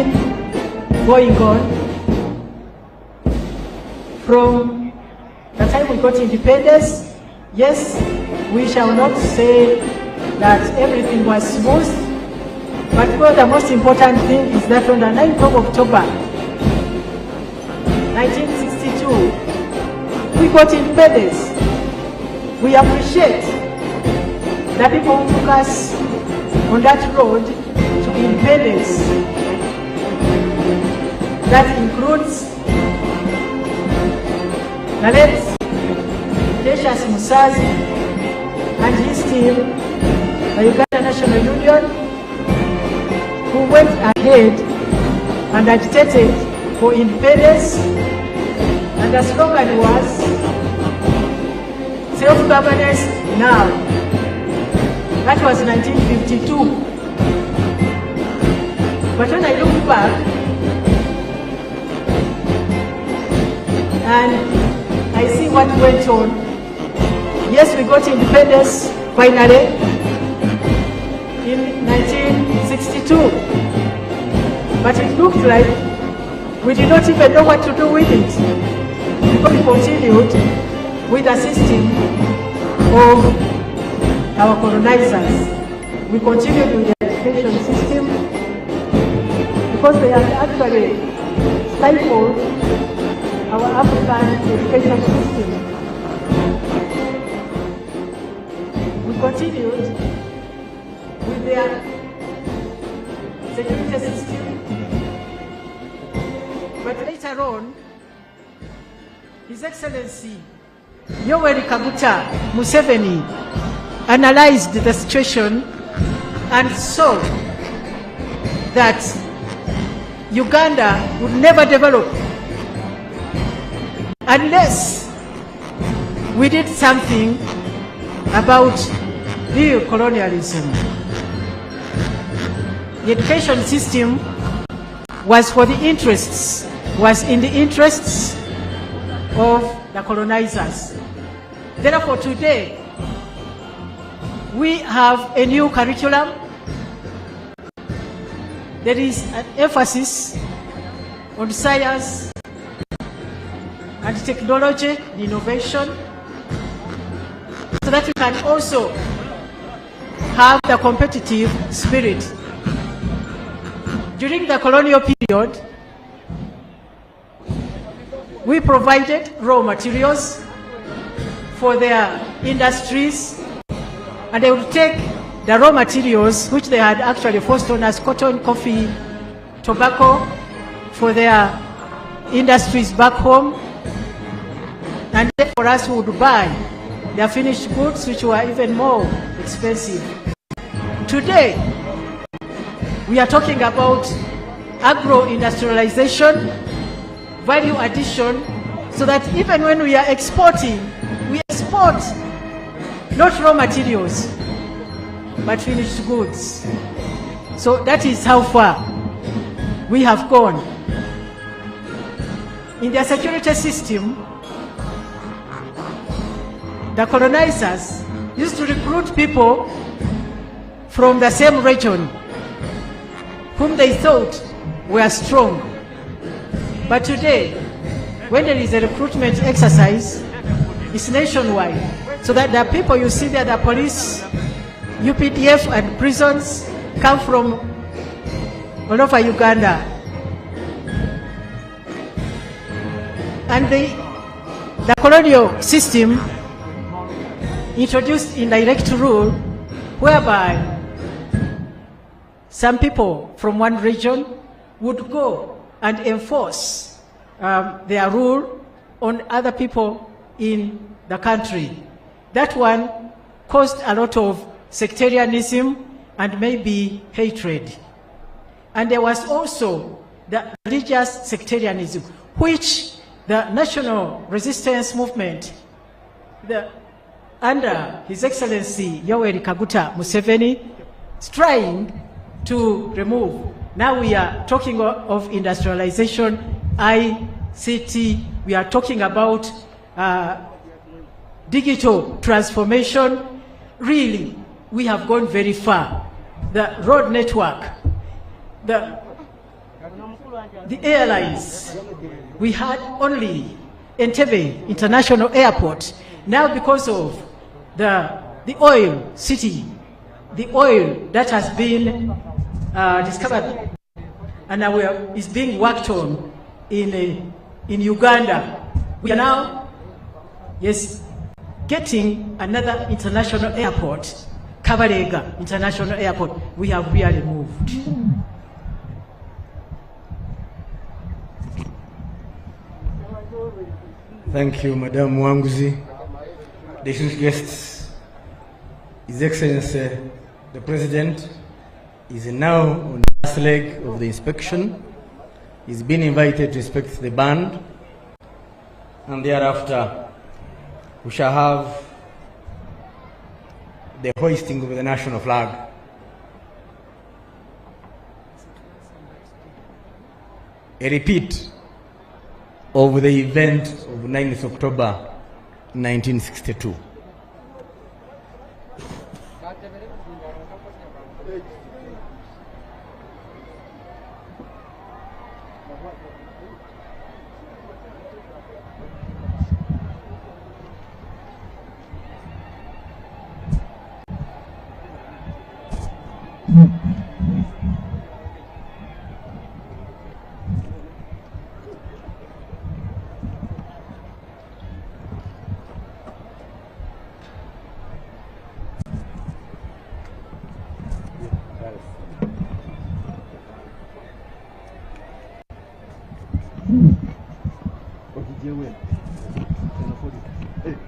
been going on from the time we got independence. Yes, we shall not say that everything was smooth, but well, the most important thing is that on the 9th of October 1962, we got independence. We appreciate the people who took us on that road to independence. That includes the late Museveni and his team, the Uganda National Union, who went ahead and agitated for independence, and the slogan was self-governance now. That was 1952. But when I look back and I see what went on, yes, we got independence finally in 1962, but it looked like we did not even know what to do with it, because we continued with the system of our colonizers. We continued with the education system because they had actually stifled our African education system. We continued with their security system, but later on, His Excellency Yoweri Kaguta Museveni analyzed the situation and saw that Uganda would never develop unless we did something about neo-colonialism. The education system was in the interests of the colonizers. Therefore, today, we have a new curriculum. There is an emphasis on science and technology, innovation, so that we can also have the competitive spirit. During the colonial period, we provided raw materials for their industries, and they would take the raw materials which they had actually forced on us, cotton, coffee, tobacco, for their industries back home, and then for us we would buy their finished goods, which were even more expensive. Today, we are talking about agro-industrialization, value addition, so that even when we are exporting, we export not raw materials, but finished goods. So that is how far we have gone. In their security system, the colonizers used to recruit people from the same region whom they thought were strong. But today, when there is a recruitment exercise, it's nationwide. So that the people you see there, the police, UPDF and prisons, come from all over Uganda. And the colonial system introduced indirect rule, whereby some people from one region would go and enforce their rule on other people in the country. That one caused a lot of sectarianism and maybe hatred. And there was also the religious sectarianism, which the National Resistance Movement, under His Excellency Yoweri Kaguta Museveni, is trying to remove. Now we are talking of industrialization, ICT, we are talking about digital transformation. Really, we have gone very far. The road network, the the airlines. We had only Entebbe International Airport. Now because of the oil city, the oil that has been discovered and now is being worked on in Uganda, we are now, yes, getting another international airport, Kabalega International Airport. We have really moved. Thank you, Madam Wanguzi. Distinguished guests, His Excellency, the President is now on the last leg of the inspection. He's been invited to inspect the band, and thereafter we shall have the hoisting of the national flag. A repeat of the event of 9th October 1962.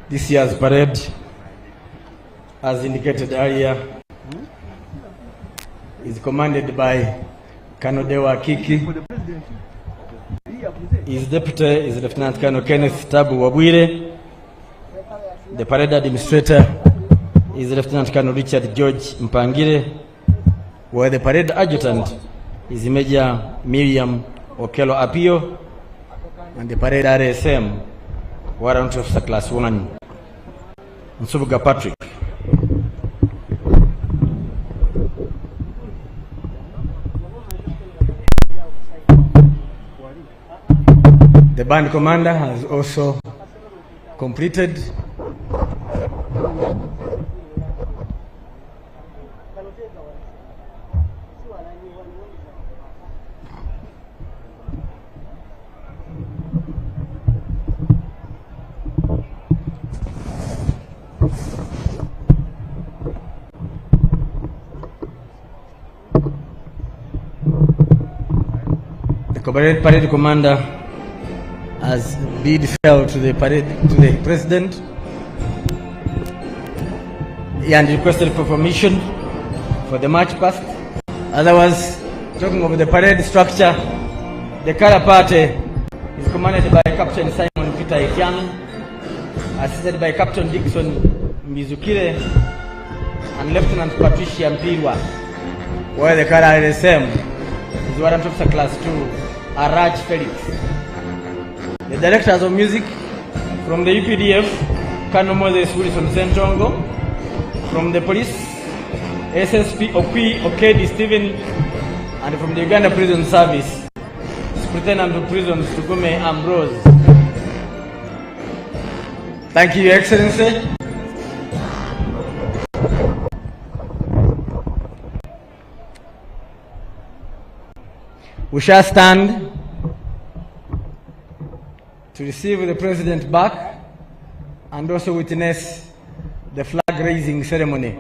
This year's parade, as indicated earlier, is commanded by Colonel Dewa Kiki. His deputy is Lieutenant Colonel Kenneth Tabu Wabwire. The parade administrator is Lieutenant Colonel Richard George Mpangire, while the parade adjutant is Major Miriam Okelo Apio, and the parade RSM, Warrant Officer Class 1, Nsubuga Patrick. The band commander has also completed the parade commander has bid farewell to the president and requested for permission for the march past. Otherwise, talking of the parade structure, the color party is commanded by Captain Simon Peter Ekian, assisted by Captain Dixon Mizukire and Lieutenant Patricia Mpirwa, while the color RSM is Warrant Officer Class 2, Araj Felix. The directors of music from the UPDF, Colonel Moses Wilson Sentongo. From the police, SSP Okedi Stephen. And from the Uganda Prison Service, Superintendent of Prisons Tugume Ambrose. Thank you, Your Excellency. We shall stand to receive the President back and also witness the flag raising ceremony.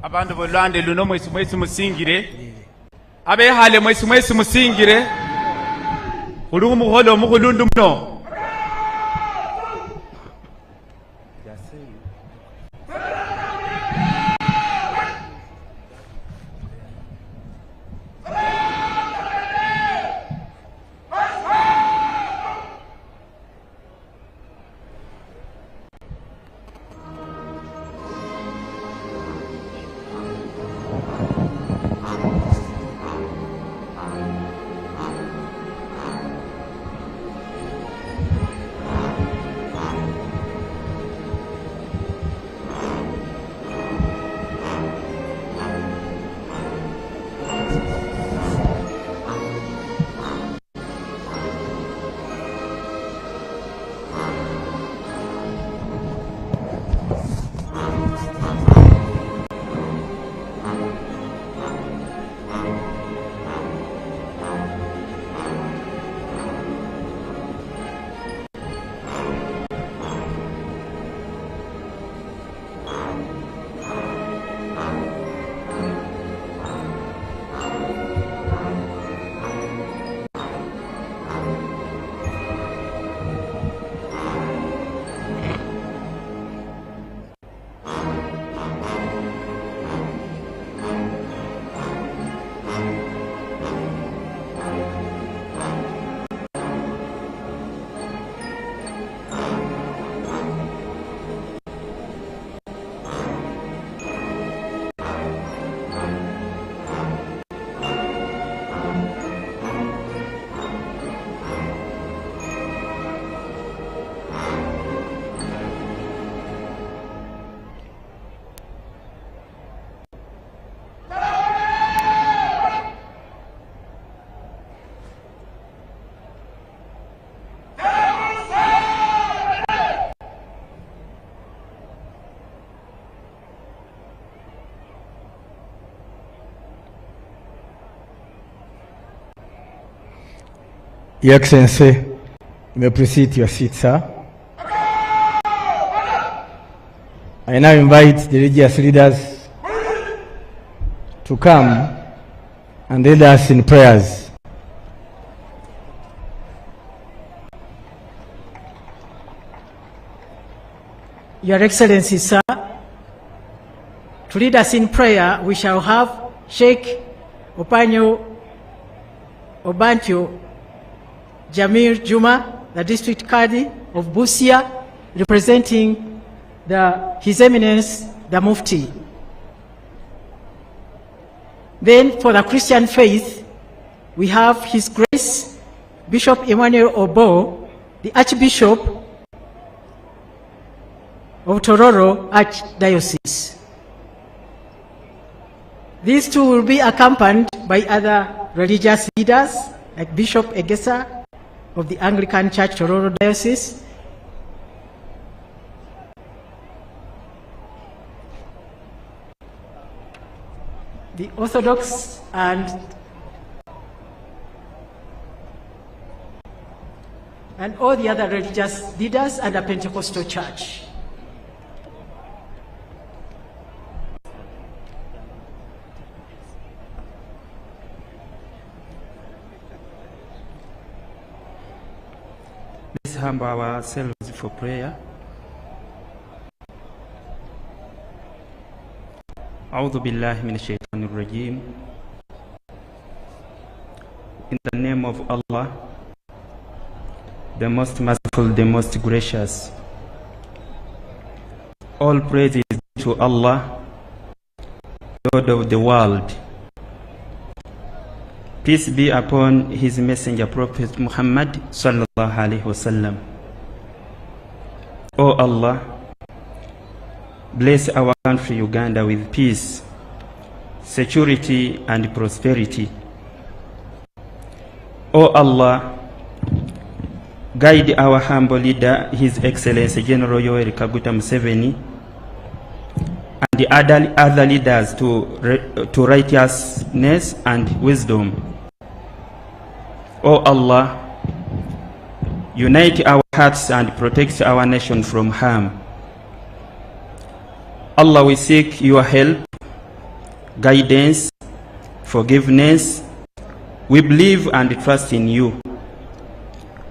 Abandu bolande luno mwesi musingire abe hale mwesi musingire uli umuholo mukulundu mno Your Excellency, you may proceed to your seat, sir. I now invite the religious leaders to come and lead us in prayers. Your Excellency, sir, to lead us in prayer, we shall have Sheikh Obancho Jamil Juma, the District Qadi of Busia, representing His Eminence, the Mufti. Then for the Christian faith, we have His Grace Bishop Emmanuel Obo, the Archbishop of Tororo Archdiocese. These two will be accompanied by other religious leaders like Bishop Egesa of the Anglican Church Tororo Diocese, the Orthodox and all the other religious leaders and the Pentecostal Church. Let's humble ourselves for prayer. A'udhu billahi minash shaitanir rajim. In the name of Allah, the most merciful, the most gracious. All praise is to Allah, Lord of the world. Peace be upon His Messenger Prophet Muhammad sallallahu alaihi wasallam. O Allah, bless our country Uganda with peace, security and prosperity. O Allah, guide our humble leader, His Excellency General Yoweri Kaguta Museveni, and the other leaders to righteousness and wisdom. O Allah, unite our hearts and protect our nation from harm. Allah, we seek your help, guidance, forgiveness. We believe and trust in you.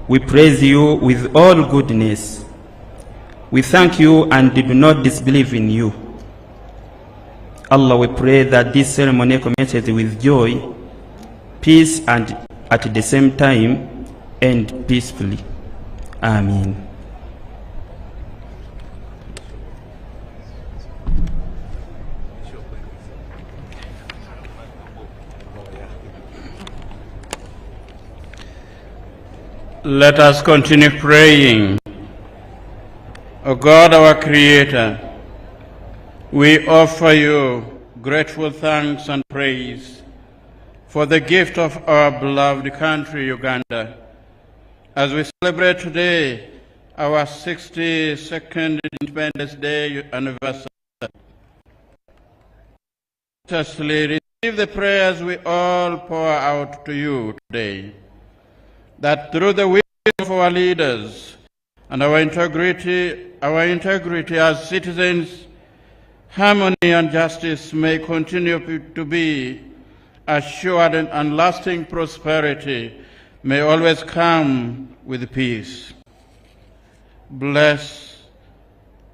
We praise you with all goodness. We thank you and do not disbelieve in you. Allah, we pray that this ceremony commences with joy, peace, and at the same time end peacefully. Amen. Let us continue praying. O God, our Creator, we offer you grateful thanks and praise for the gift of our beloved country, Uganda, as we celebrate today our 62nd Independence Day anniversary. Receive the prayers we all pour out to you today, that through the wisdom of our leaders and our integrity as citizens, harmony and justice may continue to be assured, and lasting prosperity may always come with peace. Bless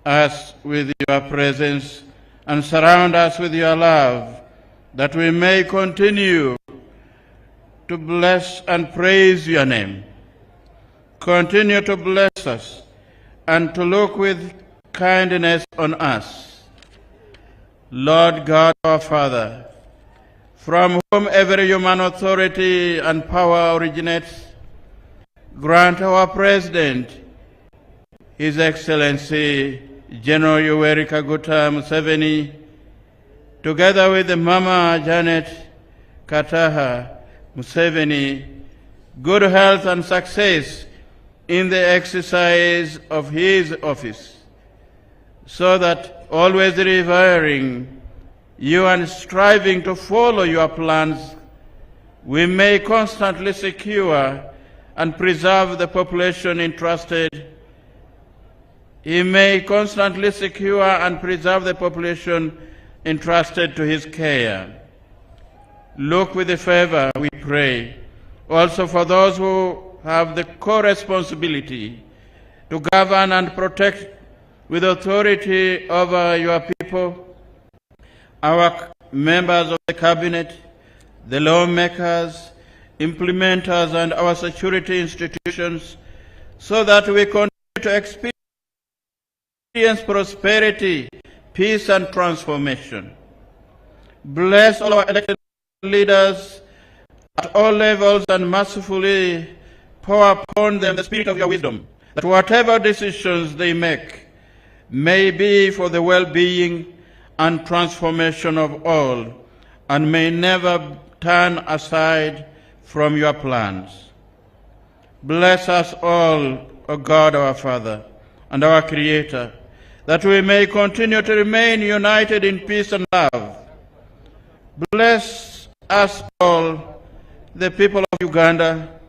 us with your presence and surround us with your love, that we may continue to bless and praise your name. Continue to bless us and to look with kindness on us. Lord God, our Father, from whom every human authority and power originates, grant our President, His Excellency General Yoweri Kaguta Museveni, together with Mama Janet Kataha Museveni, good health and success in the exercise of his office, so that always revering you and striving to follow your plans, we may constantly secure and preserve the population entrusted. He may constantly secure and preserve the population entrusted to his care. Look with favor, we pray, also for those who have the co-responsibility to govern and protect with authority over your people, our members of the cabinet, the lawmakers, implementers, and our security institutions, so that we continue to experience prosperity, peace, and transformation. Bless all our elected leaders at all levels and mercifully pour upon them the spirit of your wisdom, that whatever decisions they make may be for the well-being and transformation of all, and may never turn aside from your plans. Bless us all, O God our Father and our Creator, that we may continue to remain united in peace and love. Bless us all, the people of Uganda,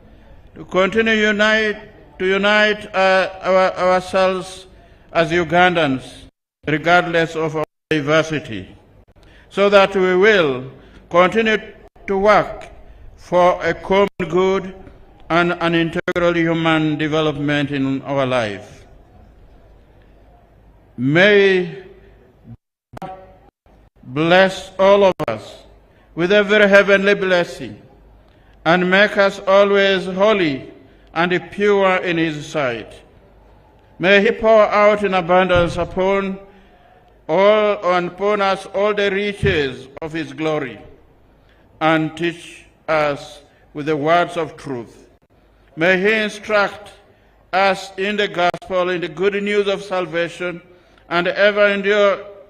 to continue to unite ourselves as Ugandans, regardless of our diversity, so that we will continue to work for a common good and an integral human development in our life. May God bless all of us with every heavenly blessing and make us always holy and pure in his sight. May he pour out in abundance upon us all the riches of his glory, and teach us with the words of truth. May he instruct us in the gospel, in the good news of salvation, and ever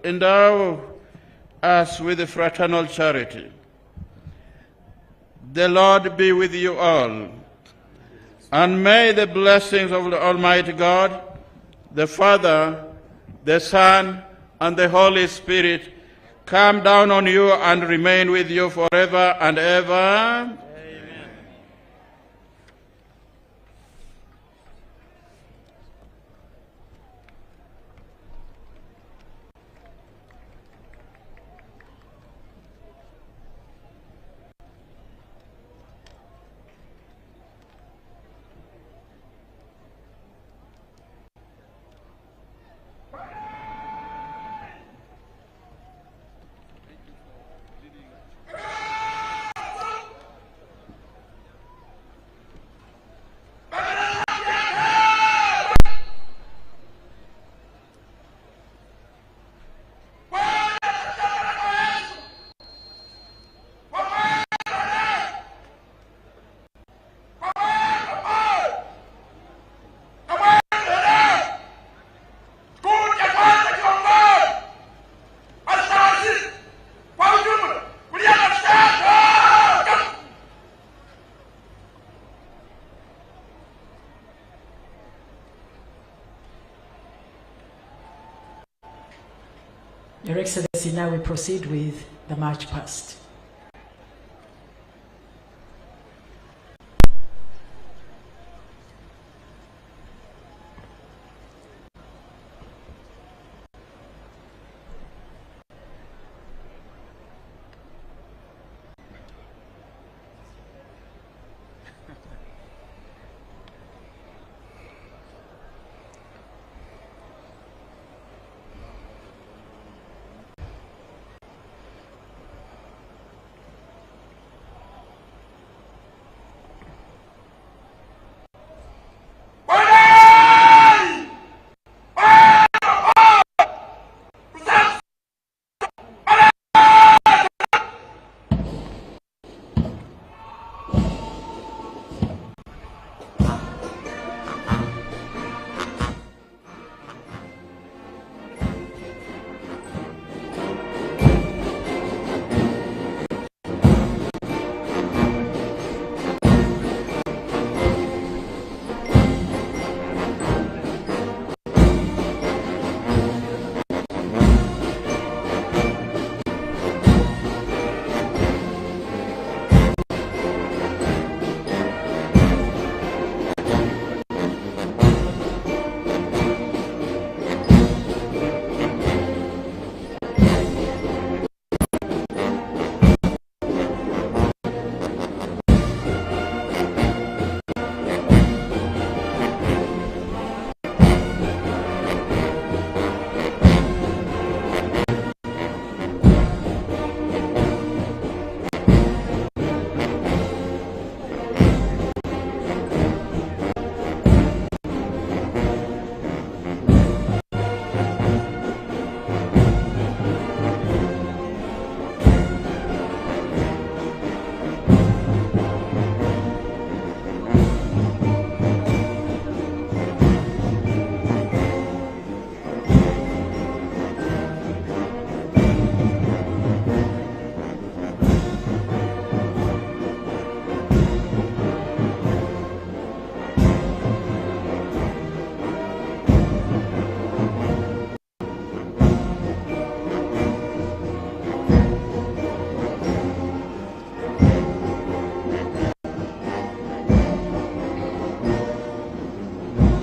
endow us with the fraternal charity. The Lord be with you all, and may the blessings of the Almighty God, the Father, the Son, and the Holy Spirit come down on you and remain with you forever and ever. Amen. Your Excellency, now we proceed with the march past.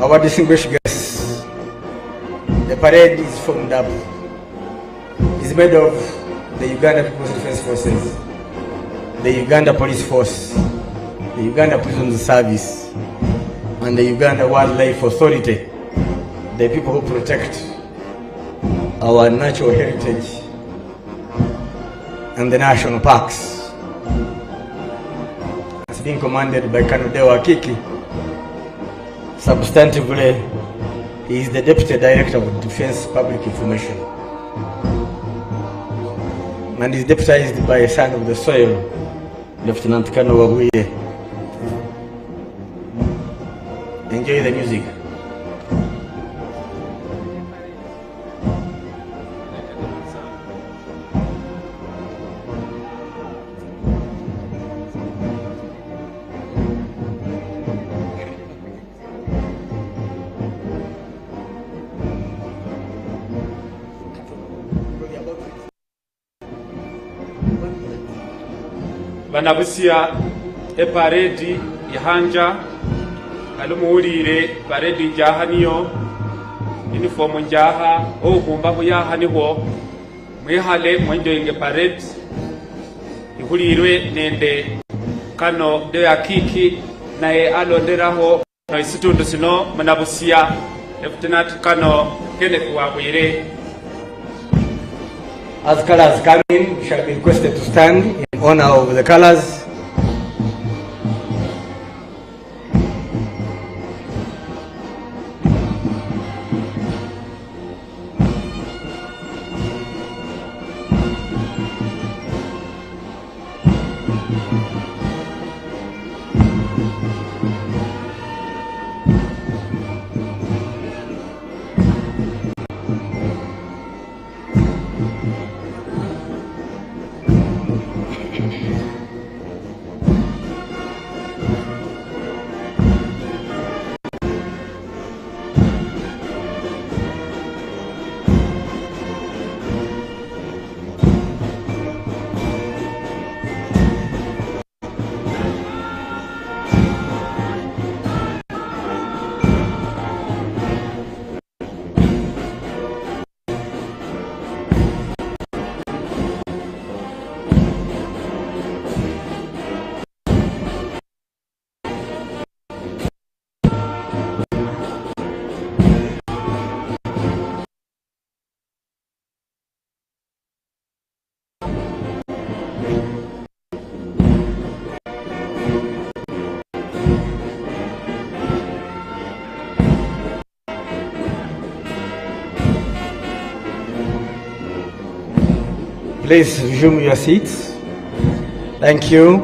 Our distinguished guests, the parade is formed up. It's made of the Uganda People's Defense Forces, the Uganda Police Force, the Uganda Prison Service, and the Uganda Wildlife Authority, the people who protect our natural heritage and the national parks. It's being commanded by Colonel Dewa Kiki. Substantively, he is the Deputy Director of Defense Public Information and is deputized by a son of the soil, Lieutenant Colonel Wabuye. Enjoy the music. Banabusia eparedi ihanja alumuulire paredi njaha niyo uniform njaha okumba kuyaha niho mwihale mwenjoyinge paredi ihulirwe nende kano Dewa Kiki naye alonderaho isitundu sino Banabusia Lieutenant Colonel Kenneth Wabwire. As colors come in, we shall be requested to stand in honor of the colors. Please resume your seats. Thank you.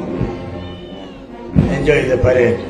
Enjoy the parade.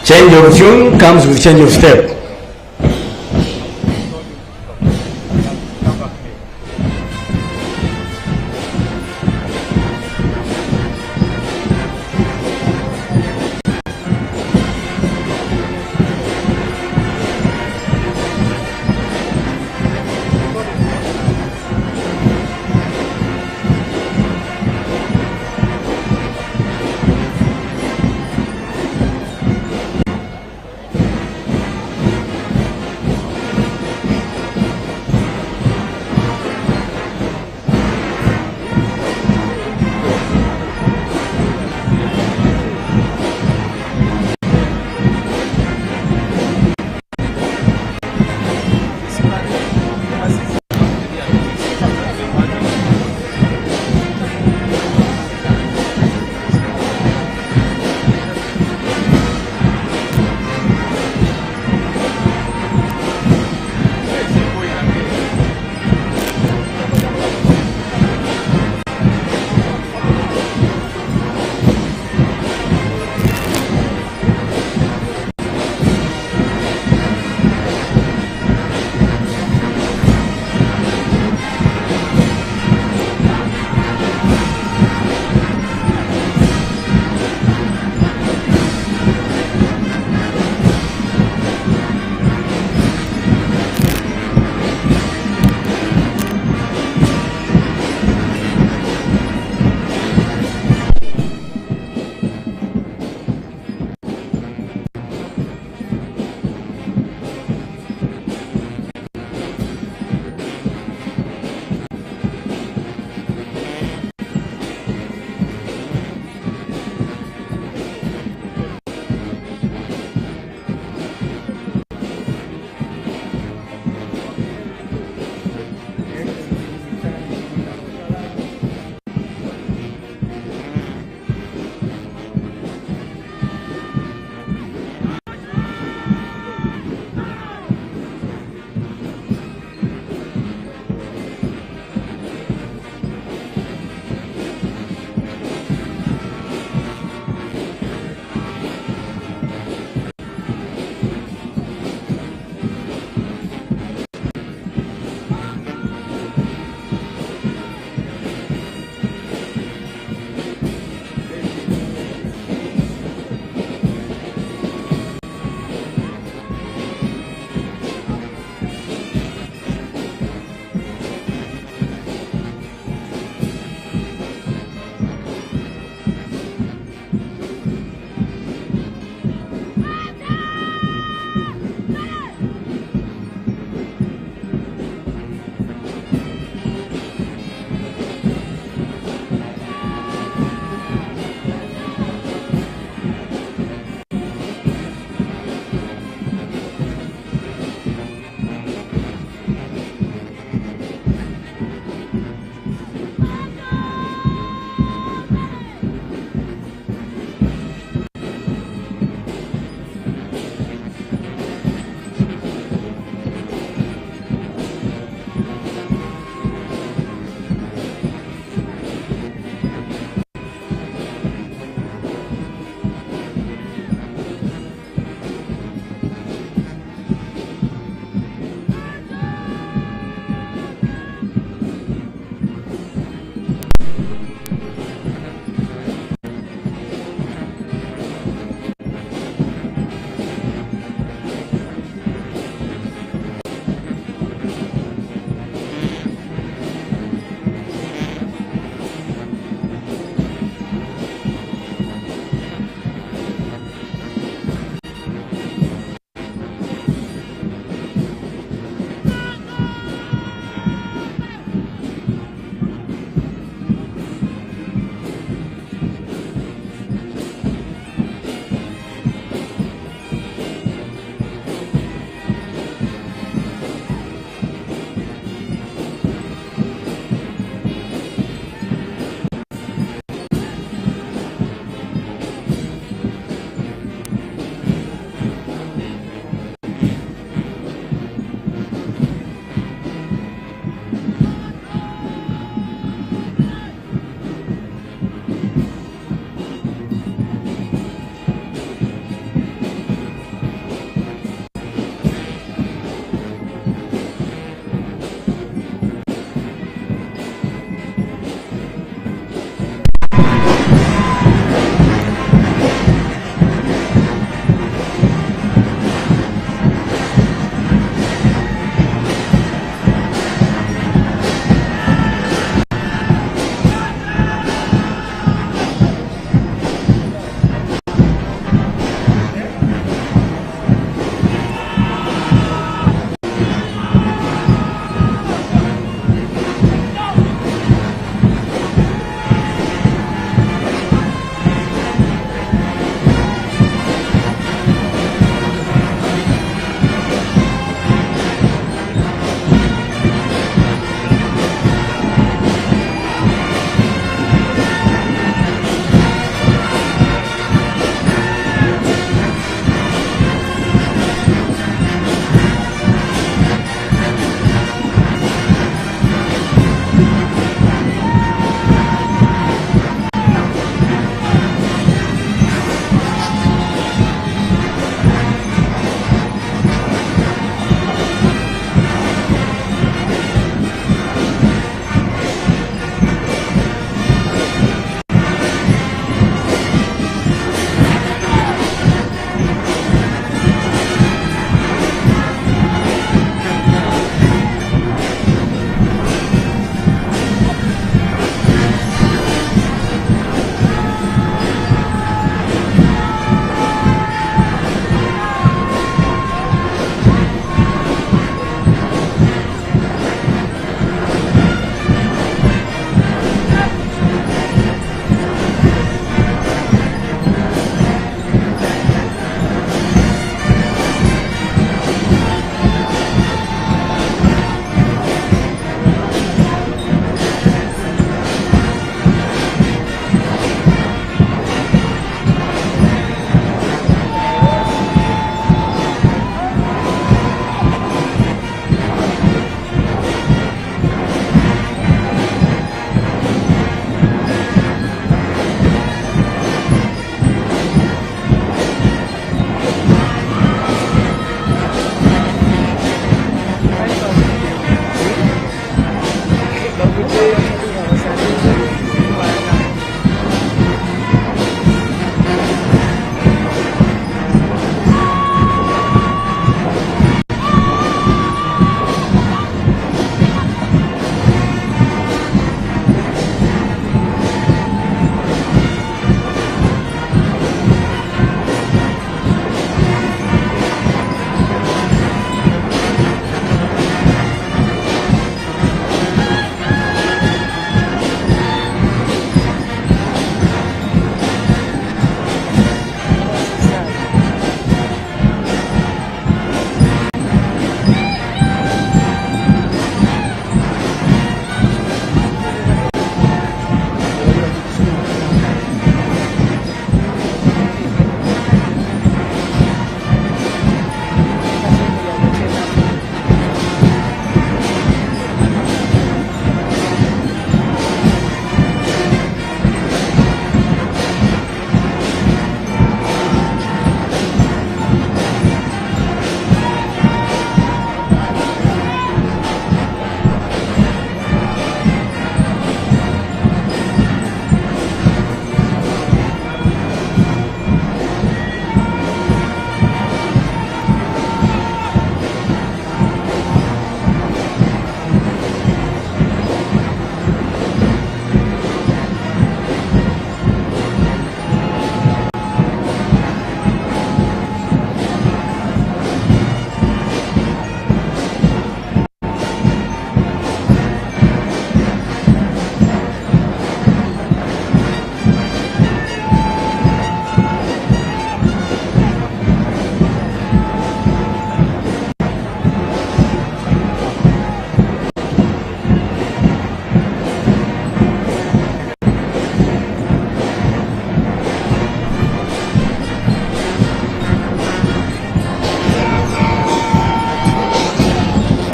Change of tune comes with change of step.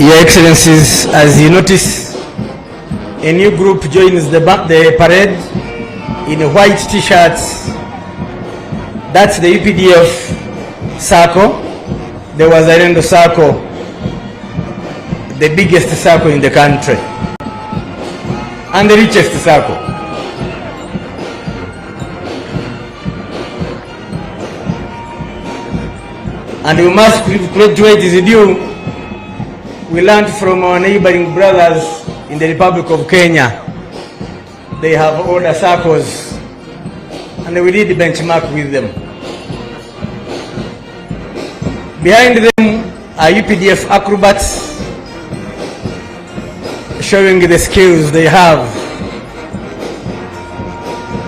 Your Excellencies, as you notice, a new group joins the parade in white t-shirts. That's the UPDF circle. There was a Rendo circle, the biggest circle in the country and the richest circle. And we must graduate is due. We learned from our neighboring brothers in the Republic of Kenya. They have older circles, and we did benchmark with them. Behind them are UPDF acrobats showing the skills they have,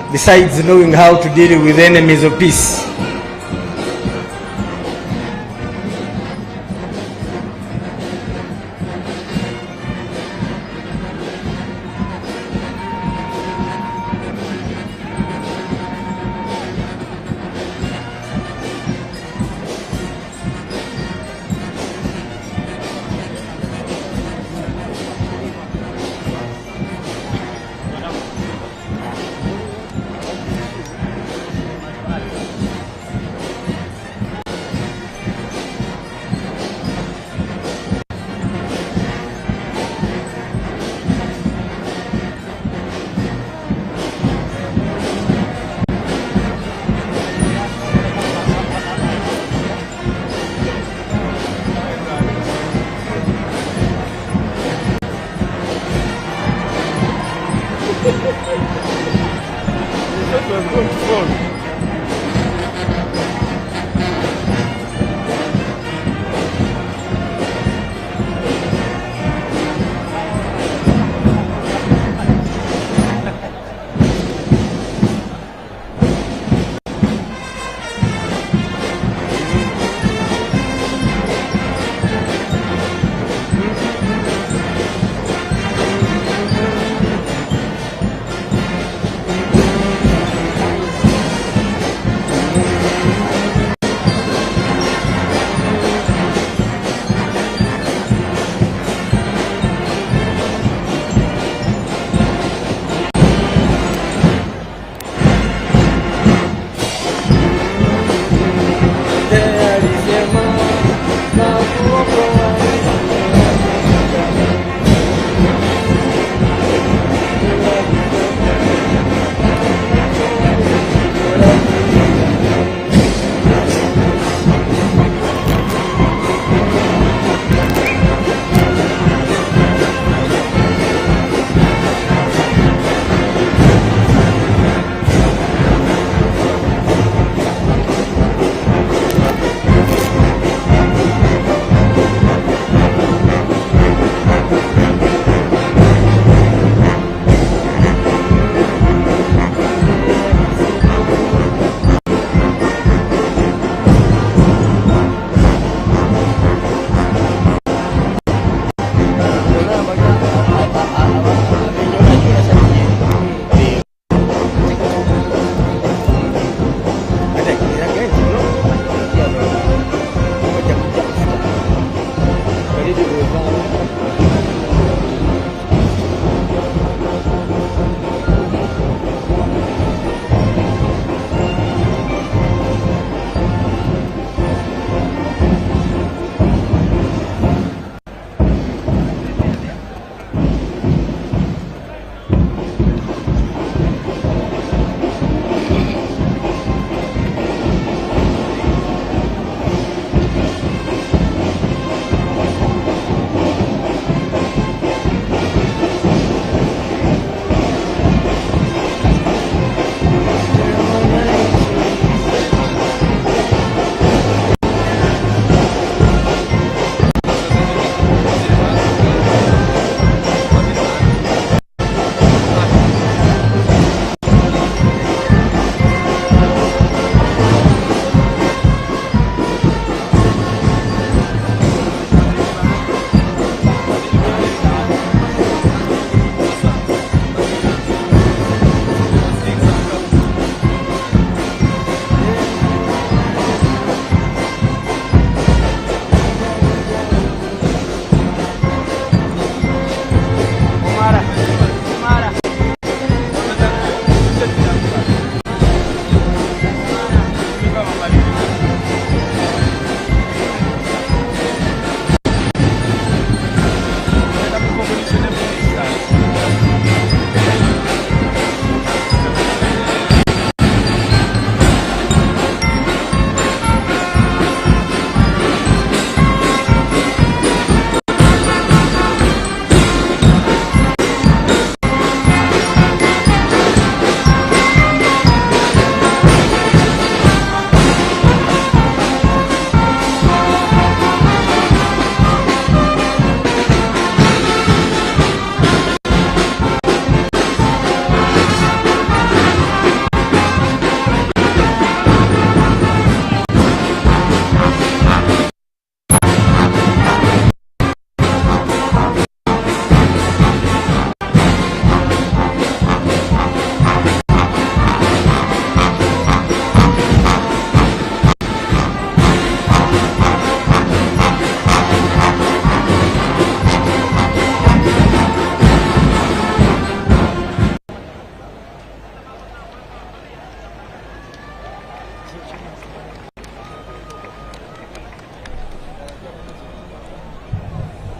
besides knowing how to deal with enemies of peace.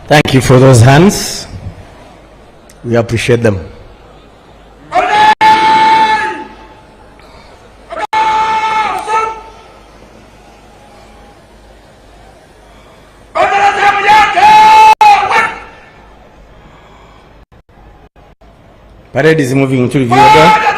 Thank you for those hands. We appreciate them. Parade is moving to the order.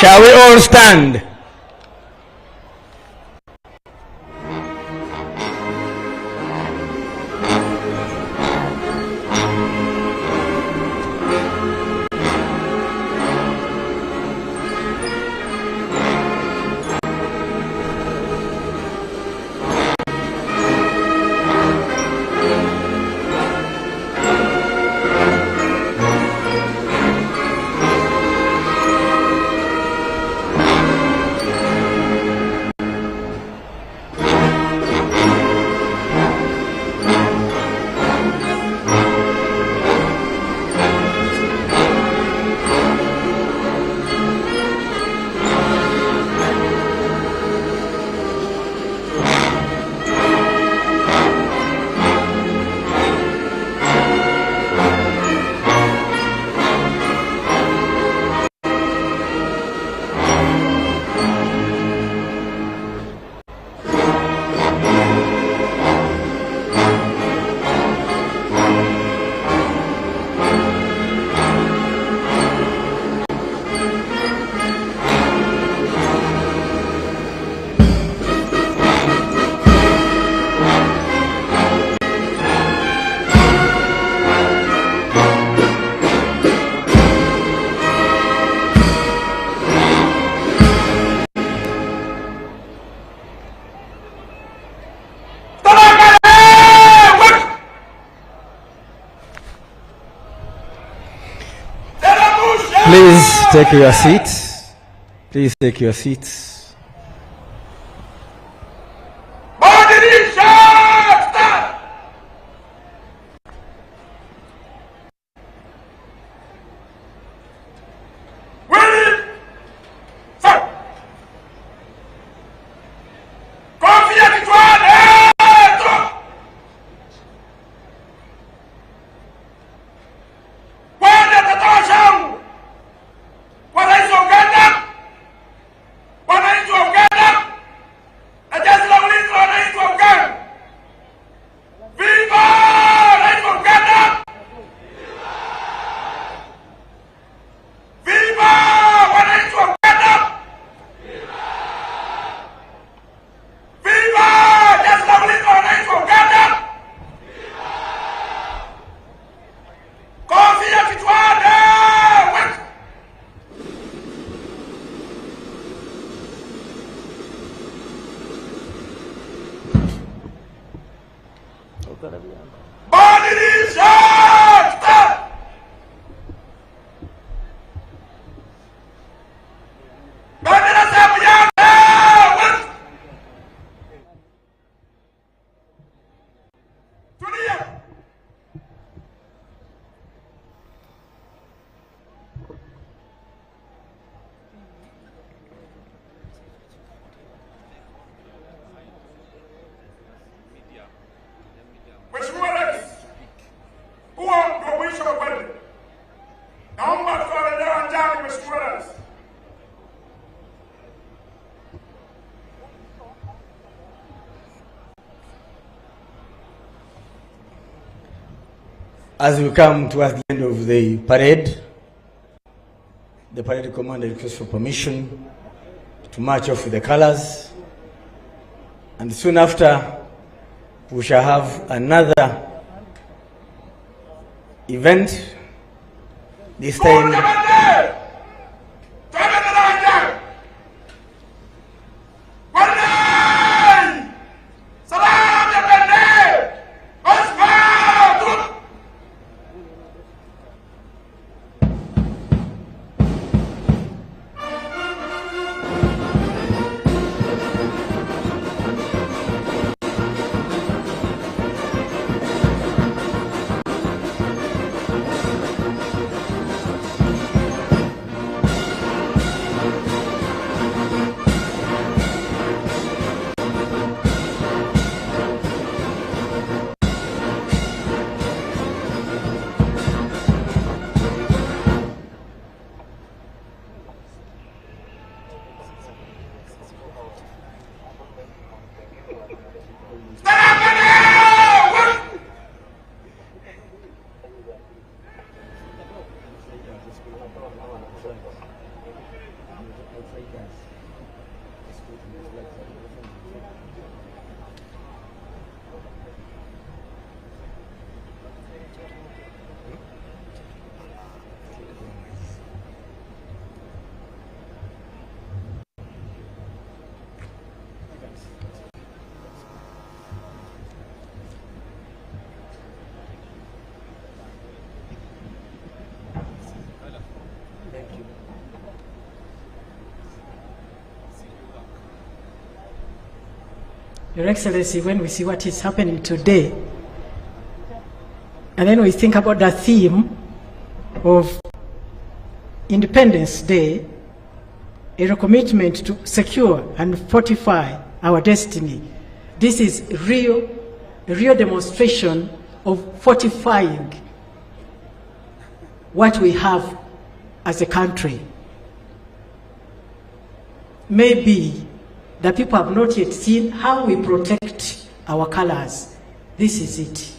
Shall we all stand? Please take your seats. Please take your seats. As we come towards the end of the parade commander requests for permission to march off with the colors, and soon after we shall have another event, this time Your Excellency, when we see what is happening today, and then we think about the theme of Independence Day, a recommitment to secure and fortify our destiny. This is a real demonstration of fortifying what we have as a country. Maybe the people have not yet seen how we protect our colors. This is it.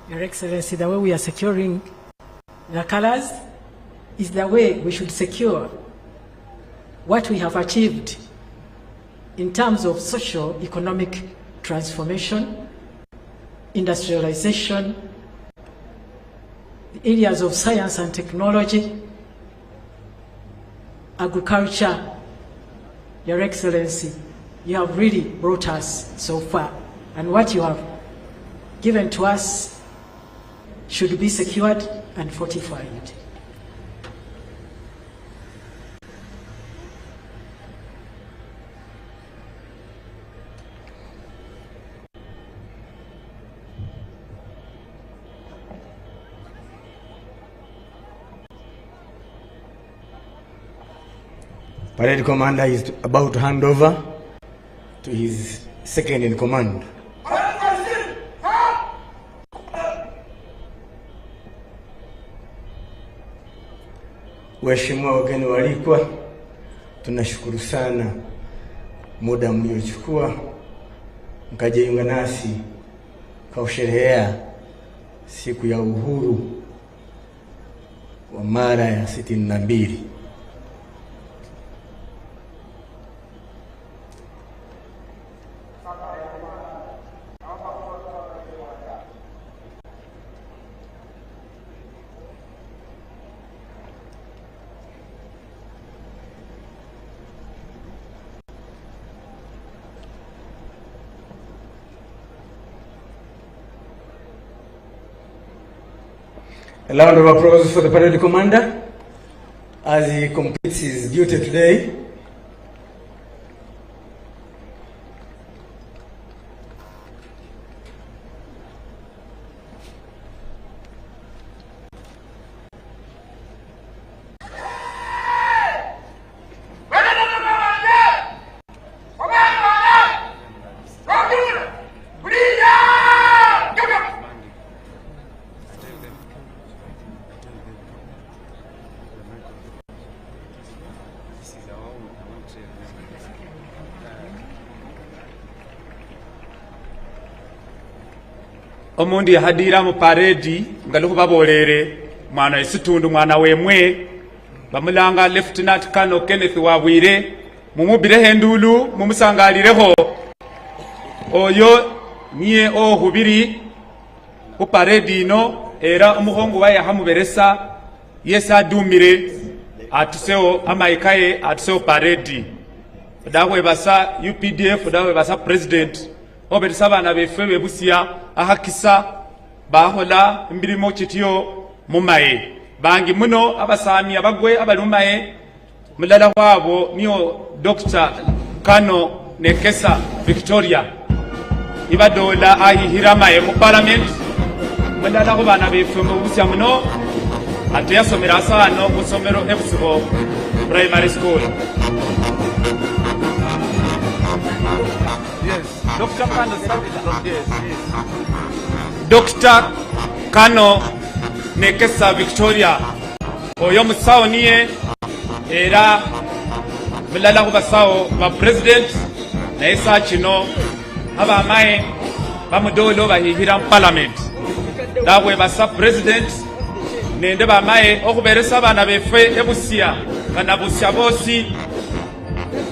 Your Excellency, the way we are securing the colors is the way we should secure what we have achieved in terms of social economic transformation, industrialization, the areas of science and technology, agriculture. Your Excellency, you have really brought us so far, and what you have given to us should be secured and fortified. Parade commander is about to hand over to his second in command. Waheshimiwa wageni walikwa, tunashukuru sana muda mliochukua mkajiunga nasi kwa kusherehekea siku ya uhuru wa mara ya 62. A round of applause for the parade commander as he completes his duty today. Omundi yahadira mu paredi ngaluku babolere mwana isitundu mwana wemwe bamulanga Lieutenant Colonel Kenneth Wabwire mumubire hendulu mumusangalireho oyo niye ohubiri ku paredi ino era umuhongu waye hamuberesa yesa adumire atuseo amaikaye atuseo paredi dawe basa UPDF dawe basa president oberesa abana befe bebusia ahakisa bahola mbirimo kitiyo mumaye bangi muno abasami abagwe abalumaye mulala wabo niyo Dr. Kano Nekesa Victoria ibadola ahihiramaye mu parliament mulala ko bana befe mubusia muno ate yasomera asano musomero ebusibo primary school. Dr. Kano Dr. Kano Nekesa Victoria oyo musawo niye era mulala ku basawo ba president na esa kino abamaye bamudolo bahihira mu parliament dawe basa president nende bamaye okuberesa abana befe ebusia kana busia bosi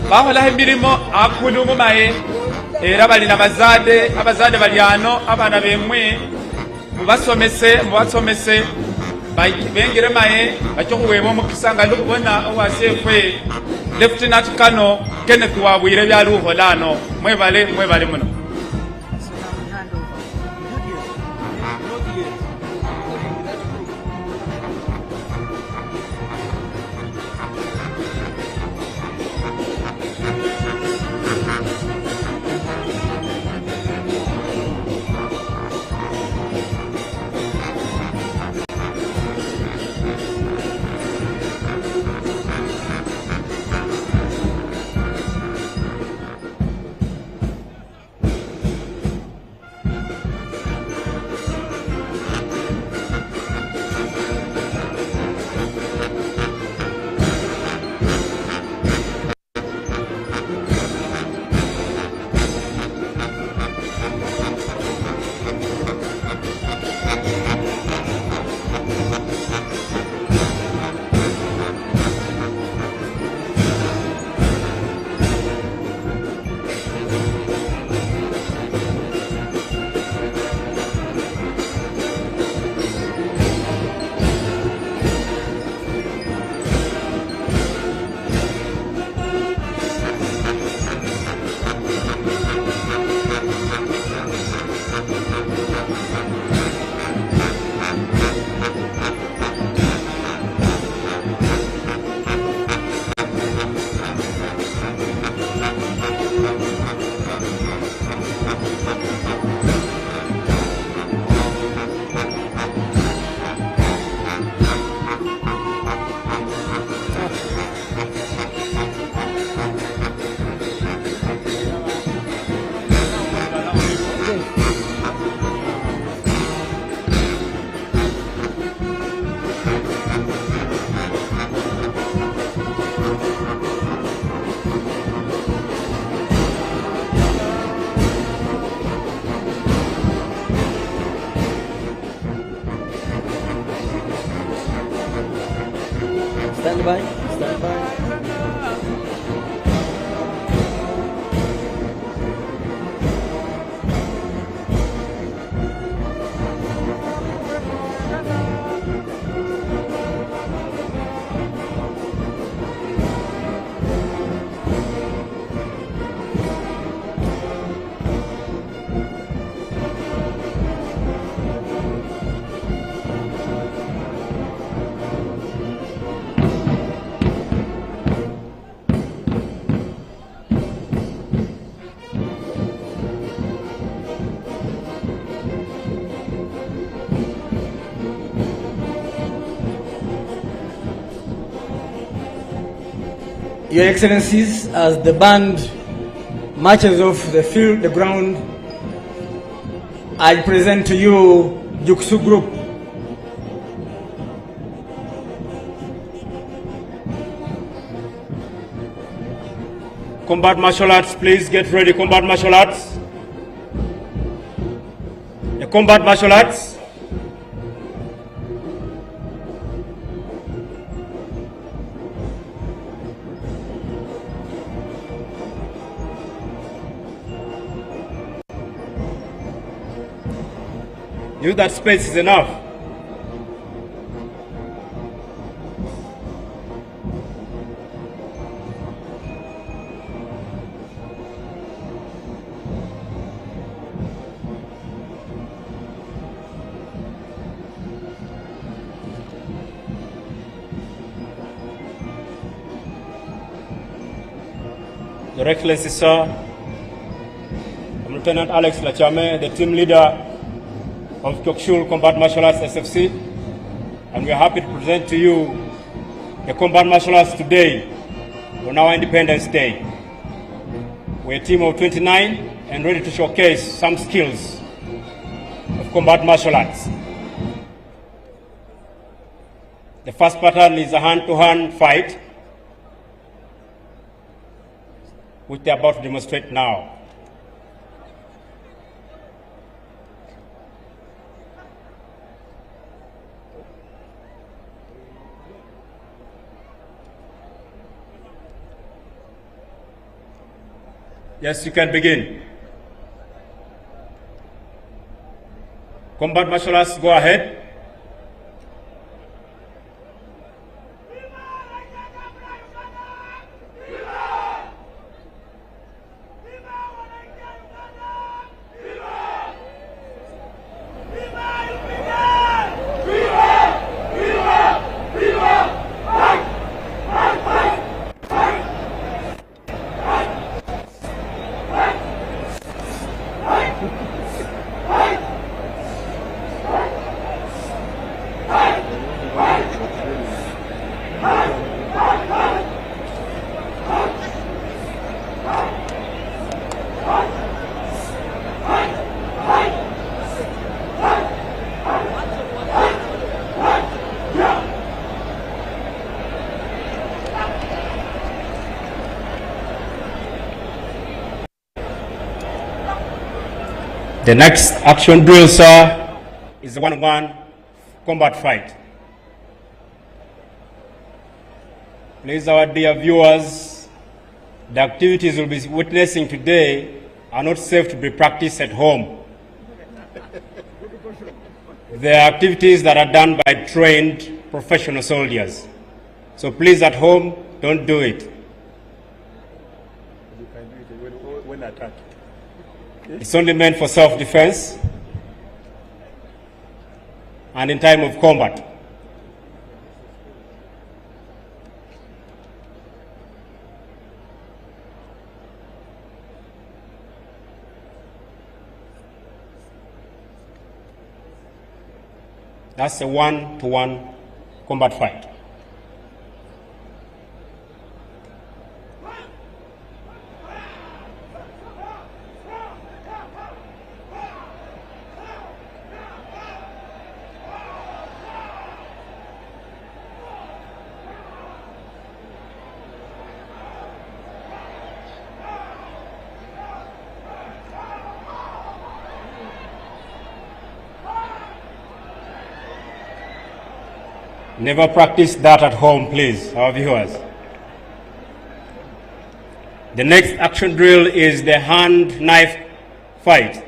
bahola emirimo akulu mumaye era balina abazade balyano abana bemwe mubasomese bengere maye bachokuweba omukisanga lukubona owasefwe Lieutenant Colonel Kenneth Wabwire byaluholano mwebale muno. Stand by, stand by. Your Excellencies, as the band marches off the field, the ground, I present to you Juksu Group. Combat martial arts, please get ready. Combat martial arts. The combat martial arts. Use that space is enough. Your Excellency, sir, I'm Lieutenant Alex Lachame, the team leader of Kyokshul Combat Martial Arts SFC, and we are happy to present to you the Combat Martial Arts today on our Independence Day. We're a team of 29 and ready to showcase some skills of Combat Martial Arts. The first pattern is a hand-to-hand fight, which they are about to demonstrate now. Yes, you can begin. Combat martial arts, go ahead. The next action drill, sir, is a one-on-one combat fight. Please, our dear viewers, the activities we'll be witnessing today are not safe to be practiced at home. They are activities that are done by trained professional soldiers. So please, at home, don't do it. You can do it when attacked. It's only meant for self-defense and in time of combat. That's a one-to-one combat fight. Never practice that at home, please, our viewers. The next action drill is the hand-knife fight.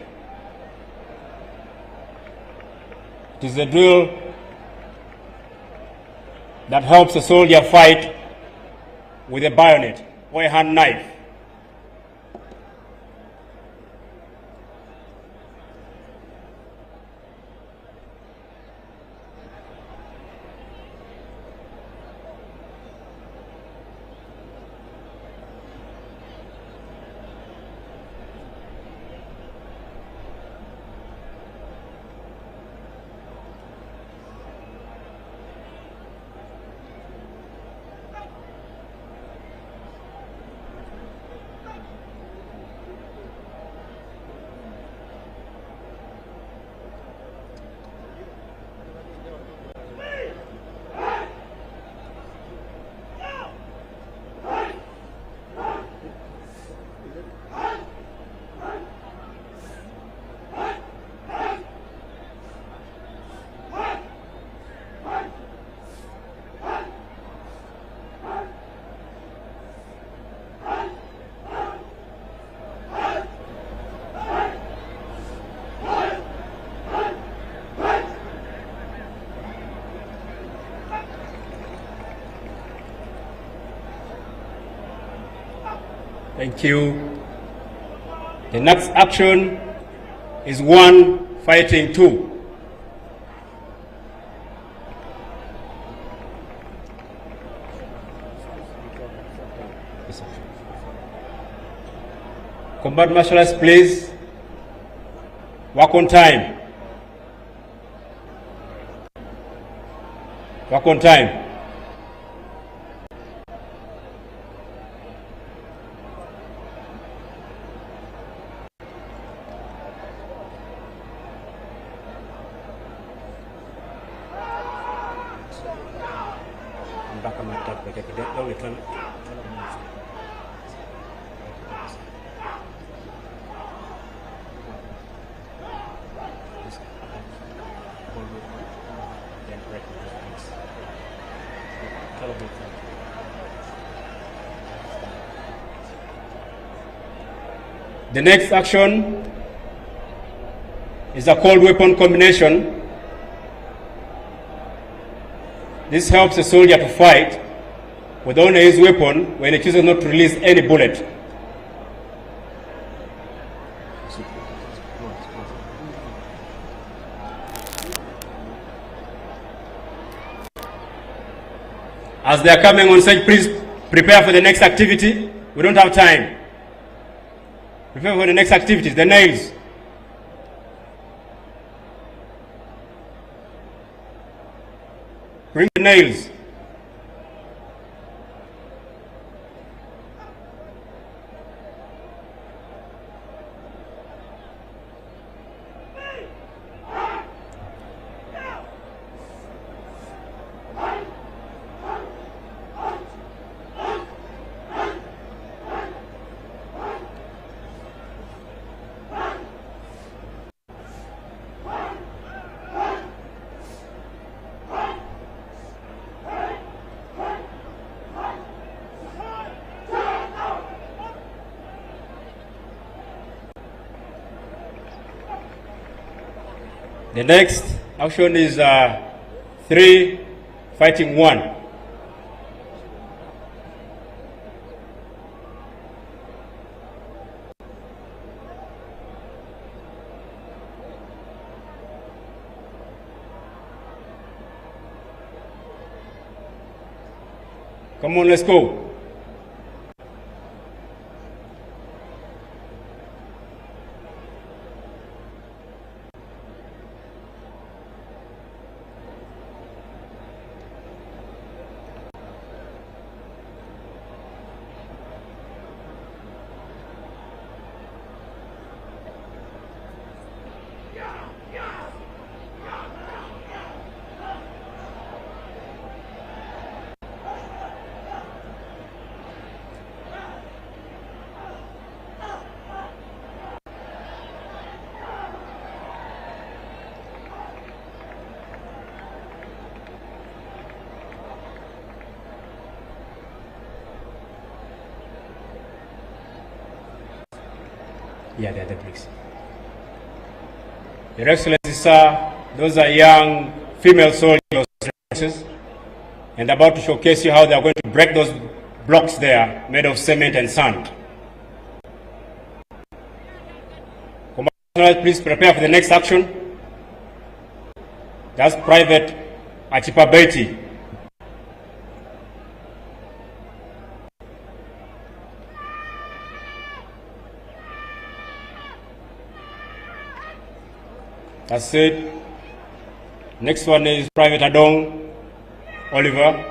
It is a drill that helps a soldier fight with a bayonet or a hand knife. Thank you. The next action is 1 fighting 2. Combat marshals, please work on time. Work on time. The next action is a cold weapon combination. This helps a soldier to fight with only his weapon when he chooses not to release any bullet. As they are coming on stage, please prepare for the next activity. We don't have time. Prepare for the next activities, the nails. Bring the nails. The next action is 3 fighting 1. Come on, let's go. Yeah, they're the bricks. Your Excellency, sir, those are young female soldiers and about to showcase you how they are going to break those blocks there made of cement and sand. Commander, please prepare for the next action. That's Private Achipabeti. That's it. Next one is Private Adong Oliver.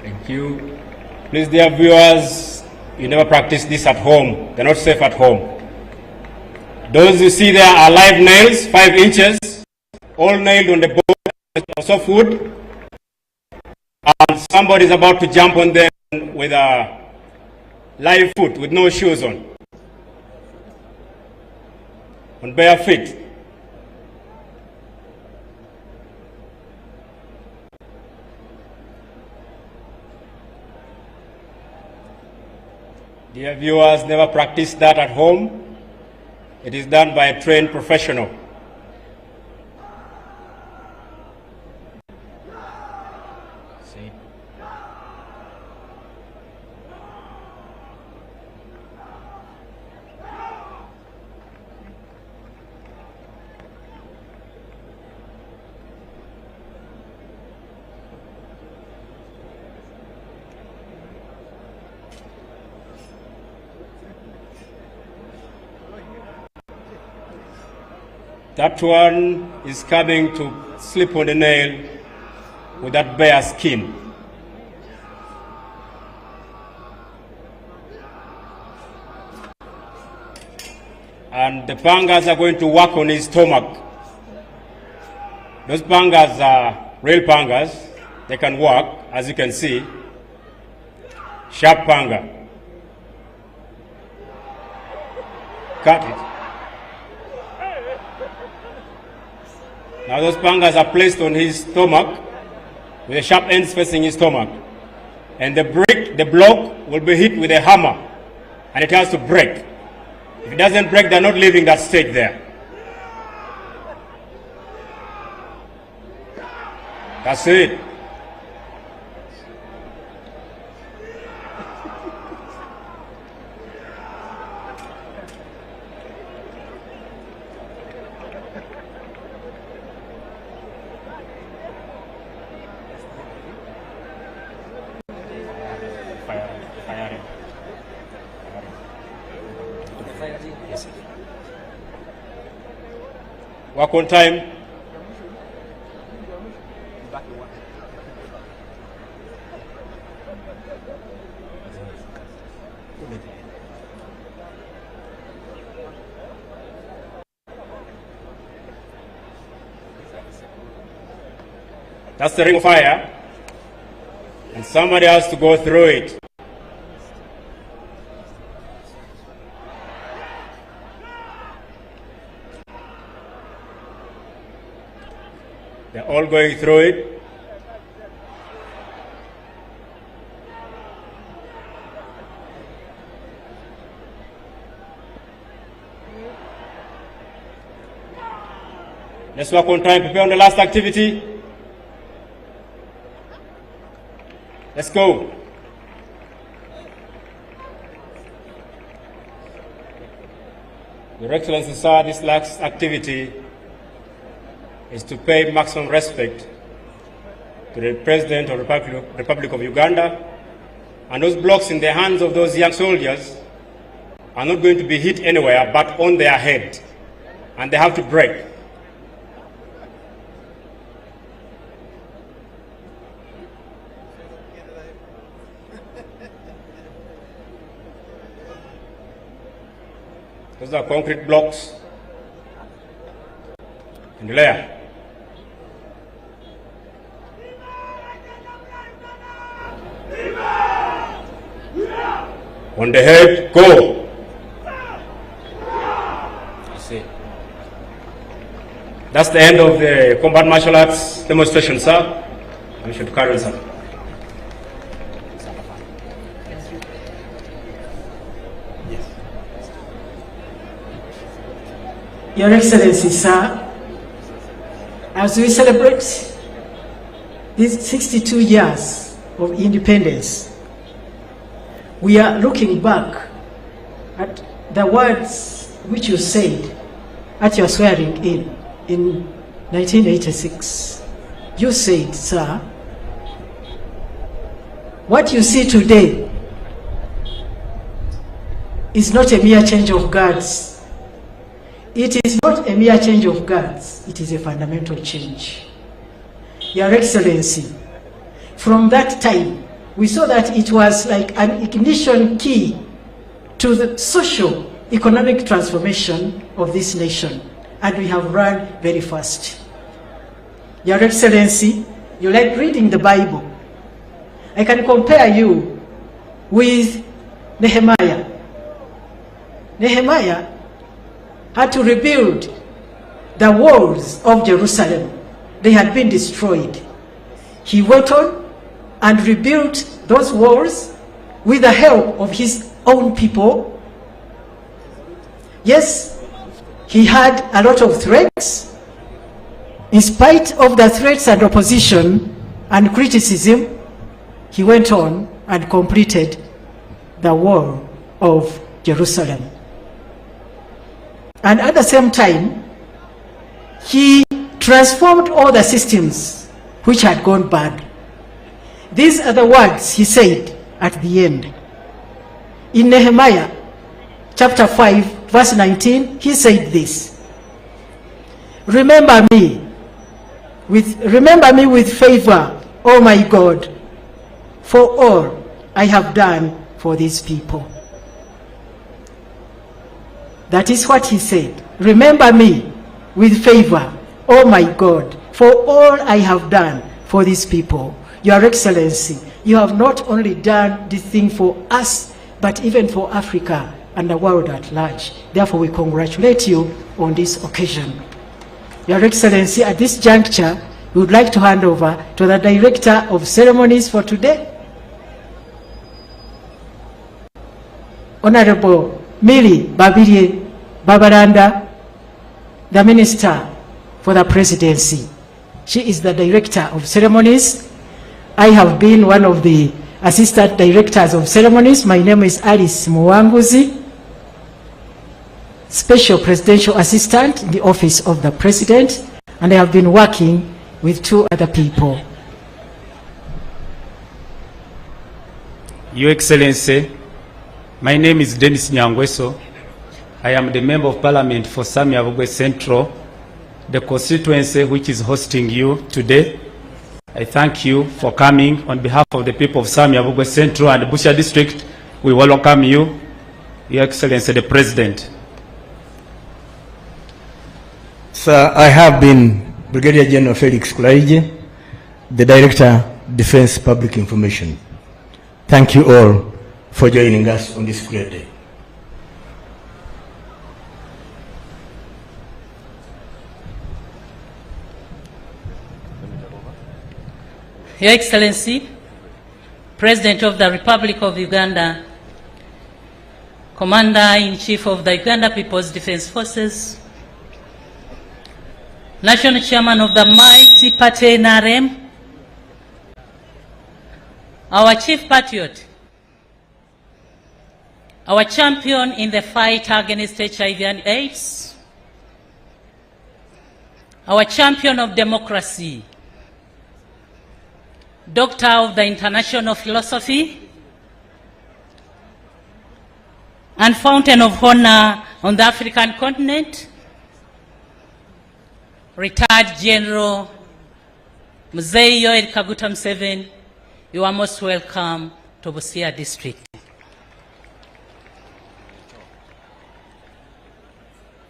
Thank you. Please, dear viewers, you never practice this at home. They're not safe at home. Those you see there are live nails, 5 inches, all nailed on the board of soft wood. And somebody is about to jump on them with a live foot, with no shoes on bare feet. Dear viewers, never practice that at home. It is done by a trained professional. See. That one is coming to slip on the nail with that bare skin. And the pangas are going to work on his stomach. Those pangas are real pangas. They can work, as you can see. Sharp panga. Cut it. Now those pangas are placed on his stomach with the sharp ends facing his stomach. And the block will be hit with a hammer and it has to break. If it doesn't break, they're not leaving that stage there. That's it. Work on time. That's the ring of fire, and somebody has to go through it. They're all going through it. Let's work on time, prepare on the last activity. Let's go. Your Excellency, sir, this last activity is to pay maximum respect to the President of the Republic of Uganda, and those blocks in the hands of those young soldiers are not going to be hit anywhere but on their head, and they have to break. Those are concrete blocks in the layer. On the head, go. See. That's the end of the combat martial arts demonstration, sir. We should carry on, sir. Your Excellency, sir, as we celebrate these 62 years of independence, we are looking back at the words which you said at your swearing in 1986. You said, sir, what you see today is not a mere change of guards. It is not a mere change of guards, it is a fundamental change. Your Excellency, from that time, we saw that it was like an ignition key to the social, economic transformation of this nation, and we have run very fast. Your Excellency, you like reading the Bible. I can compare you with Nehemiah. Nehemiah had to rebuild the walls of Jerusalem. They had been destroyed. He went on and rebuilt those walls with the help of his own people. Yes, he had a lot of threats. In spite of the threats and opposition and criticism, he went on and completed the wall of Jerusalem. And at the same time, he transformed all the systems which had gone bad. These are the words he said at the end. In Nehemiah chapter 5, verse 19, he said this: Remember me with favor, O my God, for all I have done for these people. That is what he said. Remember me with favor, O my God, for all I have done for these people. Your Excellency, you have not only done this thing for us, but even for Africa and the world at large. Therefore, we congratulate you on this occasion. Your Excellency, at this juncture, we would like to hand over to the Director of Ceremonies for today, Honorable Millie Babirye Babalanda, the Minister for the Presidency. She is the Director of Ceremonies. I have been one of the Assistant Directors of Ceremonies. My name is Alice Muwanguzi, Special Presidential Assistant in the Office of the President, and I have been working with two other people. Your Excellency, my name is Dennis Nyangweso. I am the Member of Parliament for Samia Central, the constituency which is hosting you today. I thank you for coming. On behalf of the people of Samia Central and Busha District, we welcome you, Your Excellency the President. Sir, I have been Brigadier General Felix Kulaije, the Director, Defense Public Information. Thank you all for joining us on this great day. Your Excellency, President of the Republic of Uganda, Commander-in-Chief of the Uganda People's Defense Forces, National Chairman of the mighty party NRM, our Chief Patriot, our champion in the fight against HIV and AIDS, our champion of democracy, Doctor of the International Philosophy, and Fountain of Honor on the African continent, Retired General Museveni Kaguta Museveni, you are most welcome to Busia District.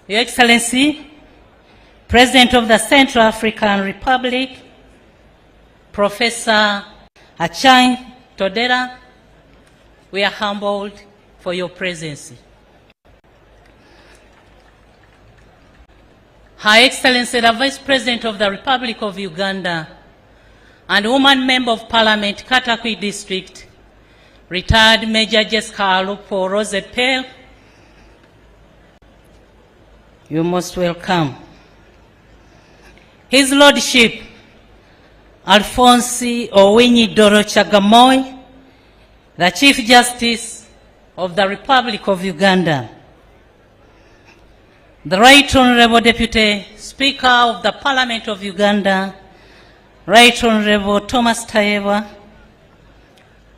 Your Excellency, President of the Central African Republic, Professor Achang Todera, we are humbled for your presence. Her Excellency, the Vice President of the Republic of Uganda and Woman Member of Parliament, Katakwi District, Retired Major Jessica Alupo Rosette Pale, you're most welcome. His Lordship, Alphonse Owinyi Doro Chagamoy, the Chief Justice of the Republic of Uganda, the Right Honorable Deputy Speaker of the Parliament of Uganda, Right Honorable Thomas Tayewa,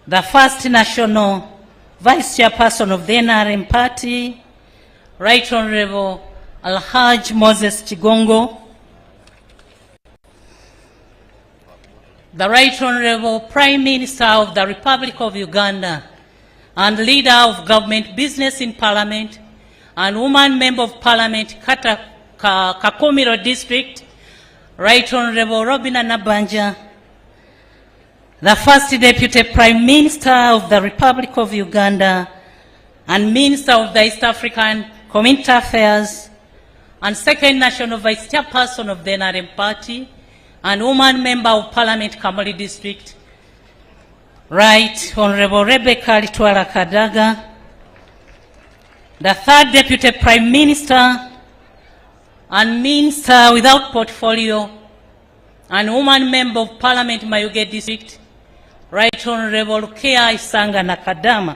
the First National Vice Chairperson of the NRM Party, Right Honorable Alhaj Moses Chigongo, the Right Honorable Prime Minister of the Republic of Uganda and Leader of Government Business in Parliament and Woman Member of Parliament, Kakumiro District, Right Honorable Robina Nabanja, the First Deputy Prime Minister of the Republic of Uganda and Minister of the East African Community Affairs, and Second National Vice Chairperson of the NRM Party, and Woman Member of Parliament, Kamali District, Right Honorable Rebecca Litwala Kadaga, the third Deputy Prime Minister and Minister without portfolio and woman Member of Parliament, Mayuge District, Right Honorable Kea Isanga Nakadama,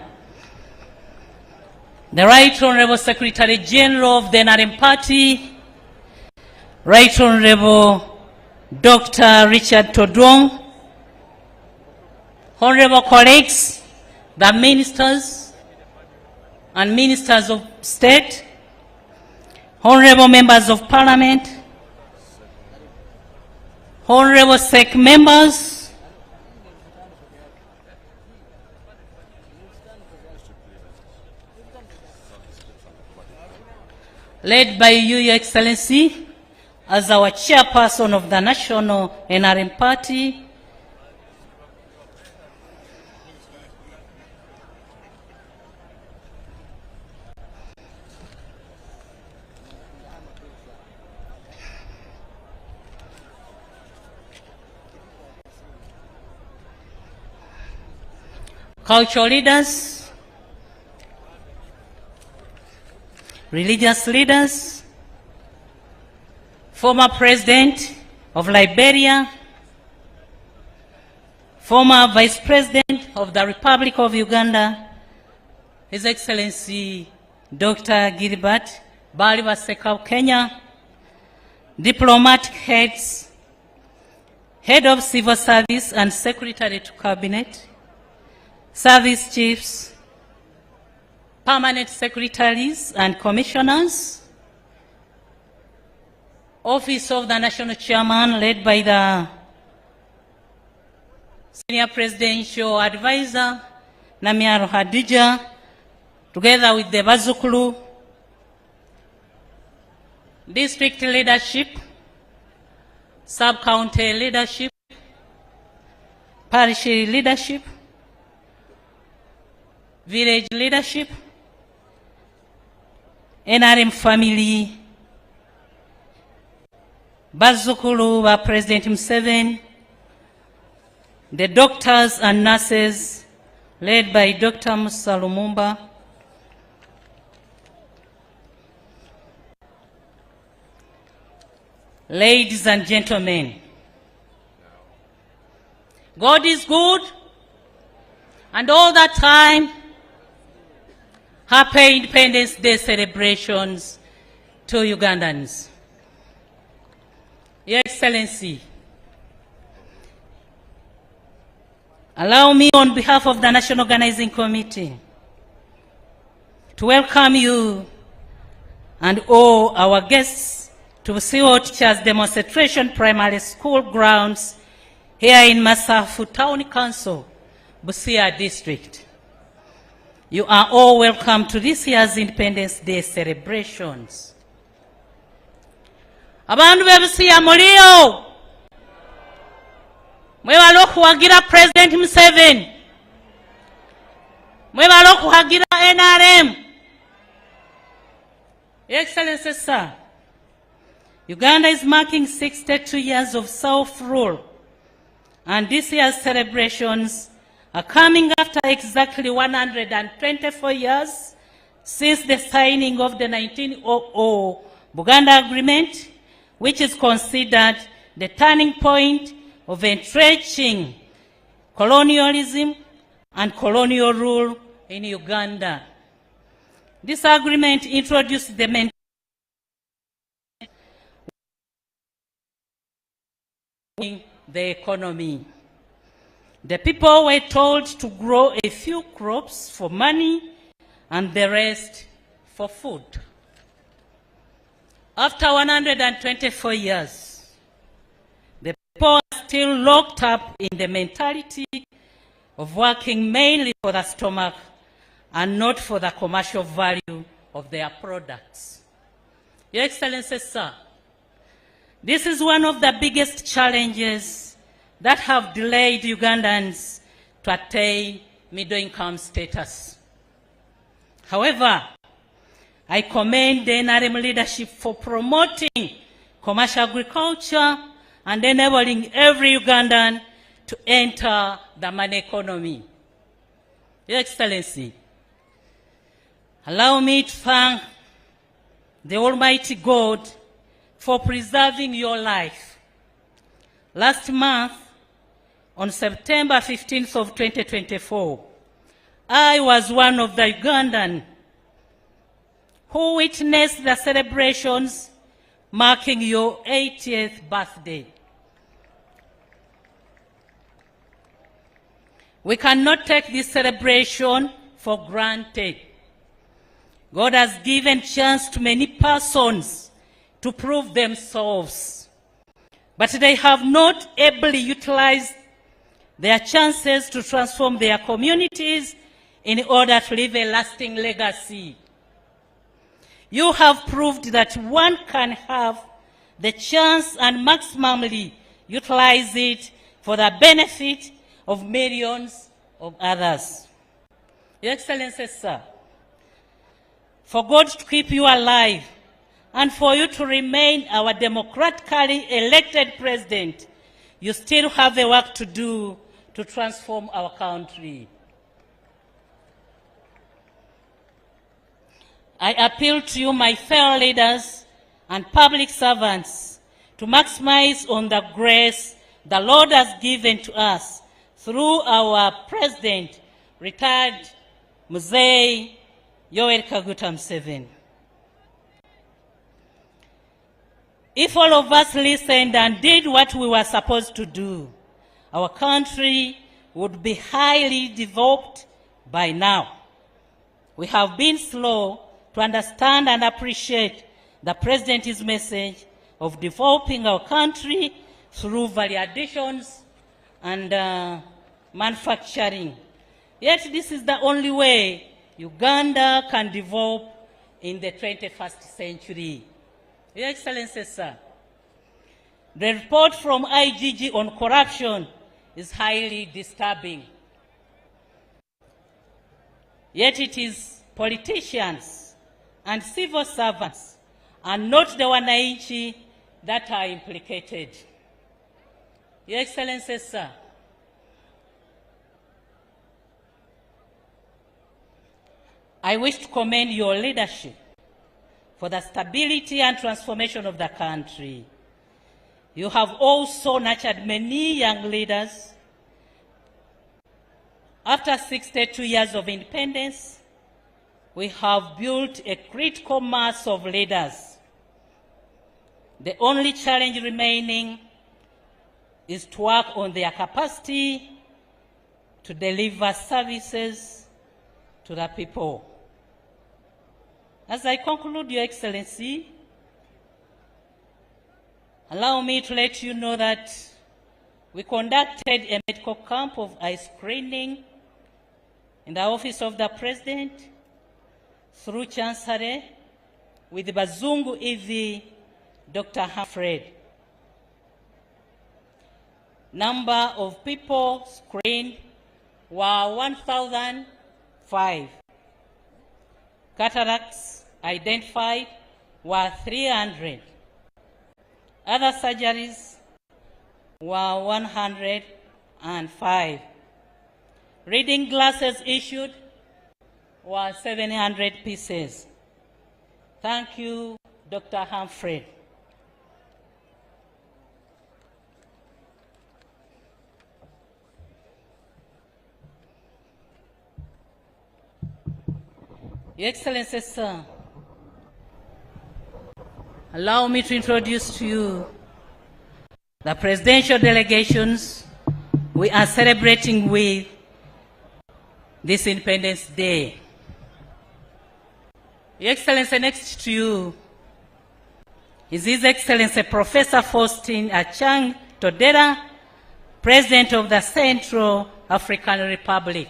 the Right Honorable Secretary General of the NRM Party, Right Honorable Dr. Richard Todwong, Honorable colleagues, the ministers and ministers of state, Honorable members of Parliament, Honorable SEC members, led by you, Your Excellency, as our chairperson of the National NRM Party, cultural leaders, religious leaders, former President of Liberia, former Vice President of the Republic of Uganda, His Excellency Dr. Gilbert Baliba Seka of Kenya, diplomatic heads, Head of Civil Service and Secretary to Cabinet, Service Chiefs, Permanent Secretaries and Commissioners, Office of the National Chairman led by the Senior Presidential Advisor, Namiaro Hadija, together with the Bazukulu, District Leadership, Sub-County Leadership, Parish Leadership, Village Leadership, NRM Family, Bazukulu wa President Museveni, the doctors and nurses led by Dr. Musa Lumumba, ladies and gentlemen, God is good, and all that time, Happy Independence Day celebrations to Ugandans. Your Excellency, allow me on behalf of the National Organizing Committee to welcome you and all our guests to CO Teachers Demonstration Primary School grounds here in Masafu Town Council, Busia District. You are all welcome to this year's Independence Day celebrations. Abandu bebusia mulio, mwebala okuwagira President Museveni, mwebala okuwagira NRM. Your Excellency, sir, Uganda is marking 62 years of self-rule, and this year's celebrations are coming after exactly 124 years since the signing of the 1900 Buganda Agreement, which is considered the turning point of entrenching colonialism and colonial rule in Uganda. This agreement introduced the economy. The people were told to grow a few crops for money and the rest for food. After 124 years, the people are still locked up in the mentality of working mainly for the stomach and not for the commercial value of their products. Your Excellency, sir, this is one of the biggest challenges that have delayed Ugandans to attain middle-income status. However, I commend the NRM leadership for promoting commercial agriculture and enabling every Ugandan to enter the money economy. Your Excellency, Allow me to thank the Almighty God for preserving your life. Last month, on September 15th of 2024, I was one of the Ugandan who witnessed the celebrations marking your 80th birthday. We cannot take this celebration for granted. God has given chance to many persons to prove themselves, but they have not ably utilized their chances to transform their communities in order to leave a lasting legacy. You have proved that one can have the chance and maximally utilize it for the benefit of millions of others. Your Excellency, sir, for God to keep you alive and for you to remain our democratically elected president, you still have the work to do to transform our country. I appeal to you, my fellow leaders and public servants, to maximize on the grace the Lord has given to us through our President, retired Museveni, Yoweri Kaguta Museveni. If all of us listened and did what we were supposed to do, our country would be highly developed by now. We have been slow to understand and appreciate the President's message of developing our country through value additions and manufacturing. Yet this is the only way Uganda can develop in the 21st century. Your Excellency, sir, the report from IGG on corruption is highly disturbing. Yet it is politicians and civil servants and not the wananchi that are implicated. Your Excellency, sir, I wish to commend your leadership for the stability and transformation of the country. You have also nurtured many young leaders. After 62 years of independence, we have built a critical mass of leaders. The only challenge remaining is to work on their capacity to deliver services to the people. As I conclude, Your Excellency, allow me to let you know that we conducted a medical camp of eye screening in the office of the President through Chancery with Bazungu EV Dr. Humphrey. Number of people screened were 1,005. Cataracts identified were 300. Other surgeries were 105. Reading glasses issued were 700 pieces. Thank you, Dr. Humphrey. Your Excellency, sir, allow me to introduce to you the presidential delegations we are celebrating with this Independence Day. Your Excellency, next to you is His Excellency Professor Faustin Achang Todera, President of the Central African Republic.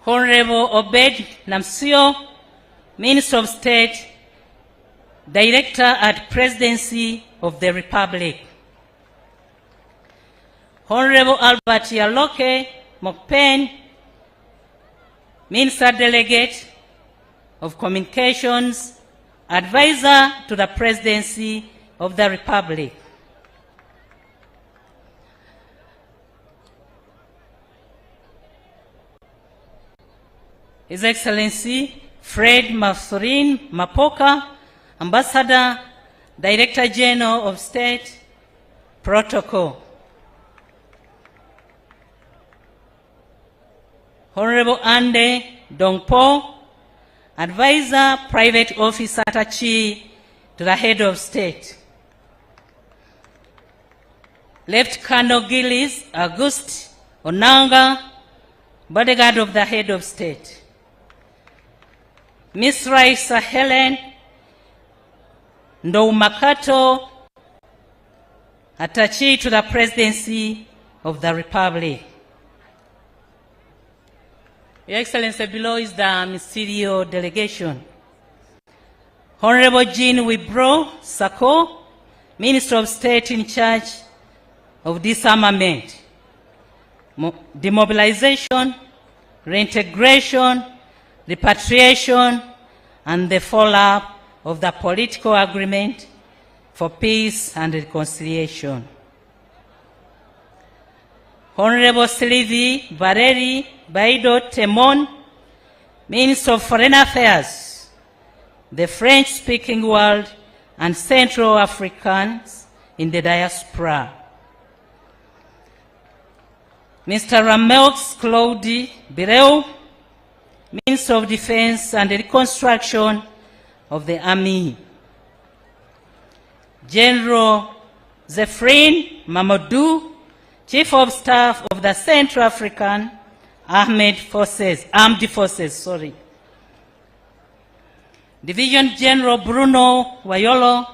Honorable Obed Namsio, Minister of State, Director at Presidency of the Republic. Honorable Albert Yaloke Mokpen, Minister Delegate of Communications, Advisor to the Presidency of the Republic. His Excellency Fred Mathurin Mapoka, Ambassador, Director General of State, Protocol. Honorable Ande Dongpo, Advisor, Private Officer Attaché to the Head of State. Left Colonel Gillis August Onanga, Bodyguard of the Head of State. Miss Raisa Helen Ndoumakato, Attaché to the Presidency of the Republic. Your Excellency, below is the ministerial delegation. Honorable Jean Wibro Sako, Minister of State in charge of disarmament, demobilization, reintegration, repatriation, and the follow-up of the political agreement for peace and reconciliation. Honorable Sylvie Valeri Baido Temon, Minister of Foreign Affairs, the French-speaking world and Central Africans in the diaspora. Mr. Rameaux Claude Bireu, Minister of Defense and Reconstruction of the Army. General Zephrine Mamadou, Chief of Staff of the Central African Armed Forces. Division General Bruno Wayolo,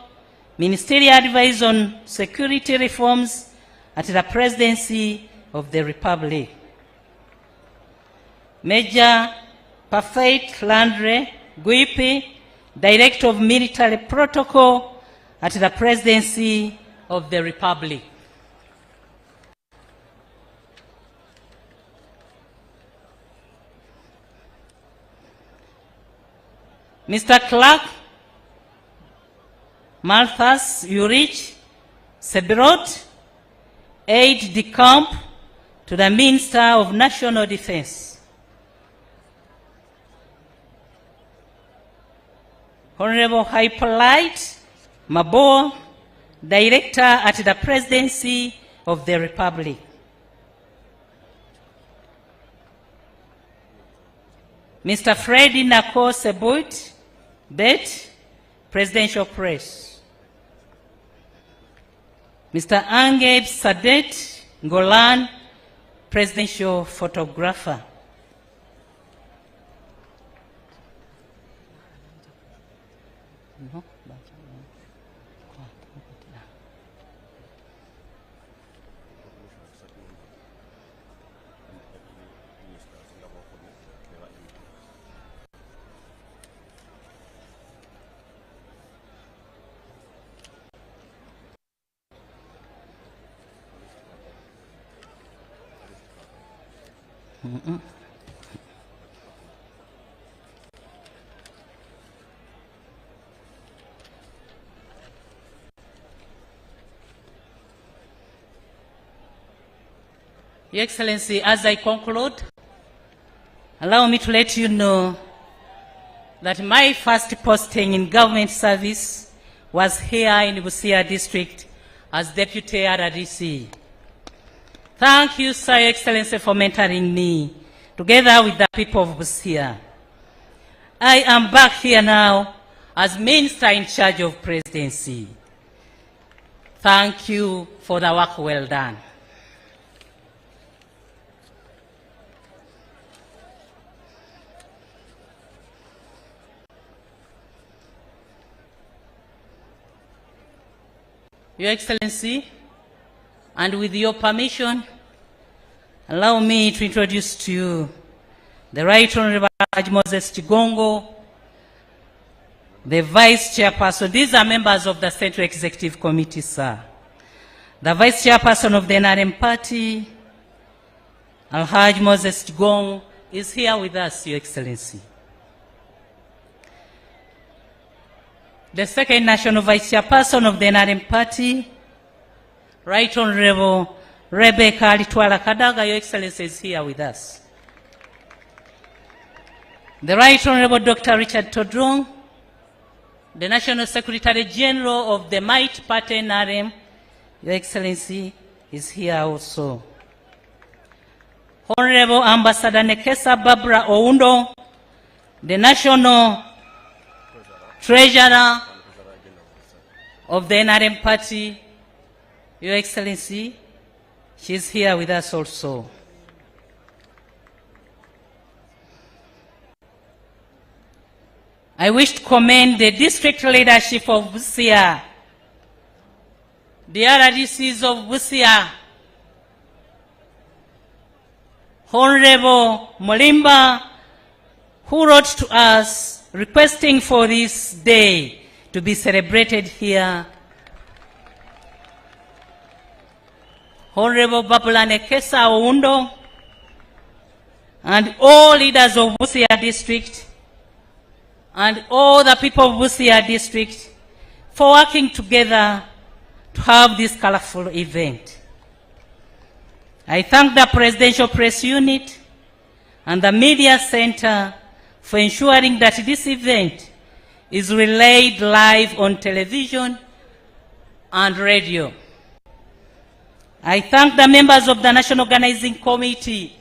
Ministerial Advisor on Security Reforms at the Presidency of the Republic. Major Parfait Landre Guipi, Director of Military Protocol at the Presidency of the Republic. Mr. Clark Malthus Urich Sebirot, Aide de Camp to the Minister of National Defense. Honorable Hippolyte Mabo, Director at the Presidency of the Republic. Mr. Freddy Nako Sebut, Bet, Presidential Press. Mr. Angeb Sadet Golan, Presidential Photographer. Your Excellency, as I conclude, allow me to let you know that my first posting in government service was here in Busia District as Deputy RDC. Thank you, Sir, Your Excellency, for mentoring me, together with the people of Busia. I am back here now as Minister in charge of Presidency. Thank you for the work well done. Your Excellency, and with your permission, allow me to introduce to you the Right Honorable Moses Chigongo, the Vice Chairperson. These are members of the Central Executive Committee, sir. The Vice Chairperson of the NRM Party, Alhaj Moses Chigongo, is here with us, Your Excellency. The second National Vice Chairperson of the NRM Party, Right Honorable Rebecca Litwala Kadaga, Your Excellency, is here with us. The Right Honorable Dr. Richard Todrong, the National Secretary General of the Might Party NRM, Your Excellency, is here also. Honorable Ambassador Nekesa Barbara Oundo, the National Treasurer of the NRM Party, Your Excellency, she's here with us also. I wish to commend the district leadership of Busia, the RDCs of Busia, Honorable Molimba, who wrote to us requesting for this day to be celebrated here. Honorable Babula Nekesa Oundo, and all leaders of Busia district, and all the people of Busia district for working together to have this colorful event. I thank the Presidential Press Unit and the Media Center for ensuring that this event is relayed live on television and radio. I thank the members of the National Organizing Committee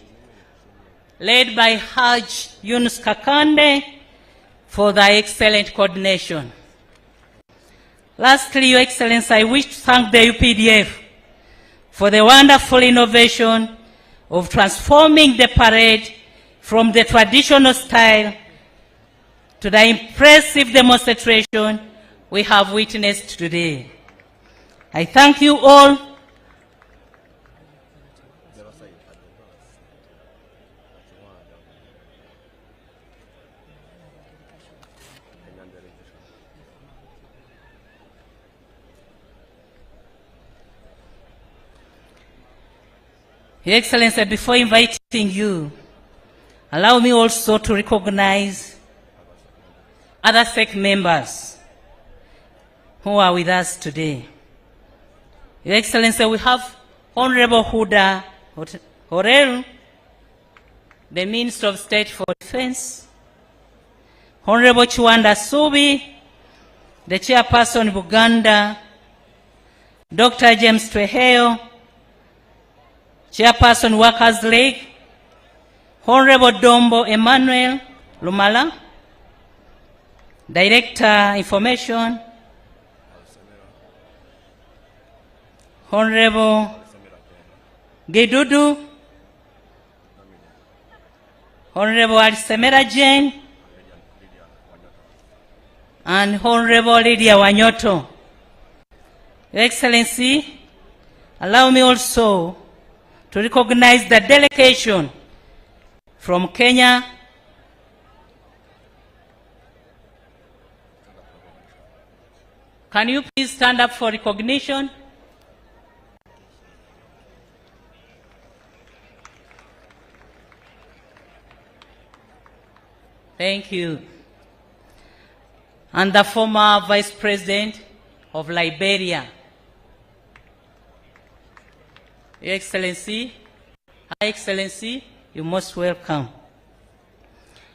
led by Haj Yunus Kakande for the excellent coordination. Lastly, Your Excellency, I wish to thank the UPDF for the wonderful innovation of transforming the parade from the traditional style to the impressive demonstration we have witnessed today. I thank you all. Your Excellency, before inviting you, allow me also to recognize other SEC members who are with us today. Your Excellency, we have Honorable Huda Horel, the Minister of State for Defense, Honorable Chiwanda Subi, the Chairperson of Uganda, Dr. James Tweheo, Chairperson Workers' League, Honorable Dombo Emmanuel Lumala, Director Information, Honorable Gedudu, Honorable Alisemera Jane, and Honorable Lydia Wanyoto. Your Excellency, allow me also to recognize the delegation from Kenya, can you please stand up for recognition? Thank you. And the former Vice President of Liberia. Your Excellency, High Excellency, you're most welcome.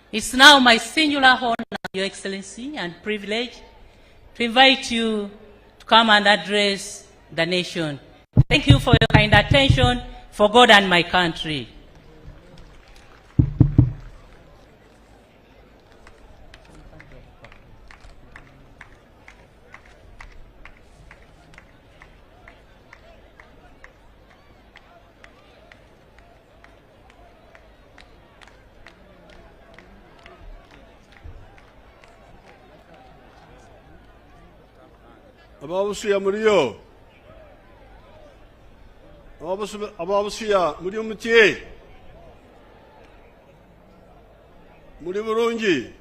It's now my singular honor, Your Excellency, and privilege to invite you to come and address the nation. Thank you for your kind attention for God and my country. Ababusiya muriyo. Ababusiya muriyo mutiye. Muri burungi.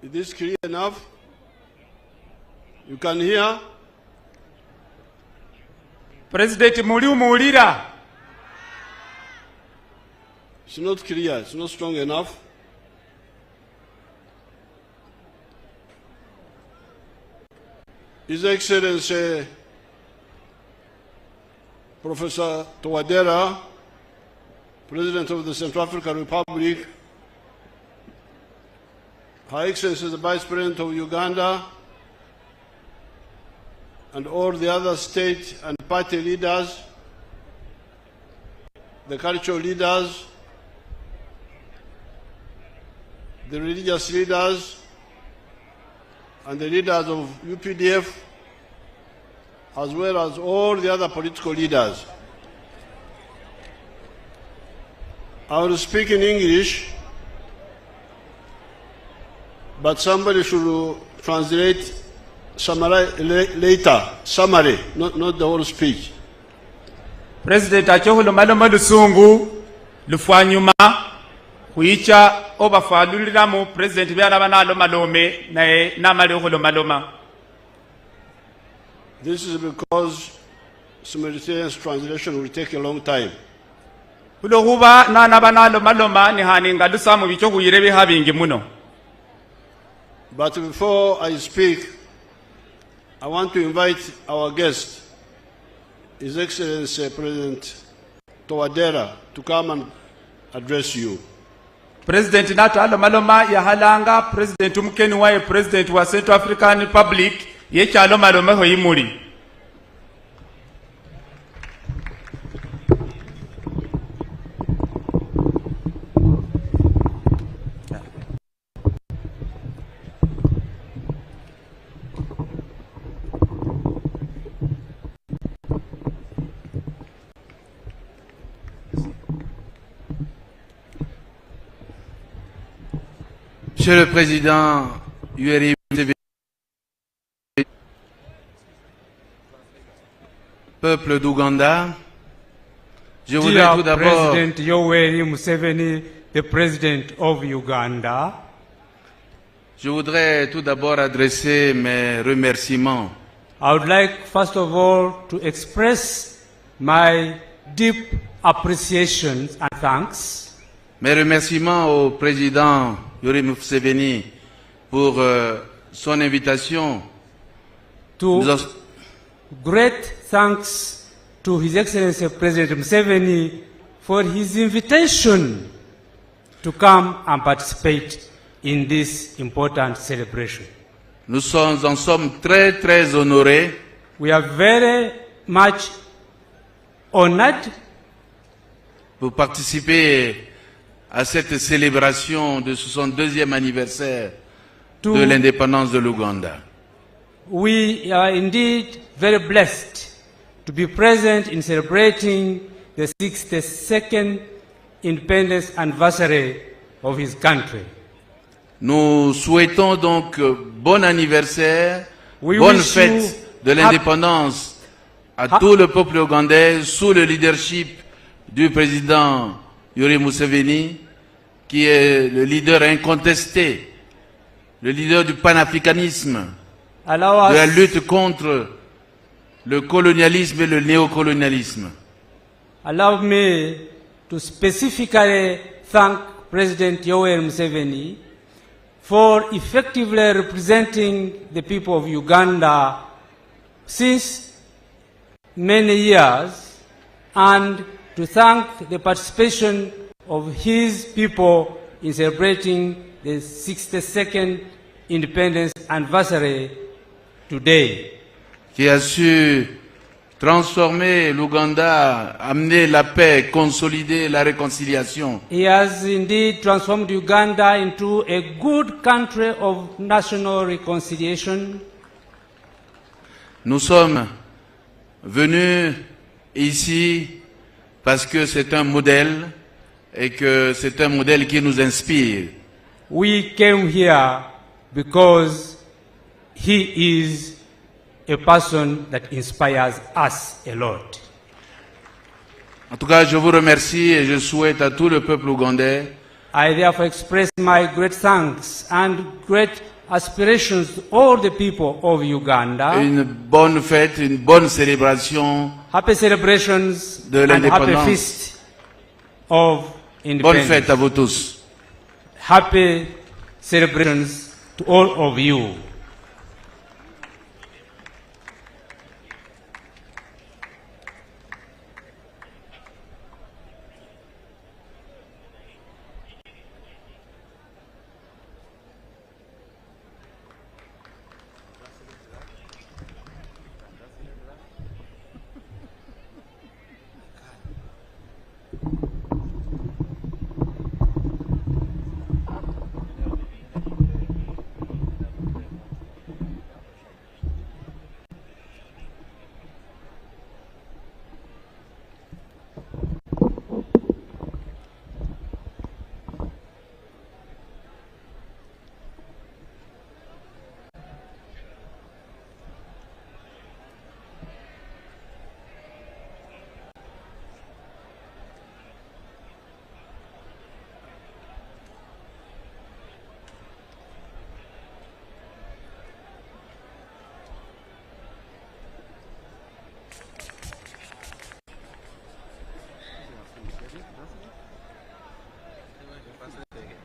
Is this clear enough? You can hear? President muri umuulira. It's not clear, it's not strong enough. His Excellency Professor Tawadera, President of the Central African Republic, Her Excellency the Vice President of Uganda, and all the other state and party leaders, the cultural leaders, the religious leaders, and the leaders of UPDF, as well as all the other political leaders. I will speak in English, but somebody should translate later, summary, not the whole speech. President achohulomalomo lusungu lufwanyuma kuicha obafaluliramu President byalaba nalomalome naye namali okhulumaloma. This is because simultaneous translation will take a long time. Kulokhuba nanaba nalomaloma nihaninga lusamu bicho khuyire bihabingi muno. But before I speak, I want to invite our guest, His Excellency President Towadera, to come and address you. President nato alomaloma yahalanga President umukeni waye President wa Central African Republic yekyalomaloma ho yimuli. Monsieur le Président Yoweri Museveni, peuple d'Ouganda, je voudrais tout d'abord President Yoweri Museveni, the President of Uganda, je voudrais tout d'abord adresser mes remerciements I would like first of all to express my deep appreciation and thanks. Mes remerciements au président Yoweri Museveni pour son invitation. Great thanks to His Excellency President Museveni for his invitation to come and participate in this important celebration. Nous en sommes très très honorés. We are very much honored pour participer à cette célébration de 62e anniversaire de l'indépendance de l'Ouganda. We are indeed very blessed to be present in celebrating the 62nd independence anniversary of his country. Nous souhaitons donc bon anniversaire, We bonne wish fête you de l'indépendance à tout le peuple ougandais sous le leadership du président Yoweri Museveni, qui est le leader incontesté, le leader du panafricanisme, de la lutte contre le colonialisme et le néocolonialisme. Allow me to specifically thank President Yoweri Museveni for effectively representing the people of Uganda since many years, and to thank the participation of his people in celebrating the 62nd independence anniversary today. Qui a su transformer l'Ouganda, amener la paix, consolider la réconciliation. He has indeed transformed Uganda into a good country of national reconciliation. Nous sommes venus ici parce que c'est un modèle et que c'est un modèle qui nous inspire. We came here because he is a person that inspires us a lot. En tout cas, je vous remercie et je souhaite à tout le peuple ougandais I therefore express my great thanks and great aspirations to all the people of Uganda. une bonne fête, une bonne célébration Happy celebrations de and happy l'indépendance. feast of Bonne independence. fête à vous tous. Happy celebrations to all of you.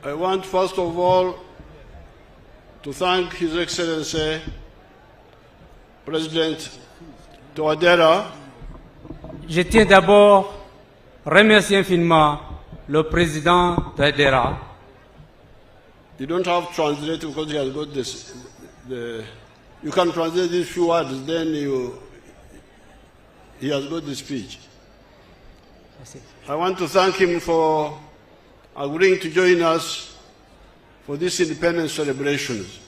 I want first of all to thank His Excellency President Touadéra. Je tiens d'abord à remercier infiniment le président Touadéra. You don't have to translate because he has got this. You can translate these few words, then he has got the speech. I want to thank him for agreeing to join us for these independence celebrations.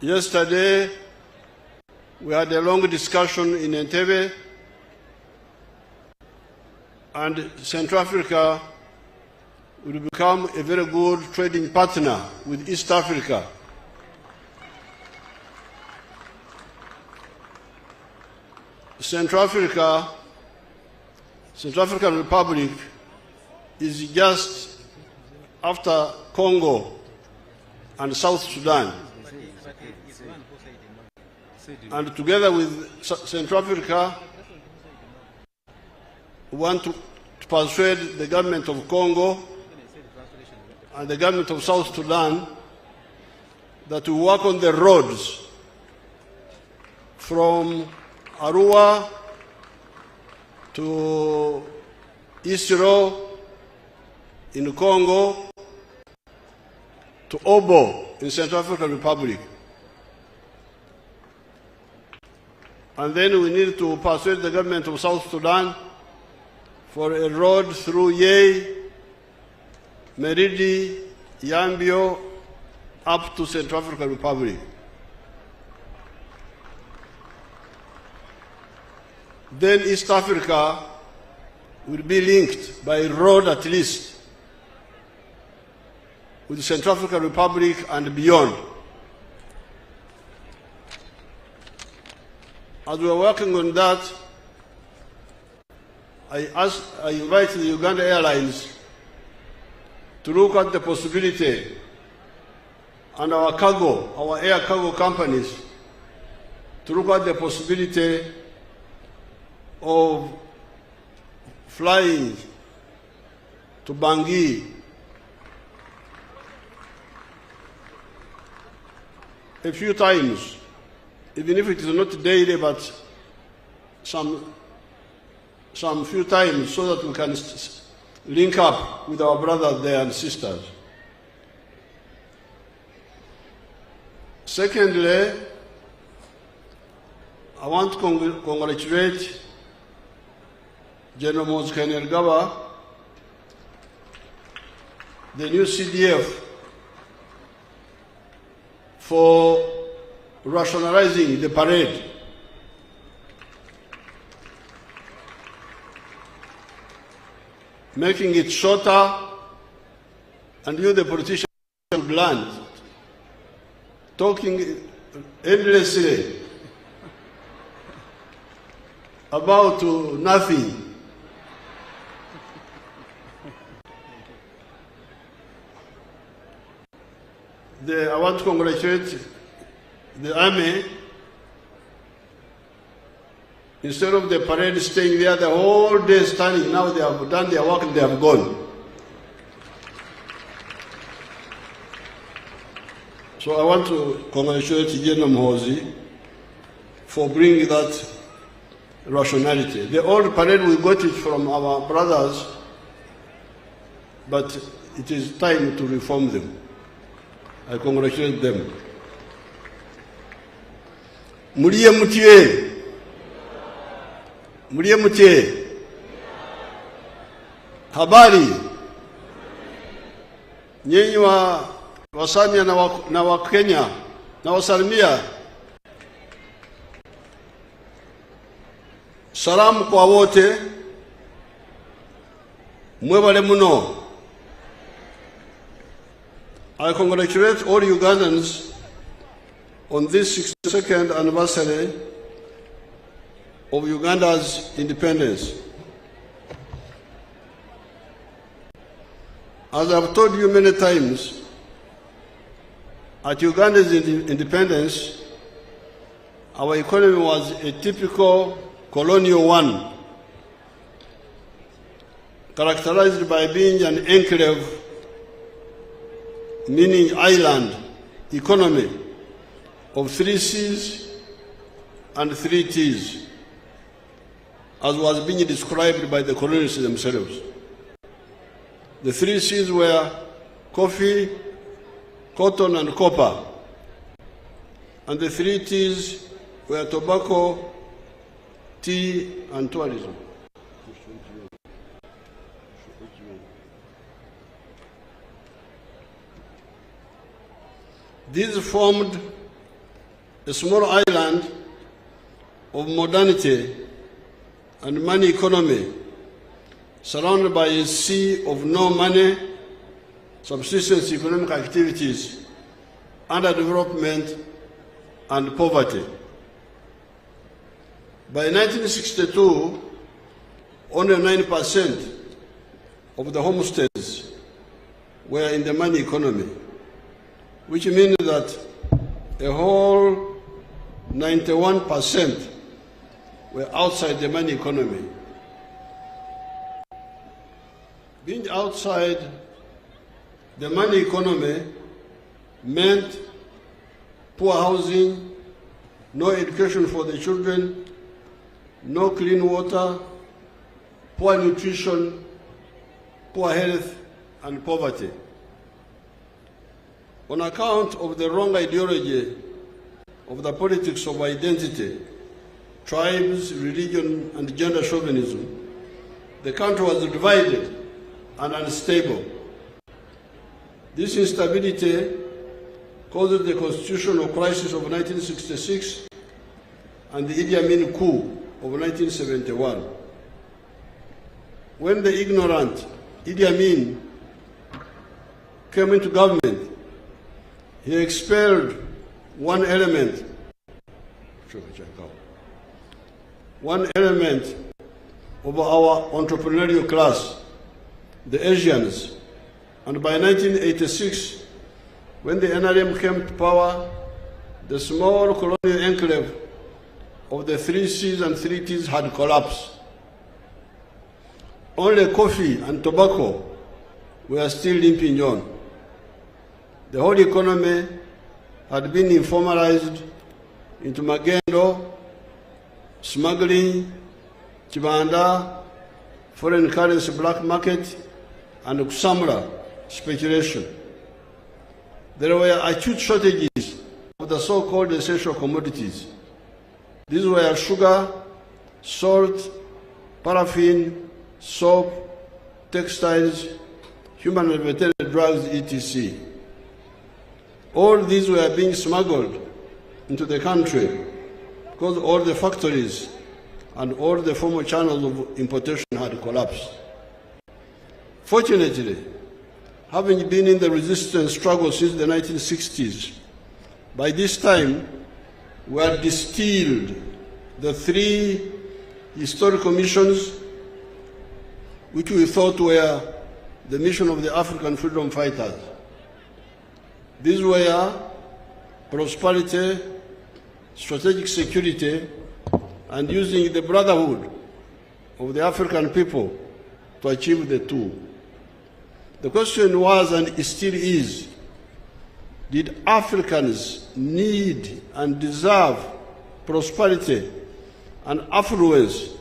Yesterday, we had a long discussion in Entebbe, and Central Africa will become a very good trading partner with East Africa. Central African Republic is just after Congo and South Sudan. And together with Central Africa, we want to persuade the government of Congo and the government of South Sudan that we work on the roads from Arua to Isiro in Congo to Obo in Central African Republic. And then we need to persuade the government of South Sudan for a road through Yei, Meridi, Yambio, up to Central African Republic. Then East Africa will be linked by road at least with the Central African Republic and beyond. As we are working on that, I invite the Uganda Airlines to look at the possibility, and our air cargo companies, to look at the possibility of flying to Bangui a few times, even if it is not daily, but some few times, so that we can link up with our brothers there and sisters. Secondly, I want to congratulate General Museveni Gaba, the new CDF, for rationalizing the parade. Making it shorter, and you, the politicians, should learn. Talking endlessly about nothing. I want to congratulate the army. Instead of the parade staying there the whole day standing, now they have done their work and they have gone. So I want to congratulate General Muhoozi for bringing that rationality. The old parade, we got it from our brothers, but it is time to reform them. I congratulate them. Muliye mutiye. Muliye mutiye. Habari. Nyinyi wa Wasamia na wa Kenya na wasalimia. Salamu kwa wote. Mwebale muno. I congratulate all Ugandans on this 62nd anniversary of Uganda's independence. As I've told you many times, at Uganda's independence, our economy was a typical colonial one. characterized by being an enclave, meaning island economy of 3 C's and 3 T's, as was being described by the colonists themselves. The 3 C's were coffee, cotton, and copper, and the 3 T's were tobacco, tea, and tourism. These formed a small island of modernity and money economy, surrounded by a sea of no money, subsistence economic activities, underdevelopment, and poverty. By 1962, only 9% of the homesteads were in the money economy, which means that a whole 91% were outside the money economy. Being outside the money economy meant poor housing, no education for the children, no clean water, poor nutrition, poor health, and poverty. On account of the wrong ideology of the politics of identity, tribes, religion, and gender chauvinism, the country was divided and unstable. This instability caused the constitutional crisis of 1966 and the Idi Amin coup of 1971. When the ignorant Idi Amin came into government, he expelled one element of our entrepreneurial class, the Asians. And by 1986, when the NRM came to power, the small colonial enclave of the 3 C's and 3 T's had collapsed. Only coffee and tobacco were still limping on. The whole economy had been informalized into magendo, smuggling, chibanda, foreign currency black market, and kusamra speculation. There were acute shortages of the so-called essential commodities. These were sugar, salt, paraffin, soap, textiles, human and veterinary drugs, etc. All these were being smuggled into the country because all the factories and all the former channels of importation had collapsed. Fortunately, having been in the resistance struggle since the 1960s, by this time we had distilled the 3 historical missions which we thought were the mission of the African freedom fighters. These were prosperity, strategic security, and using the brotherhood of the African people to achieve the 2. The question was, and still is, did Africans need and deserve prosperity and affluence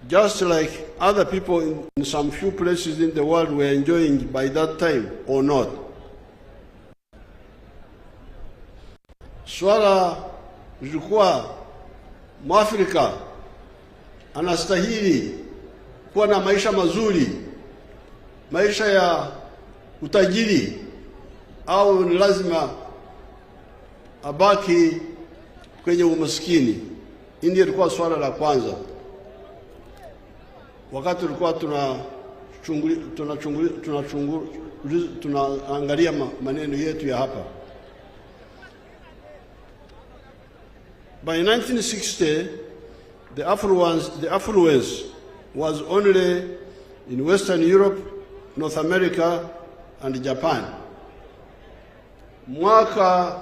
just like other people in some few places in the world were enjoying by that time or not? Swala lilikuwa Mwafrika anastahili kuwa na maisha mazuri, maisha ya utajiri, au ni lazima abaki kwenye umaskini? Hili lilikuwa swala la kwanza wakati tulikuwa tunaangalia maneno yetu ya hapa. By 1960, the affluence was only in Western Europe, North America, and Japan. Mwaka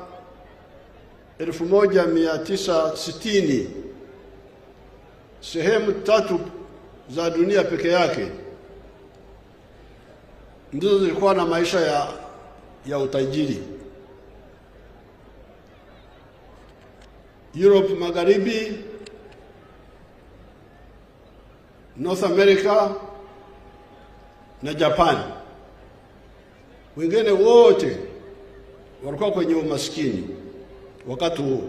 1960, sehemu 3 za dunia peke yake ndizo zilikuwa na maisha ya utajiri. Europe Magharibi, North America na Japan. Wengine wote walikuwa kwenye umaskini wakati huo.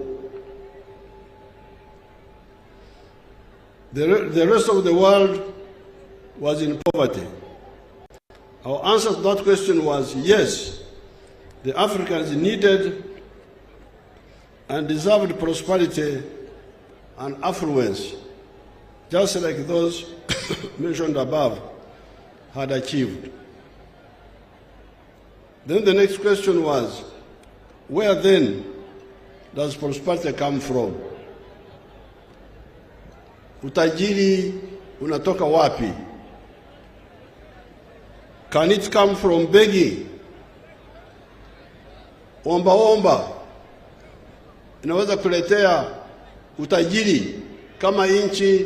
The rest of the world was in poverty. Our answer to that question was yes, the Africans needed and deserved prosperity and affluence, just like those mentioned above had achieved. Then the next question was, where then does prosperity come from? Utajiri unatoka wapi? Can it come from begging? Omba omba inaweza kuletea utajiri kama nchi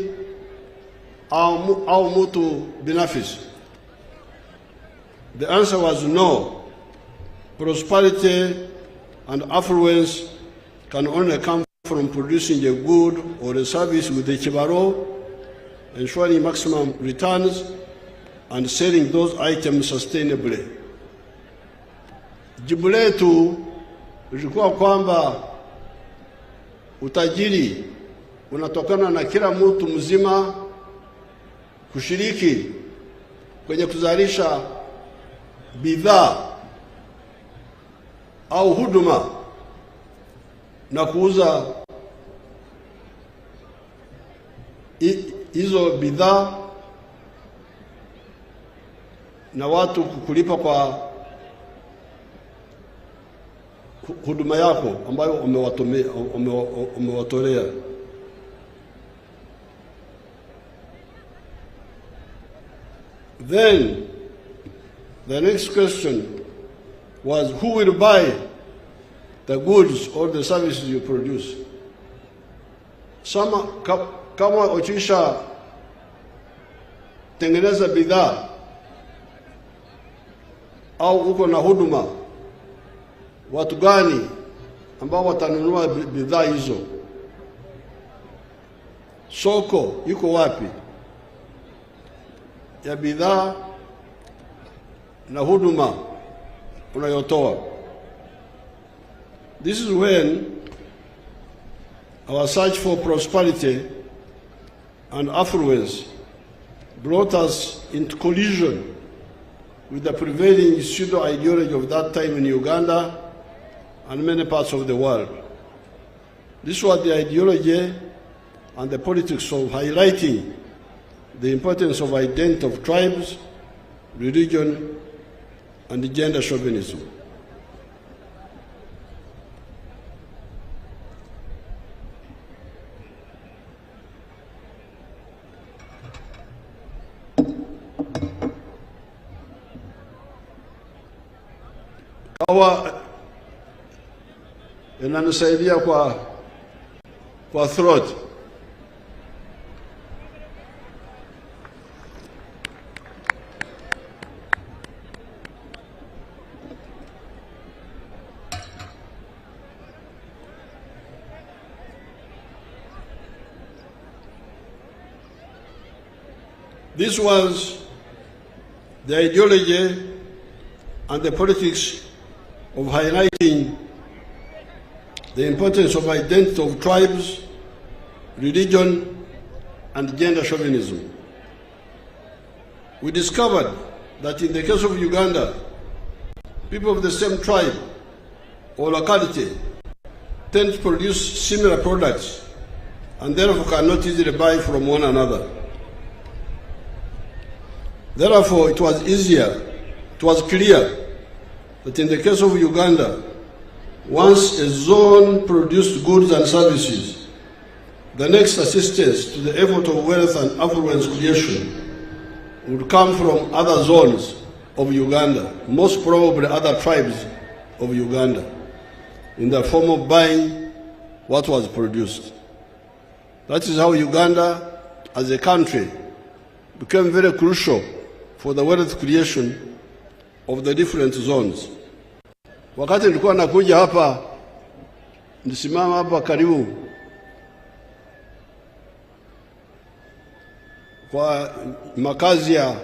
au mtu binafsi? The answer was no. Prosperity and affluence can only come from producing a good or a service with a chibaro, ensuring maximum returns, and selling those items sustainably. Jibu letu lilikuwa kwamba utajiri unatokana na kila mtu mzima kushiriki kwenye kuzalisha bidhaa au huduma na kuuza hizo bidhaa na watu kukulipa kwa huduma yako ambayo umewatolea. Then the next question was, who will buy the goods or the services you produce? Kama ukisha tengeneza bidhaa au uko na huduma, watu gani ambao watanunua bidhaa hizo? Soko iko wapi ya bidhaa na huduma unayotoa? This is when our search for prosperity and affluence brought us into collision with the prevailing pseudo-ideology of that time in Uganda and many parts of the world. This was the ideology and the politics of highlighting the importance of identity of tribes, religion, and gender chauvinism. Kawa inanisaidia kwa throat. This was the ideology and the politics of highlighting the importance of identity of tribes, religion, and gender chauvinism. We discovered that in the case of Uganda, people of the same tribe or locality tend to produce similar products and therefore cannot easily buy from one another. Therefore, it was clear that in the case of Uganda, once a zone produced goods and services, the next assistance to the effort of wealth and affluence creation would come from other zones of Uganda, most probably other tribes of Uganda, in the form of buying what was produced. That is how Uganda, as a country, became very crucial for the wealth creation of the different zones. Wakati nilikuwa nakuja hapa, nisimama hapa karibu kwa makazi ya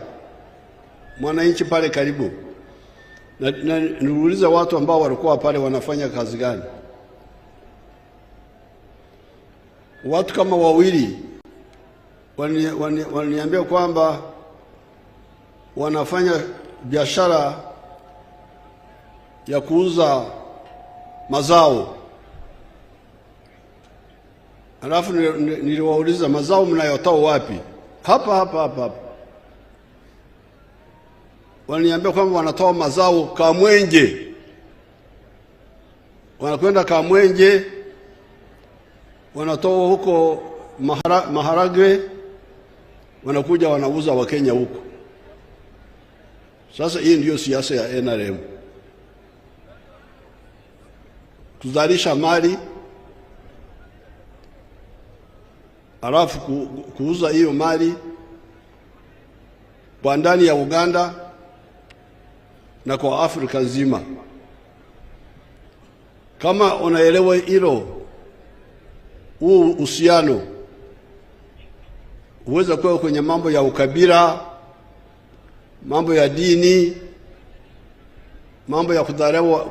mwananchi pale karibu, na niuliza watu ambao walikuwa pale wanafanya kazi gani. Watu kama wawili waliniambia kwamba wanafanya biashara ya kuuza mazao. Alafu niliwauliza, mazao mnayotoa wapi? Hapa. Waliniambia kwamba wanatoa mazao Kamwenje. Wanakwenda Kamwenje, wanatoa huko maharagwe, wanakuja wanauza Wakenya huko. Sasa hii ndio siasa ya NRM. Kuzalisha mali, alafu kuuza hiyo mali kwa ndani ya Uganda na kwa Afrika nzima. Kama unaelewa hilo, huu uhusiano uweza kuwa kwenye mambo ya ukabila, mambo ya dini, mambo ya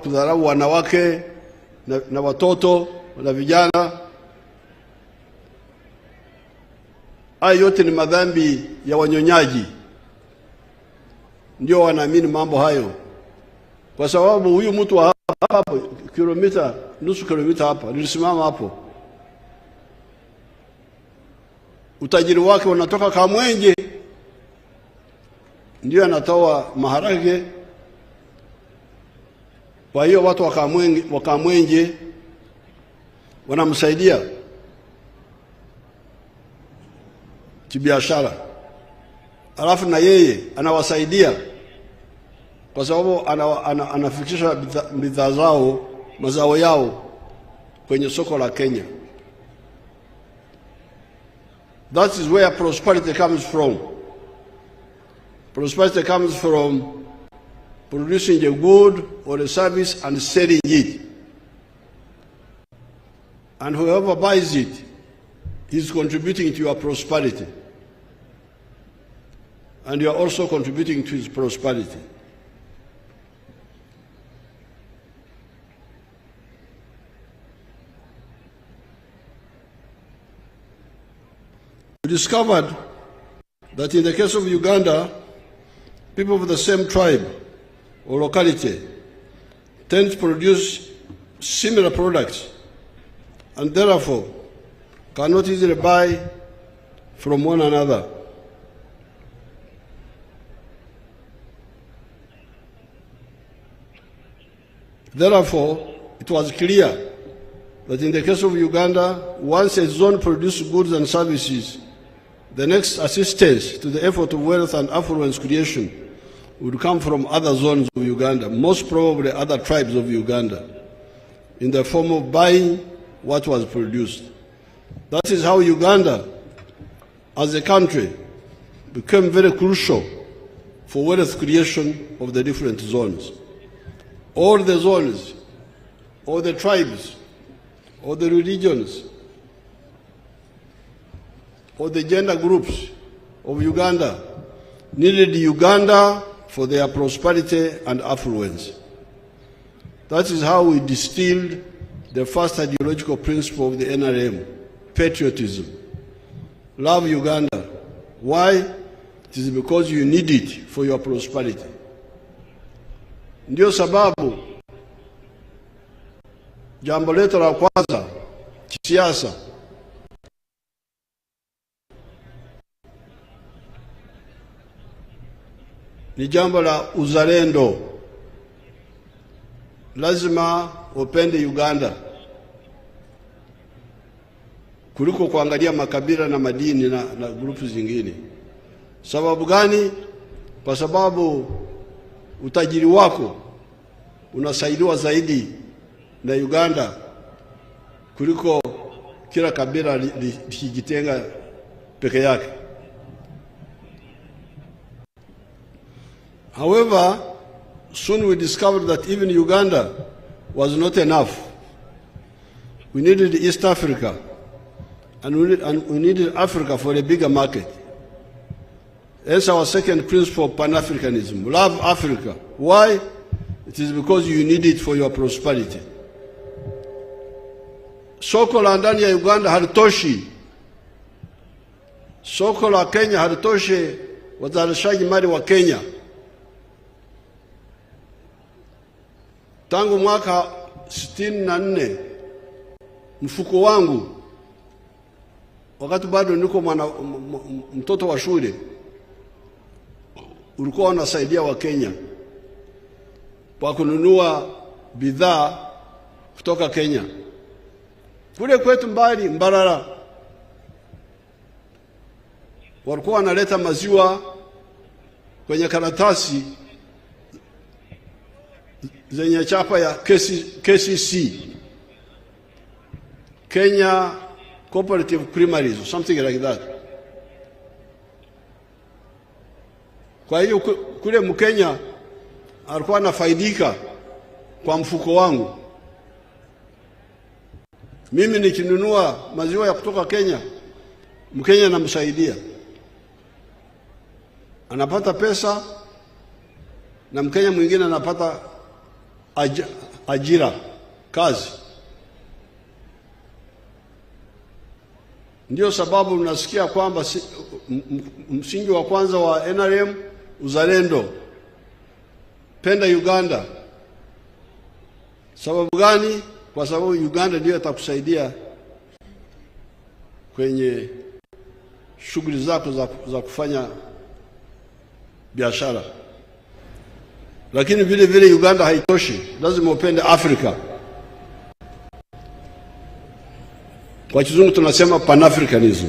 kudharau wanawake na watoto na vijana. Hayo yote ni madhambi ya wanyonyaji. Ndio wanaamini mambo hayo, kwa sababu huyu mtu hapa kilomita, nusu kilomita hapa, nilisimama hapo, utajiri wake unatoka Kamwenje, ndio anatoa maharage. Kwa hiyo watu wa Kamwenje wanamsaidia kibiashara, alafu na yeye anawasaidia kwa sababu anafikisha bidhaa zao, mazao yao kwenye soko la Kenya. That is where prosperity comes from. Prosperity comes from producing a good or a service and selling it. And whoever buys it is contributing to your prosperity. And you are also contributing to his prosperity. We discovered that in the case of Uganda, people of the same tribe or locality tend to produce similar products and therefore cannot easily buy from one another. Therefore, it was clear that in the case of Uganda, once a zone produced goods and services, the next assistance to the effort of wealth and affluence creation would come from other zones of Uganda, most probably other tribes of Uganda, in the form of buying what was produced. That is how Uganda, as a country, became very crucial for wealth creation of the different zones. All the zones, all the tribes, all the religions, all the gender groups of Uganda needed Uganda for their prosperity and affluence. That is how we distilled the first ideological principle of the NRM, patriotism. Love Uganda. Why? It is because you need it for your prosperity. Ndio sababu jambo letu la kwanza kisiasa ni jambo la uzalendo. Lazima upende Uganda kuliko kuangalia makabila na madini na grupu zingine. Sababu gani? Kwa sababu utajiri wako unasaidiwa zaidi na Uganda kuliko kila kabila likijitenga peke yake. However, soon we discovered that even Uganda was not enough. We needed East Africa, and we needed Africa for a bigger market. That's our second principle of Pan-Africanism. Love Africa. Why? It is because you need it for your prosperity. Soko la ndani ya Uganda halitoshi. Soko la Kenya halitoshi wazalishaji mali wa Kenya. Tangu mwaka 64 mfuko wangu wakati bado niko mtoto wa shule ulikuwa unasaidia wa Kenya kwa kununua bidhaa kutoka Kenya. Kule kwetu mbali Mbarara walikuwa wanaleta maziwa kwenye karatasi zenye chapa ya KCC, Kenya Cooperative Creameries or something like that. Kwa hiyo kule Mkenya alikuwa anafaidika kwa mfuko wangu. Mimi nikinunua maziwa ya kutoka Kenya, Mkenya anamsaidia, anapata pesa, na Mkenya mwingine anapata ajira, kazi. Ndio sababu unasikia kwamba msingi wa kwanza wa NRM uzalendo, penda Uganda. Sababu gani? Kwa sababu Uganda ndio itakusaidia kwenye shughuli zako za kufanya biashara. Lakini vile vile Uganda haitoshi, lazima upende Afrika. Kwa kizungu tunasema Pan-Africanism.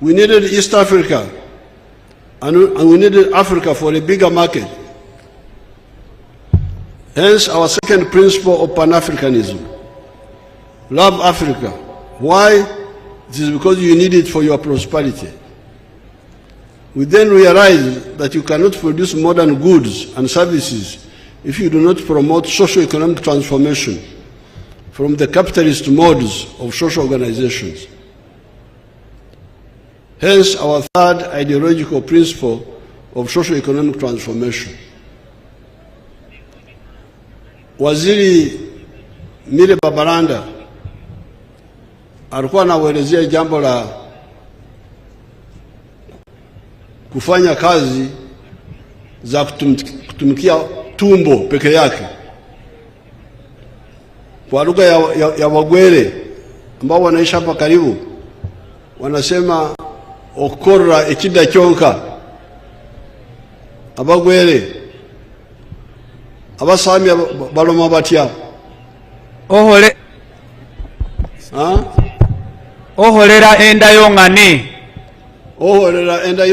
We needed East Africa and we needed Africa for a bigger market. Hence our second principle of Pan-Africanism. Love Africa. Why? It is because you need it for your prosperity. We then realized that you cannot produce modern goods and services if you do not promote socio-economic transformation from the capitalist modes of social organizations. Hence our third ideological principle of socio-economic transformation. Waziri Mire Babaranda alikuwa anaelezea jambo la kufanya kazi za kutumikia tumbo peke yake. Kwa lugha ya Wagwere ambao wanaishi hapa karibu wanasema okora ekida kyonka. Abagwere abasami baloma batya oholera enda yongane, oholera enda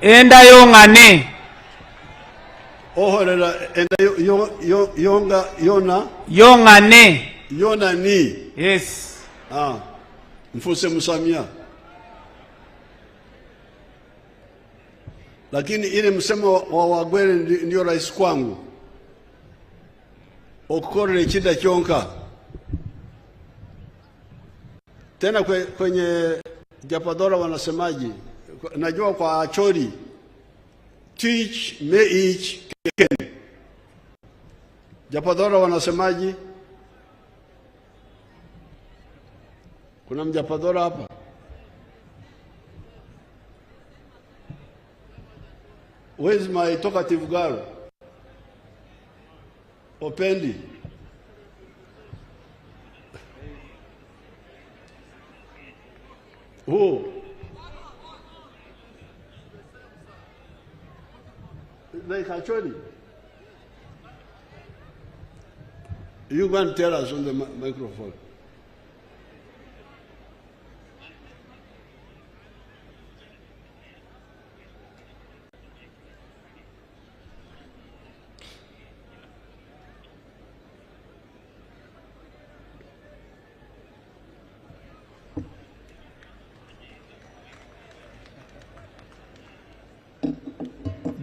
enda yongane, oholera enda yongane, yona ni. Yes. Mfuse Musamia. Lakini ile msemo wa Wagwere ndio rais kwangu. Okore chida chonka. Tena kwenye Japadora wanasemaji, najua kwa Achori, teach me each ken. Japadora wanasemaji, kuna mjapadora hapa? Where is my talkative girl? Opendi. Who? Like Acholi. You go and tell us on the microphone.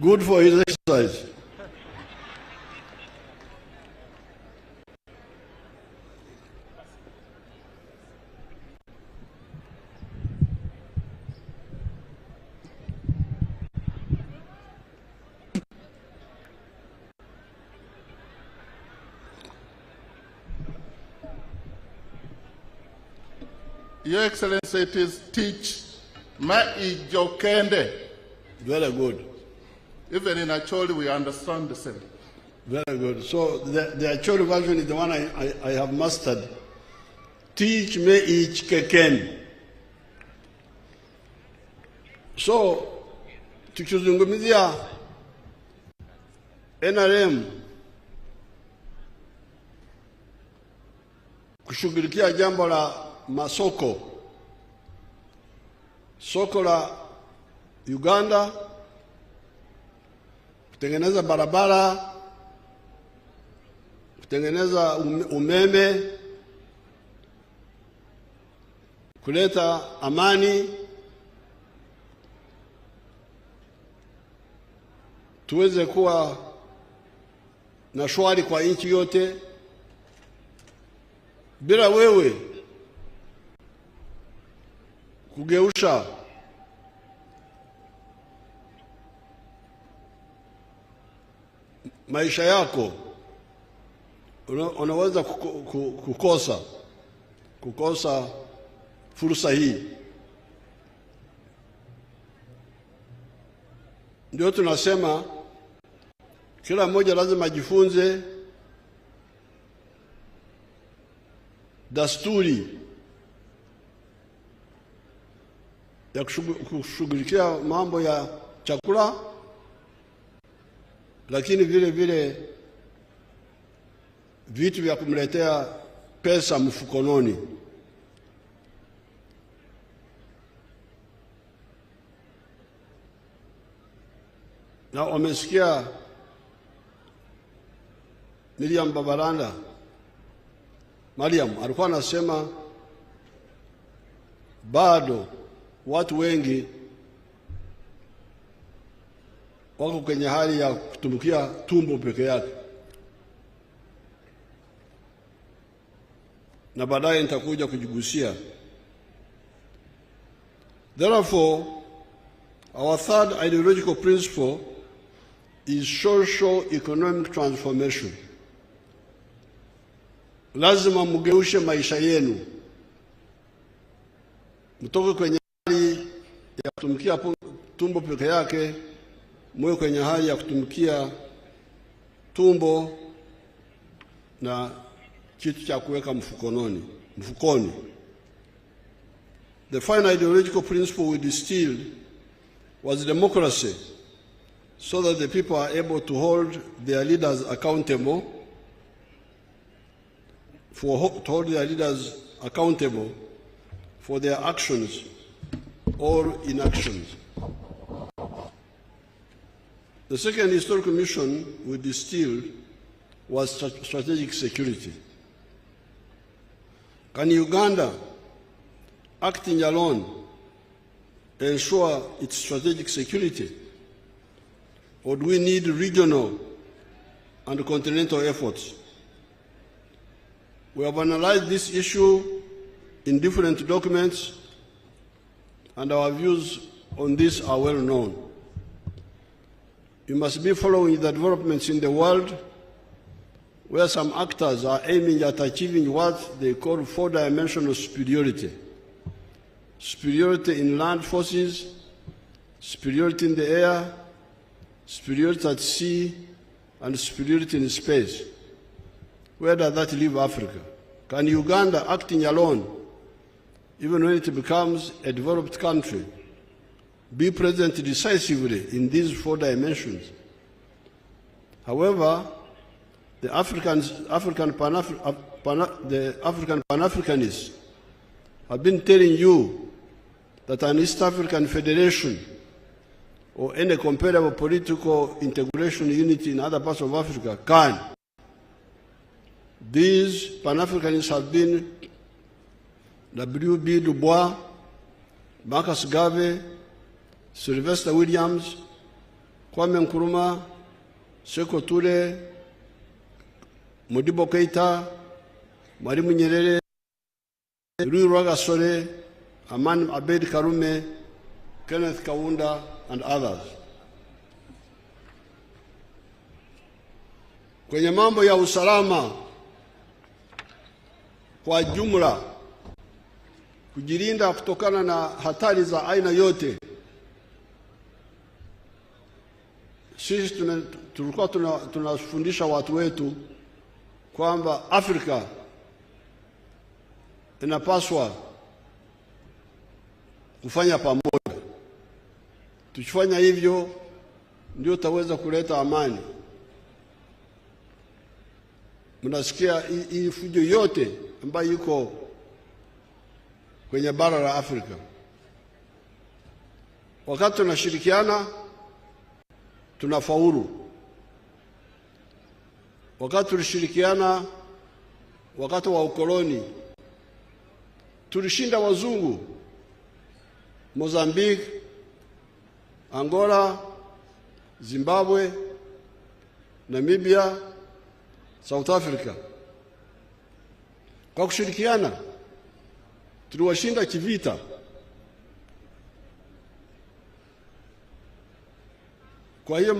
Good for his exercise. Your Excellency, it is teach Maijokende. Very good. Even in Acholi, we understand the same. Very good. So the Acholi version is the one I have mastered. Teach me each keken. So, tukizungumzia NRM kushughulikia jambo la masoko, soko la Uganda, kutengeneza barabara, kutengeneza umeme, kuleta amani, tuweze kuwa na shwari kwa nchi yote. Bila wewe kugeusha maisha yako, unaweza kukosa fursa hii. Ndio tunasema kila mmoja lazima ajifunze dasturi ya kushughulikia mambo ya chakula, lakini vile vile vitu vya kumletea pesa mfukononi. Na wamesikia Mariam alikuwa anasema bado watu wengi wako kwenye hali ya kutumikia tumbo peke yake, na baadaye nitakuja kujigusia. Therefore, our third ideological principle is socio-economic transformation. Lazima mugeushe maisha yenu, mtoke kwenye hali ya kutumikia tumbo peke yake, mwe kwenye hali ya kutumikia tumbo na kitu cha kuweka mfukoni. The final ideological principle we distilled was democracy, so that the people are able to hold their leaders accountable for their actions or inactions. The second historical mission we distilled was strategic security. Can Uganda, acting alone, ensure its strategic security? Or do we need regional and continental efforts? We have analyzed this issue in different documents, and our views on this are well known. You must be following the developments in the world, where some actors are aiming at achieving what they call four-dimensional superiority. Superiority in land forces, superiority in the air, superiority at sea, and superiority in space. Where does that leave Africa? Can Uganda, acting alone, even when it becomes a developed country, be present decisively in these four dimensions? However, the African Pan-Africanists have been telling you that an East African Federation or any comparable political integration unity in other parts of Africa can. These Pan-Africanists have been W.B. Du Bois, Marcus Garvey, Sylvester Williams, Kwame Nkrumah, Sekou Toure, Modibo Keita, Mwalimu Nyerere, Louis Rwagasore, Aman Abeid Karume, Kenneth Kaunda, and others. Kwenye mambo ya usalama kwa jumla, kujilinda kutokana na hatari za aina yote, sisi tulikuwa tunafundisha watu wetu kwamba Afrika inapaswa kufanya pamoja. Tukifanya hivyo ndio taweza kuleta amani. Mnasikia hii fujo yote ambayo iko kwenye bara la Afrika. Wakati tunashirikiana tunafaulu. Wakati tulishirikiana wakati wa ukoloni tulishinda wazungu Mozambique, Angola, Zimbabwe, Namibia, South Africa. Kwa kushirikiana tuliwashinda kivita. Kwa hiyo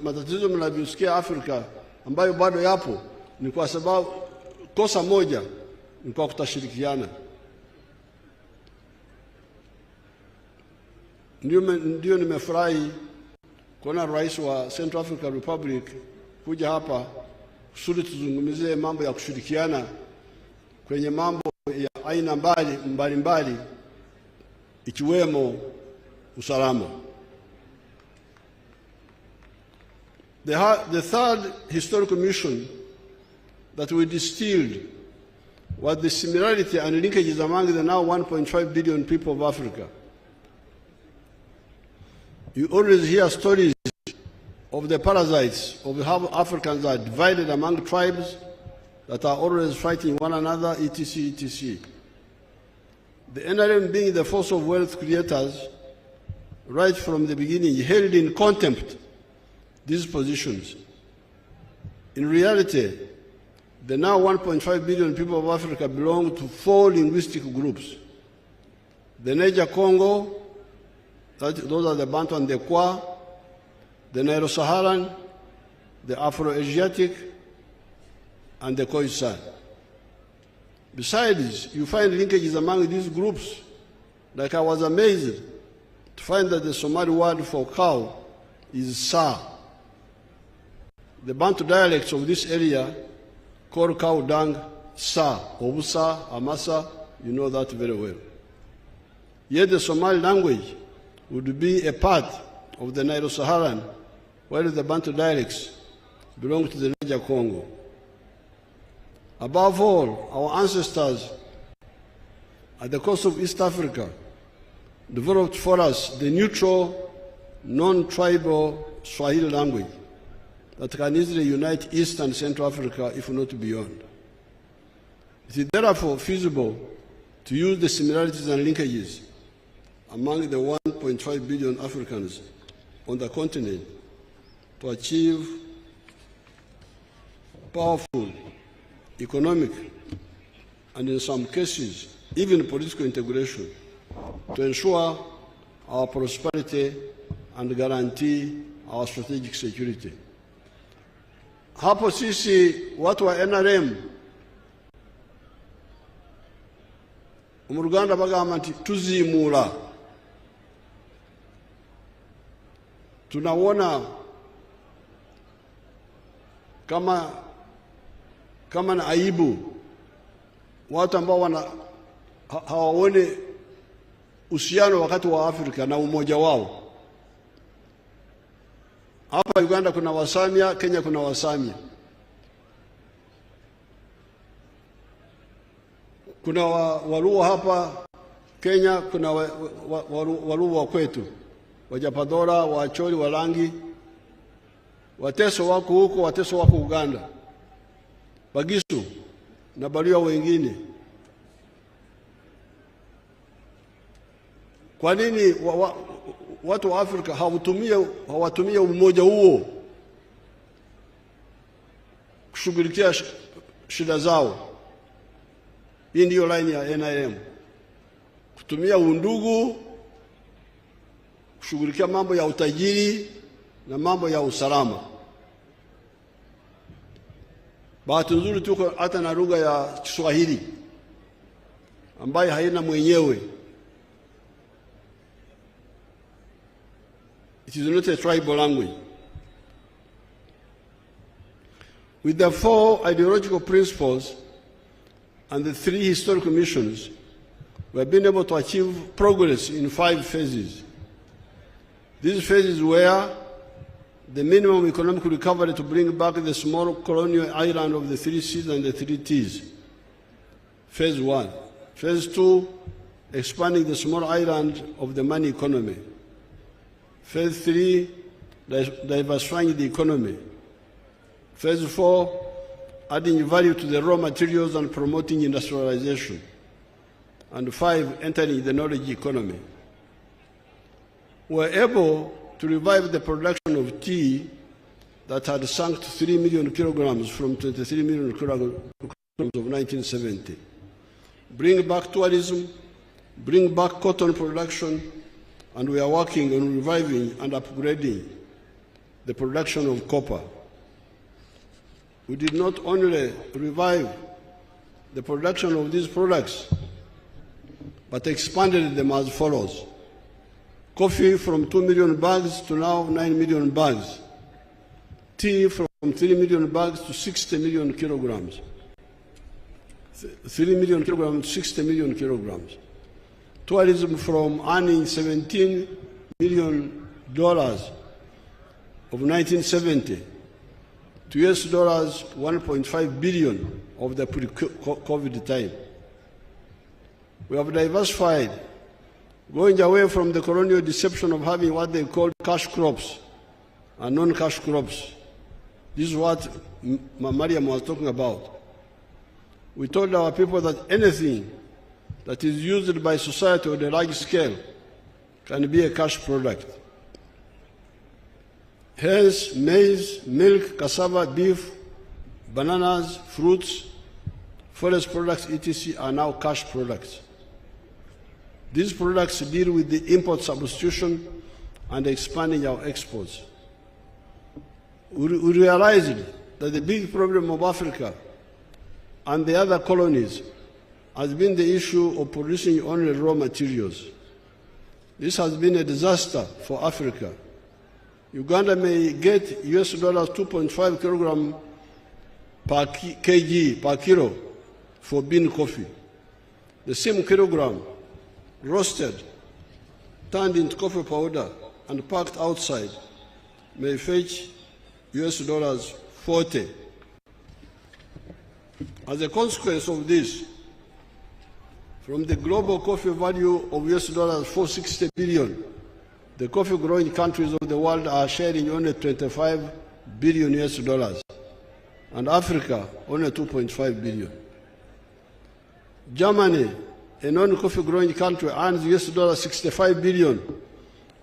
matatizo mnavyosikia Afrika ambayo bado yapo ni kwa sababu kosa moja ni kwa kutashirikiana. Ndio nimefurahi kuona rais wa Central African Republic kuja hapa kusudi tuzungumzie mambo ya kushirikiana kwenye mambo ya aina mbalimbali ikiwemo usalama. The third historical mission that we distilled was the similarity and linkages among the now 1.5 billion people of Africa. You always hear stories of the parasites, of how Africans are divided among tribes that are always fighting one another, etc., etc. The NRM, being the force of wealth creators, right from the beginning, held in contempt these positions. In reality, the now 1.5 billion people of Africa belong to 4 linguistic groups. The Niger Congo, those are the Bantu and the Kwa, the Nilo-Saharan, the Afro-Asiatic, and the Khoisan. Besides, you find linkages among these groups. Like I was amazed to find that the Somali word for cow is Sa. The Bantu dialects of this area call cow dung Sa, Obusa, Amasa, you know that very well. Yet the Somali language would be a part of the Nilo-Saharan, while the Bantu dialects belong to the Niger Congo. Above all, our ancestors at the coast of East Africa developed for us the neutral, non-tribal Swahili language that can easily unite East and Central Africa, if not beyond. It is therefore feasible to use the similarities and linkages among the 1.5 billion Africans on the continent to achieve powerful economic and, in some cases, even political integration to ensure our prosperity and guarantee our strategic security. Hapo sisi watu wa NRM mu Ruganda bagamba nti tuzimula. Tunaona kama na aibu watu ambao hawaone uhusiano wakati wa Afrika na umoja wao. Hapa Uganda kuna Wasamia, Kenya kuna Wasamia. Kuna Waluo hapa Kenya, kuna Waluo wa kwetu, Wajapadora, Wacholi, Walangi. Wateso wako huko, Wateso wako Uganda, Bagisu na Baluya wengine. Kwa nini watu wa Afrika hawatumia umoja huo kushughulikia shida zao. Hii ndiyo line ya NIM, kutumia undugu kushughulikia mambo ya utajiri na mambo ya usalama. Bahati nzuri tuko hata na lugha ya Kiswahili ambayo haina mwenyewe. It is not a tribal language. With the 4 ideological principles and the 3 historical missions, we have been able to achieve progress in 5 phases. These phases were the minimum economic recovery to bring back the small colonial island of the 3 C's and the 3 T's. Phase 1. Phase 2, expanding the small island of the money economy. Phase 3, diversifying the economy. Phase 4, adding value to the raw materials and promoting industrialization. And 5, entering the knowledge economy. We were able to revive the production of tea that had sunk to 3 million kilograms from 23 million kilograms of 1970. Bring back tourism, bring back cotton production, and we are working on reviving and upgrading the production of copper. We did not only revive the production of these products, but expanded them as follows. Coffee from 2 million bags to now 9 million bags. Tea from 3 million bags to 60 million kilograms. 3 million kilograms to 60 million kilograms. Tourism from earning $17 million of 1970 to $1.5 billion of the pre-COVID time. We have diversified, going away from the colonial deception of having what they call cash crops and non-cash crops. This is what Mariam was talking about. We told our people that anything that is used by society on a large scale can be a cash product. Hence, maize, milk, cassava, beef, bananas, fruits, forest products, etc. are now cash products. These products deal with the import substitution and expanding our exports. We realized that the big problem of Africa and the other colonies has been the issue of producing only raw materials. This has been a disaster for Africa. Uganda may get $2.5 kilogram per kg, per kilo, for bean coffee. The same kilogram, roasted, turned into coffee powder, and packed outside, may fetch $40. As a consequence of this, from the global coffee value of $460 billion, the coffee growing countries of the world are sharing only $25 billion, and Africa only $2.5 billion. Germany, a non-coffee growing country, earns $65 billion,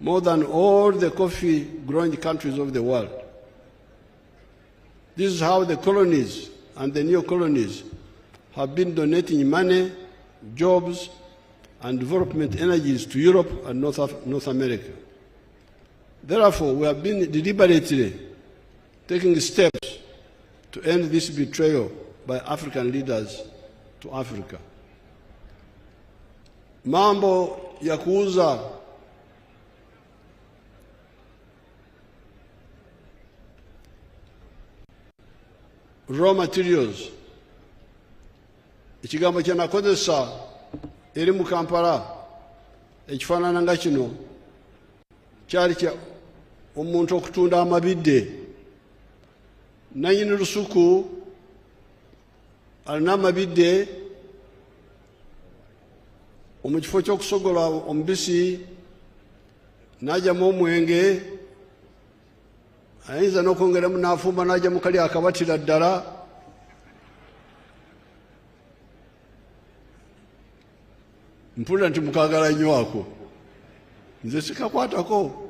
more than all the coffee growing countries of the world. This is how the colonies and the new colonies have been donating money, jobs, and development energies to Europe and North America. Therefore, we have been deliberately taking steps to end this betrayal by African leaders to Africa. Mambo ya kuuza raw materials, ekigambo kye nakozesa eri mu Kampala ekifaanana nga kino kyali kya omuntu okutunda amabidde. Nannyini lusuku alina amabidde mu kifo ky'okusogola omubisi n'ajjamu omwenge, ayinza n'okwongeramu n'afumba n'ajjamu kali akabatira ddala. Mpulira nti mukaagala nnyo ako. nze sikakwatako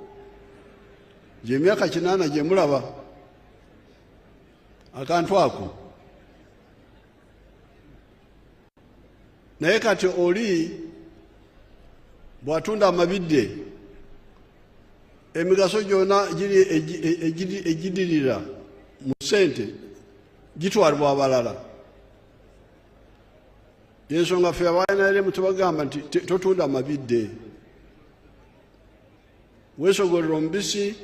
gye myaka 8 gye mulaba akantu ako. Naye kati oli bw'atunda amabidde emigaso gyonna giri egidirira mu ssente gitwalibwa abalala. Yensonga ffe abaNRM tubagamba nti totunda amabidde, weesogolera omubisi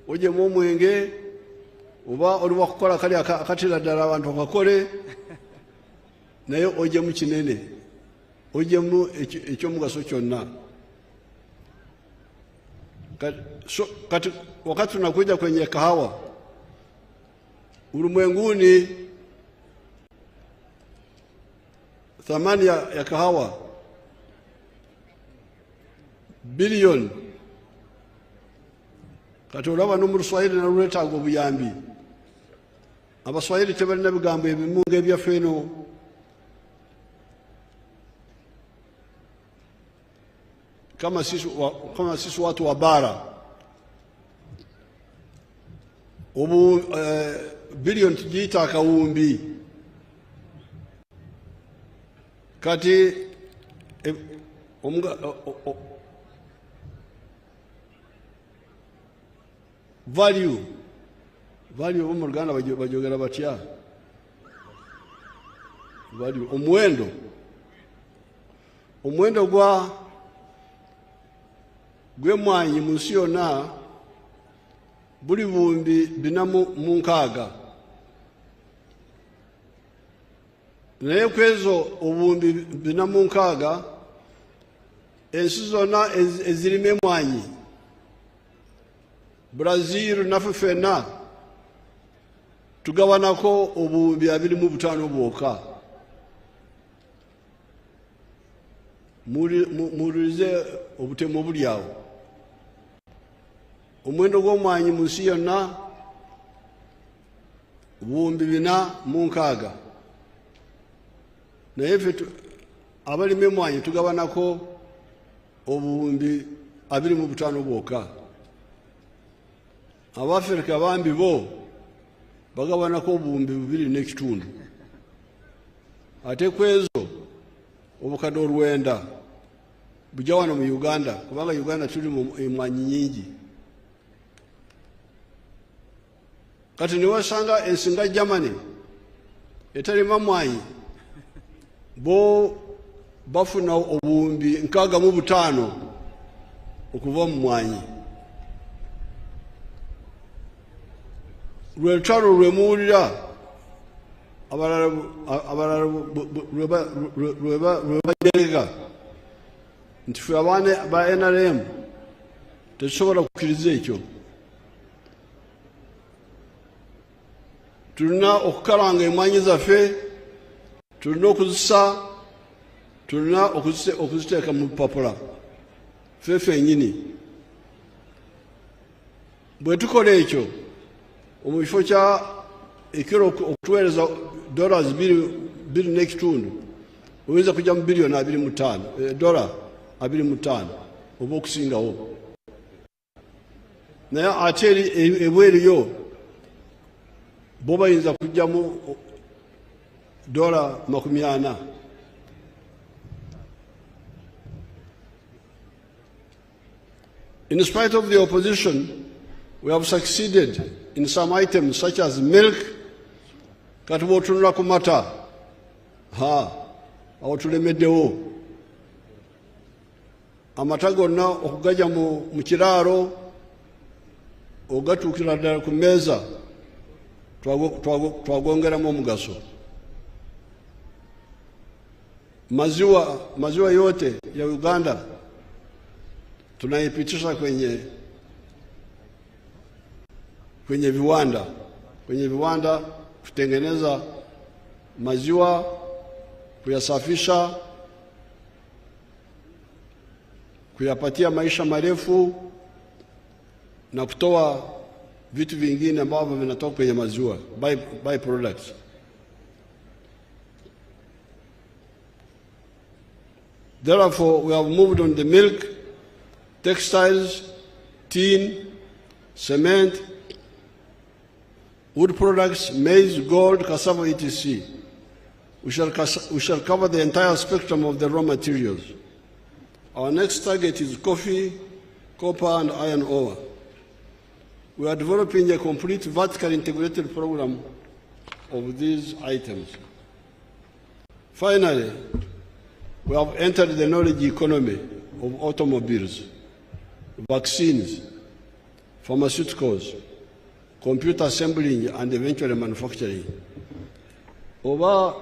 ogyemu omwenge oba oli wakukola kali akatera ddala abantu akakole, naye ogyemu kinene, ogyemu ekyomugaso kyonna. Kati wakati tunakuja kwenye kahawa ulimwenguni, thamani ya kahawa bilioni. Kati olaba no mu Luswayiri naluletaga obuyambi. Abaswayiri tebalina bigambo ebimu ng'ebyaffe eno. Kama sisi watu wa bara bilioni tujiita akawumbi. Kati value mu Luganda bajogera batya? Value omuwendo gw'emmwanyi mu nsi yonna buli buwumbi 406. Naye kwezo obuwumbi 406 ensi zonna ezirima emmwanyi, Brazil naffe ffenna tugabanako obuwumbi 25 bwokka. Muwulirize obutemu obuli awo. Omuwendo gw'omwanyi mu nsi yonna obuwumbi 406. Naye ffe abalima emmwanyi tugabanako obuwumbi 25 bwokka. Abafirika bambi bo bagabanako obuwumbi 2.5. Ate kwezo obukadde 9 bujja wano mu Uganda, kubanga Uganda tuli mu emmwanyi nyingi. Kati niwasanga ensi nga Germany etalima mmwanyi bo bafuna obuwumbi 65 okuva mu mmwanyi. Lwe lutalo lwe muwulira abalala lwe bajereka nti ffe abaana ba NRM tetusobola kukkiriza ekyo. Tulina okukalanga emmwanyi zaffe, tulina okuzisa, tulina okuziteeka mu bupapula ffe ffennyini. Bwe tukola ekyo mu kifo kya ekiro okutuweereza $2.5 oyinza kujja mu bilioni $25 oba okusingawo. Naye ate ebweriyo bo bayinza kujjamu $40. In spite of the opposition, we have succeeded in some items such as milk. Kati bw'otunula ku mata, awo tulemeddewo. Amata gonna okugajja mu kiraalo ogatuukira ddala ku mmeeza twagongeramu omugaso. Maziwa yote ya Uganda tunaipitisha kwenye viwanda. Kwenye viwanda kutengeneza maziwa, kuyasafisha, kuyapatia maisha marefu na kutoa vitu vingine ambavyo vinatoka kwenye maziwa, by products. Therefore, we have moved on the milk textiles, tin, cement, wood products, maize, gold, cassava, etc. We shall cover the entire spectrum of the raw materials. Our next target is coffee, copper, and iron ore. We are developing a complete vertically integrated program of these items. Finally, we have entered the knowledge economy of automobiles, vaccines, pharmaceuticals, computer assembling, and eventually manufacturing. Oba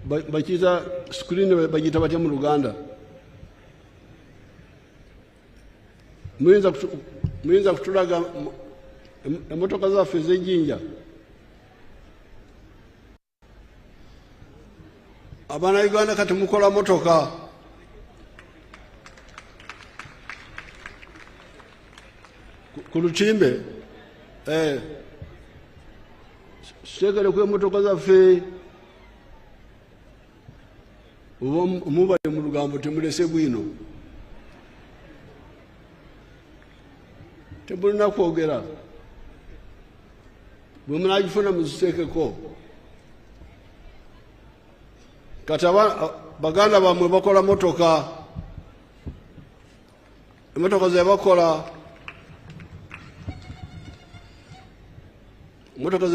bakita screen bagita batya mu Luganda. Muyinza kutulaga emotoka zaffe ez'ejjinja. Abanayuganda kati mukola motoka. Ku Lutimbe sekere ku emotoka zaffe mubale mu lugambo temulese bwino. Tebulina kwogera. Bwe munagifuna muziteekeko. Kati baganda bamwe bakola motoka. Emotoka ze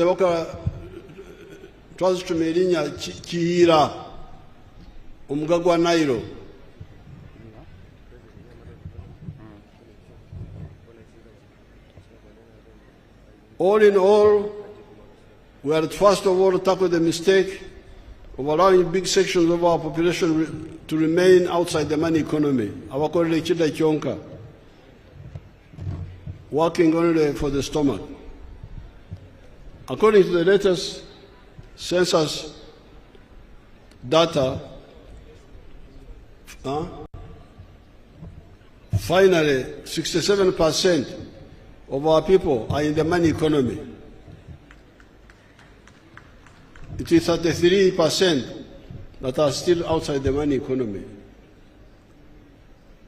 bakola twazituma erinnya Kiyira omuga gwa Nairo. All in all, we are first of all to tackle the mistake of allowing big sections of our population to remain outside the money economy. Abakolera ekida kyonka, working only for the stomach. According to the latest census data, finally 67% of our people are in the money economy. It is 33% that are still outside the money economy.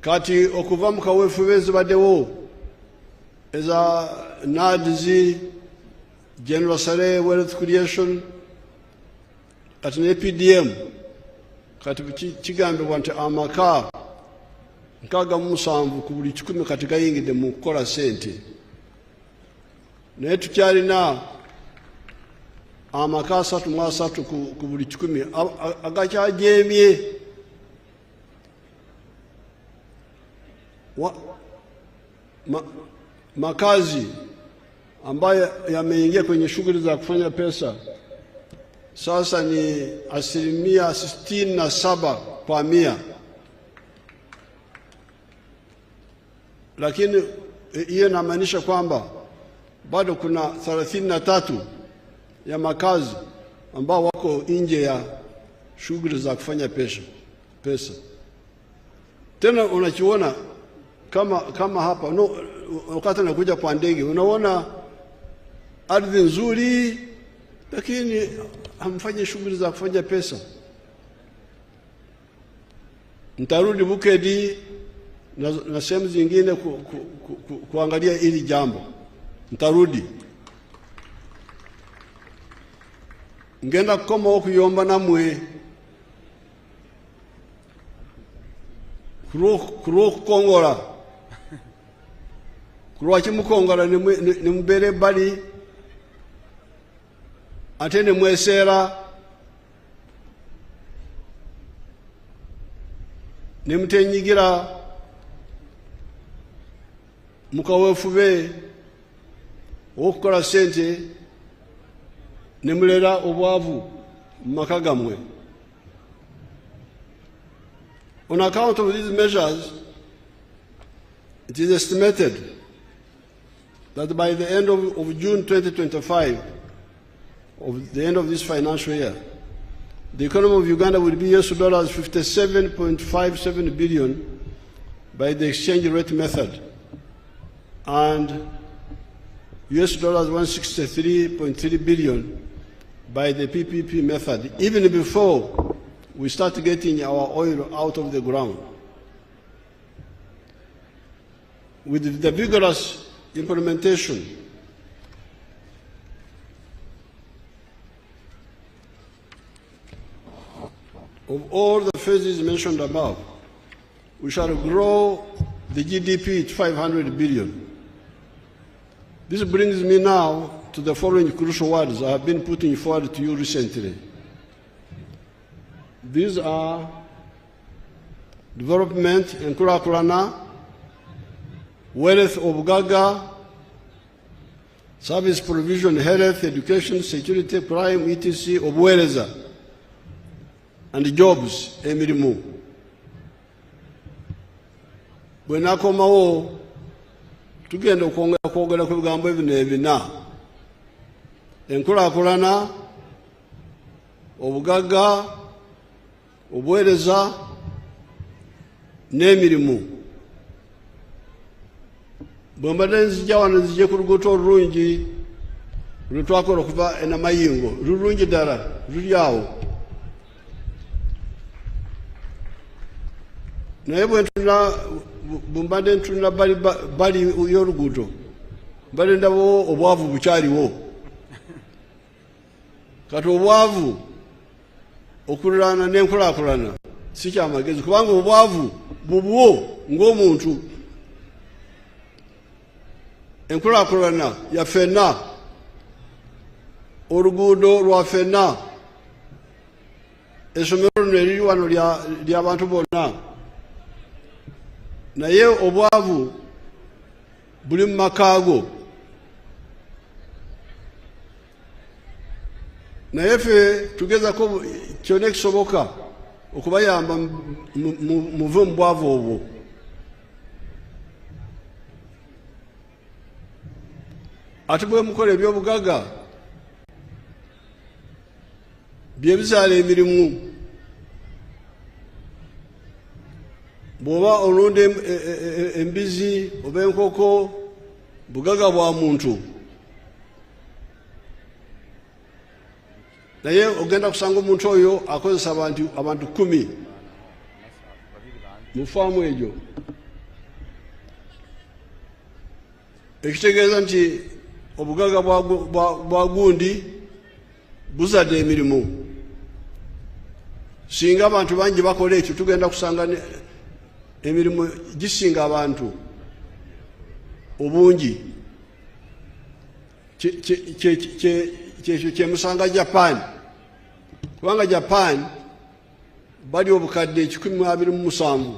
Kati okuva mu kaweefube ezibaddewo eza NADS, General Sale Wealth Creation, kati ne PDM, kati kigambibwa nti amaka 67 ku buli 100 kati gayingidde mu kukola ssente. Naye tukyalina amaka 33 ku buli 100 agakyajeemye. Makazi ambayo yameingia kwenye shughuli za kufanya pesa sasa ni 67%, lakini hiyo inamaanisha kwamba bado kuna 33 ya makazi ambao wako nje ya shughuli za kufanya pesa. Tena unachiona kama hapa wakati nakuja kwa ndege unaona ardhi nzuri lakini hamfanye shughuli za kufanya pesa. Nitarudi Bukedi na sehemu zingine kuangalia hili jambo. Nitarudi. Ngenda kukoma okuyomba namwe kuruo kukongola kuruwa kimukongola ni mubere bali ate ne mwesera ne mutenyigira mukaweefube okukola sente ne mulera obwavu mu maka gammwe. On account of these measures, it is estimated that by the end of June 2025, of the end of this financial year, the economy of Uganda will be US dollars 57.57 billion by the exchange rate method and US dollars 163.3 billion by the PPP method, even before we start getting our oil out of the ground. with the vigorous implementation of all the phases mentioned above, we shall grow the GDP to 500 billion. This brings me now to the following crucial words I have been putting forward to you recently. These are development and kulakulana, wealth of Gaga, service provision, health, education, security, crime, etc. of Wereza, and jobs, emirimu. Bwenakomawo tugenda okwongera ku bigambo ebino ebina: enkulaakulana, obugagga, obuweereza n'emirimu. Bwe mbadde nzijja wano nzije ku luguudo olulungi lwe twakola okuva e Namayingo, lulungi ddala, luli awo. Naye bwe mbadde ntunula bali y'oluguudo, mbadde ndabawo obwavu bukyaliwo. Kati obwavu okuliraana n'enkulaakulana si kyamagezi, kubanga obwavu bubwo ng'omuntu. Enkulaakulana ya ffenna, oluguudo lwa ffenna, essomero lino eriri wano ly'abantu bonna. Naye obwavu buli mu makaago. Naye ffe tugezako kyonna ekisoboka okubayamba muve mu bwavu obwo. Ate bwe mukola eby'obugagga bye bizaala emirimu. Bw'oba olunda embizi oba enkoko, bugagga bwa muntu. Naye ogenda kusanga omuntu oyo akozesa abantu 10 mu faamu egyo. Ekitegeeza nti obugagga bwa gundi buzadde emirimu. Singa abantu bangi bakola ekyo, tugenda kusanga emirimu gisinga abantu obungi. Kyekyo kyemusanga Japan, kubanga Japan bali obukadde 127,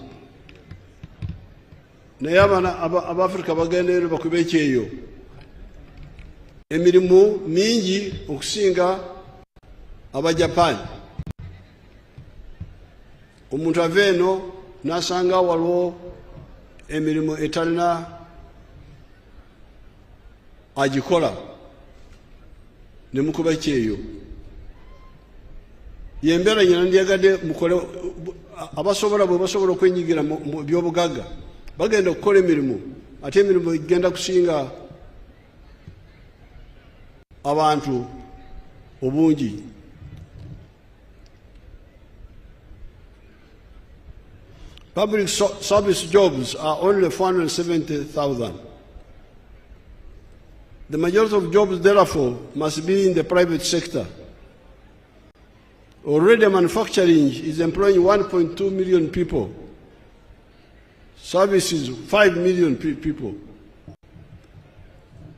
naye Abafrika bagenda eno bakube ekyeyo. Emirimu mingi okusinga Abajapan. Omuntu ava eno n'asanga waliwo emirimu etalina agikola, ne mukuba ekyeyo. Yembeera nyina ndyagadde mukole, abasobola bwe basobola okwenyigira mu by'obugagga bagenda okukola emirimu, ate emirimu igenda kusinga abantu obungi. Public service jobs are only 470,000. The majority of jobs, therefore, must be in the private sector. Already manufacturing is employing 1.2 million people. Services, 5 million people.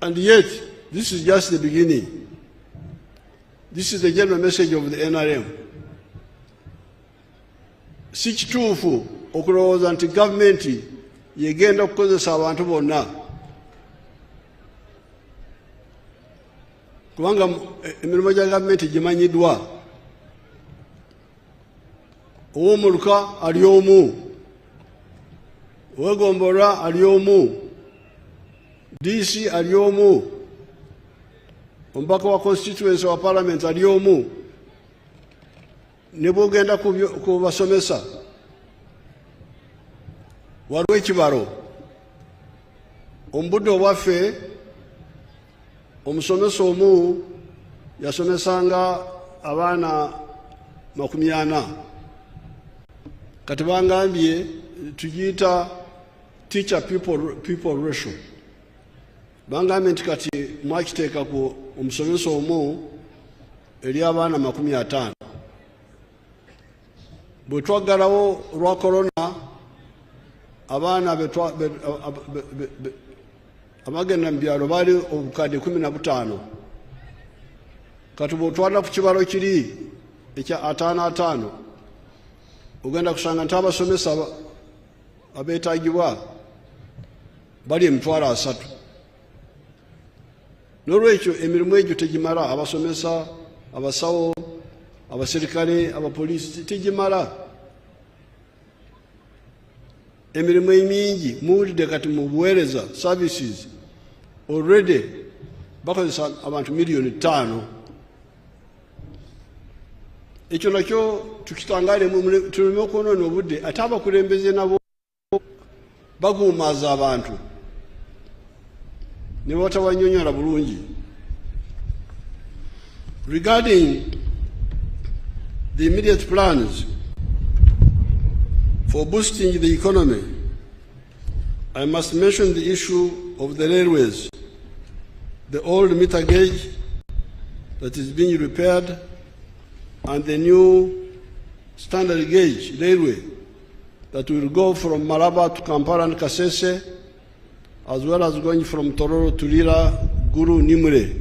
And yet, this is just the beginning. This is the general message of the NRM. Si kituufu okulowooza nti gavumenti yegenda okukozesa abantu bonna, kubanga emirimu gya gavumenti gimanyiddwa. Ow'omuluka ali omu, ow'egombolwa ali omu, DC ali omu, omubaka wa constituency wa parliament ali omu. Ne bw'ogenda ku basomesa waliwo ekibalo. Omu budde obwaffe omusomesa omu yasomesanga abaana 40. Kati bangambye tugiyita teacher people ratio. Bangamenti kati mwakiteeka ku omusomesa omu eri abaana 50. Bwe twaggalawo lwa corona abaana abagenda mu byalo baali obukadde 15. Kati bw'otwala ku kibalo kiri ekya 55 ogenda kusanga nti abasomesa abeetaagibwa bali 3,000. N'olwekyo emirimu egyo tegimala. Abasomesa, abasawo, abaserikale, abapoliisi tegimala. Emirimu emingi muwulidde kati mu buweereza services already bakozesa abantu 5 million. Ekyo nakyo tukitangaalemu tuleme okwonoona obudde ate abakulembeze nabo baguumaaza abantu ne batabanyonyola bulungi. Regarding the immediate plans for boosting the economy, I must mention the issue of the railways, the old meter gauge that is being repaired and the new standard gauge railway that will go from Malaba to Kampala and Kasese, as well as going from Tororo to Lira, Guru, Nimure.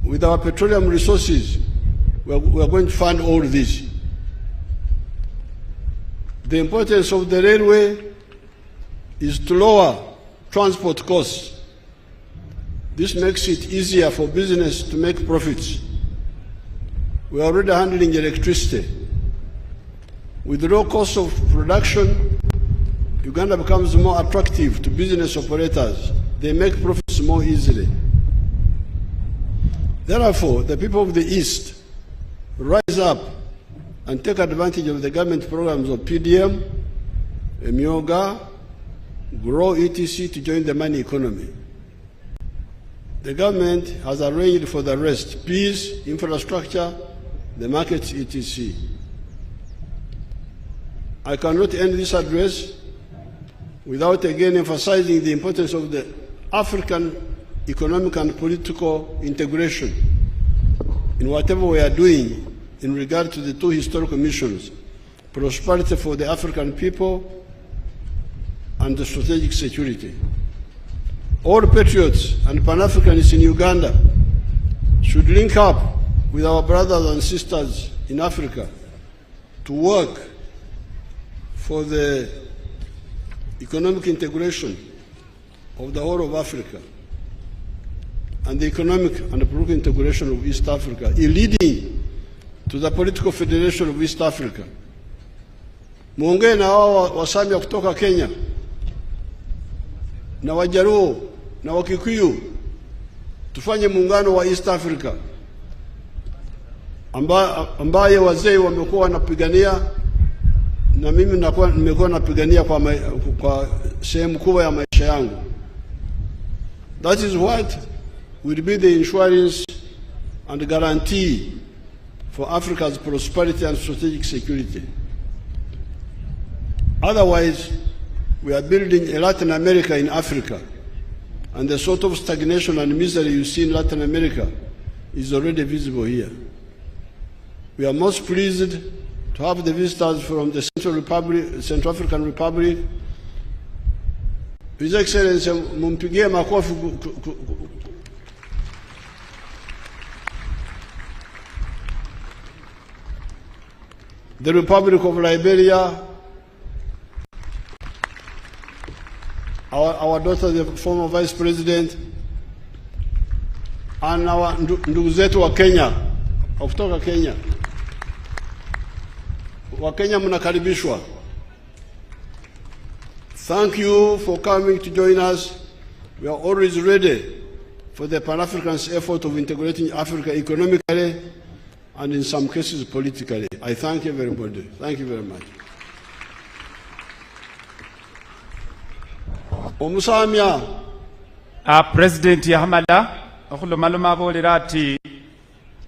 With our petroleum resources, we are going to fund all this. The importance of the railway is to lower transport costs. This makes it easier for business to make profits. We are already handling electricity. With the low cost of production, Uganda becomes more attractive to business operators. They make profits more easily. Therefore, the people of the East rise up and take advantage of the government programs of PDM, Emyoga, Grow, etc. to join the money economy. The government has arranged for the rest: peace, infrastructure, the markets, etc. I cannot end this address without again emphasizing the importance of the African economic and political integration in whatever we are doing in regard to the 2 historical missions: prosperity for the African people and the strategic security. All patriots and Pan-Africanists in Uganda should link up with our brothers and sisters in Africa to work for the economic integration of the whole of Africa and the economic and political integration of East Africa, leading to the political federation of East Africa. Muongee na hao Wasamia kutoka Kenya na Wajaruo na Wakikuyu, tufanye muungano wa East Africa ambaye wazee wamekuwa wanapigania na mimi nimekuwa napigania kwa sehemu kubwa ya maisha yangu. That is what will be the insurance and guarantee for Africa's prosperity and strategic security. Otherwise, we are building a Latin America in Africa, and the sort of stagnation and misery you see in Latin America is already visible here. We are most pleased to have the visitors from the Central African Republic. His Excellency, mumpigie makofi. The Republic of Liberia, our daughter, the former Vice President, and our ndugu zetu wa Kenya, kutoka Kenya. Wa Kenya mnakaribishwa. Thank you for coming to join us. We are always ready for the Pan-African's effort of integrating Africa economically and in some cases politically. I thank everybody. Thank you very much. Omusamya President Yahamada okulomaloma abolera ati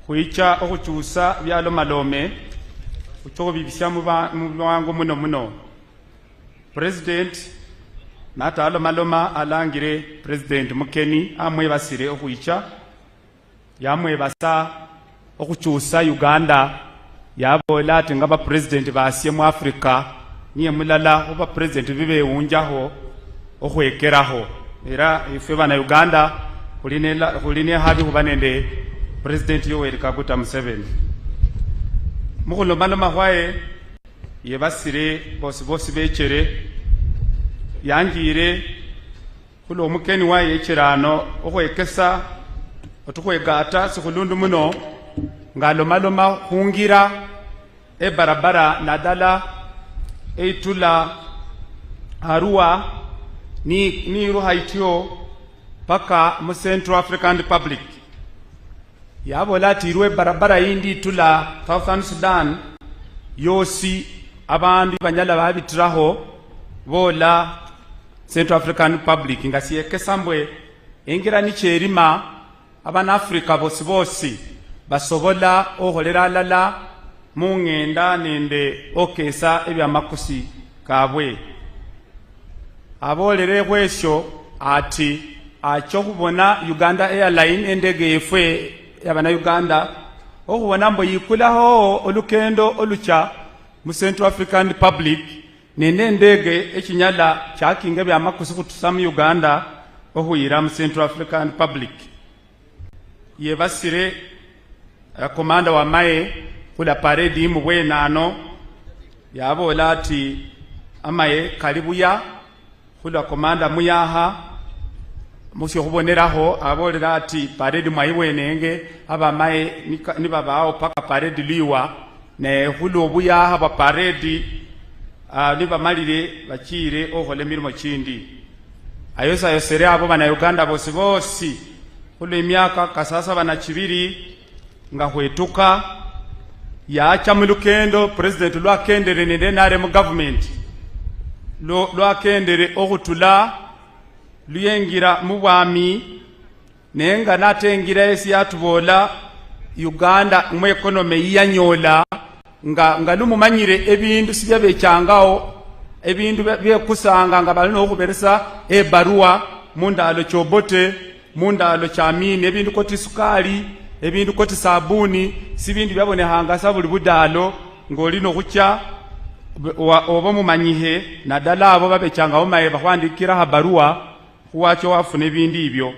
kuicha okuchusa byalo malome kutoka bibisya mu bwangu muno. President natalo maloma alangire President Museveni amwe basire okuicha yamwe basa okuchusa Uganda yabola ati ngaba president basye mu Africa niye mulala oba president bibe unjaho okwekeraho era ife bana Uganda kuline habi kubanende President Yoweri Kaguta Museveni mukulo maloma hwaye yebasire bosi bechere yangire kulo omukeni waye ekirano okwekesa otukwegata sikulundu muno ngalomaloma hungira barabara nadala eitula Arua ni ruha itio paka mu Central African Republic yabola tirwe barabara indi tula Southern Sudan yosi abandi banyala babitiraho bola Central African Republic ngasiye kesambwe engira ni cherima abana Africa bosi basobola oholera lala mungenda nende okesa ebya makusi kabwe abolere kwesho ati acho kubona Uganda Airline endege efwe yabana Uganda okubona mbo yikulaho olukendo olucha mu Central African Republic nene ndege ekinyala kyakinga bya makusi kutusa mu Uganda ohuyira mu Central African Republic yebasire komanda wa mae kula paredi mu bwenano yabola ati amaye kalibuya kula komanda muyaha musyo kuboneraho abolera ati paredi mwayiwenenge aba mae ni babao paka paredi liwa ne hulo buyaha ba paredi niba malire bakire ohole mirimo kindi ayosa yosere abo bana Uganda bosi kulo emyaka kasasa bana kibiri nga hwetuka yacha mulukendo president lwakendere nende nare mu government lwakendere okutula luyengira mu bwami nenga natengira esi yatubola Uganda mu economy yanyola nga lumumanyire ebindu sibya bechangawo ebindu byekusanga nga balino okuberesa ebarua mundalo chobote mundalo chamini ebindu koti sukali ebindu koti sabuni sibindu byabone hangasa buli budalo ngolino kucha obo mumanyihe nadala abo babechanga omaye bakwandikira habarua kuwacho wafune ebindu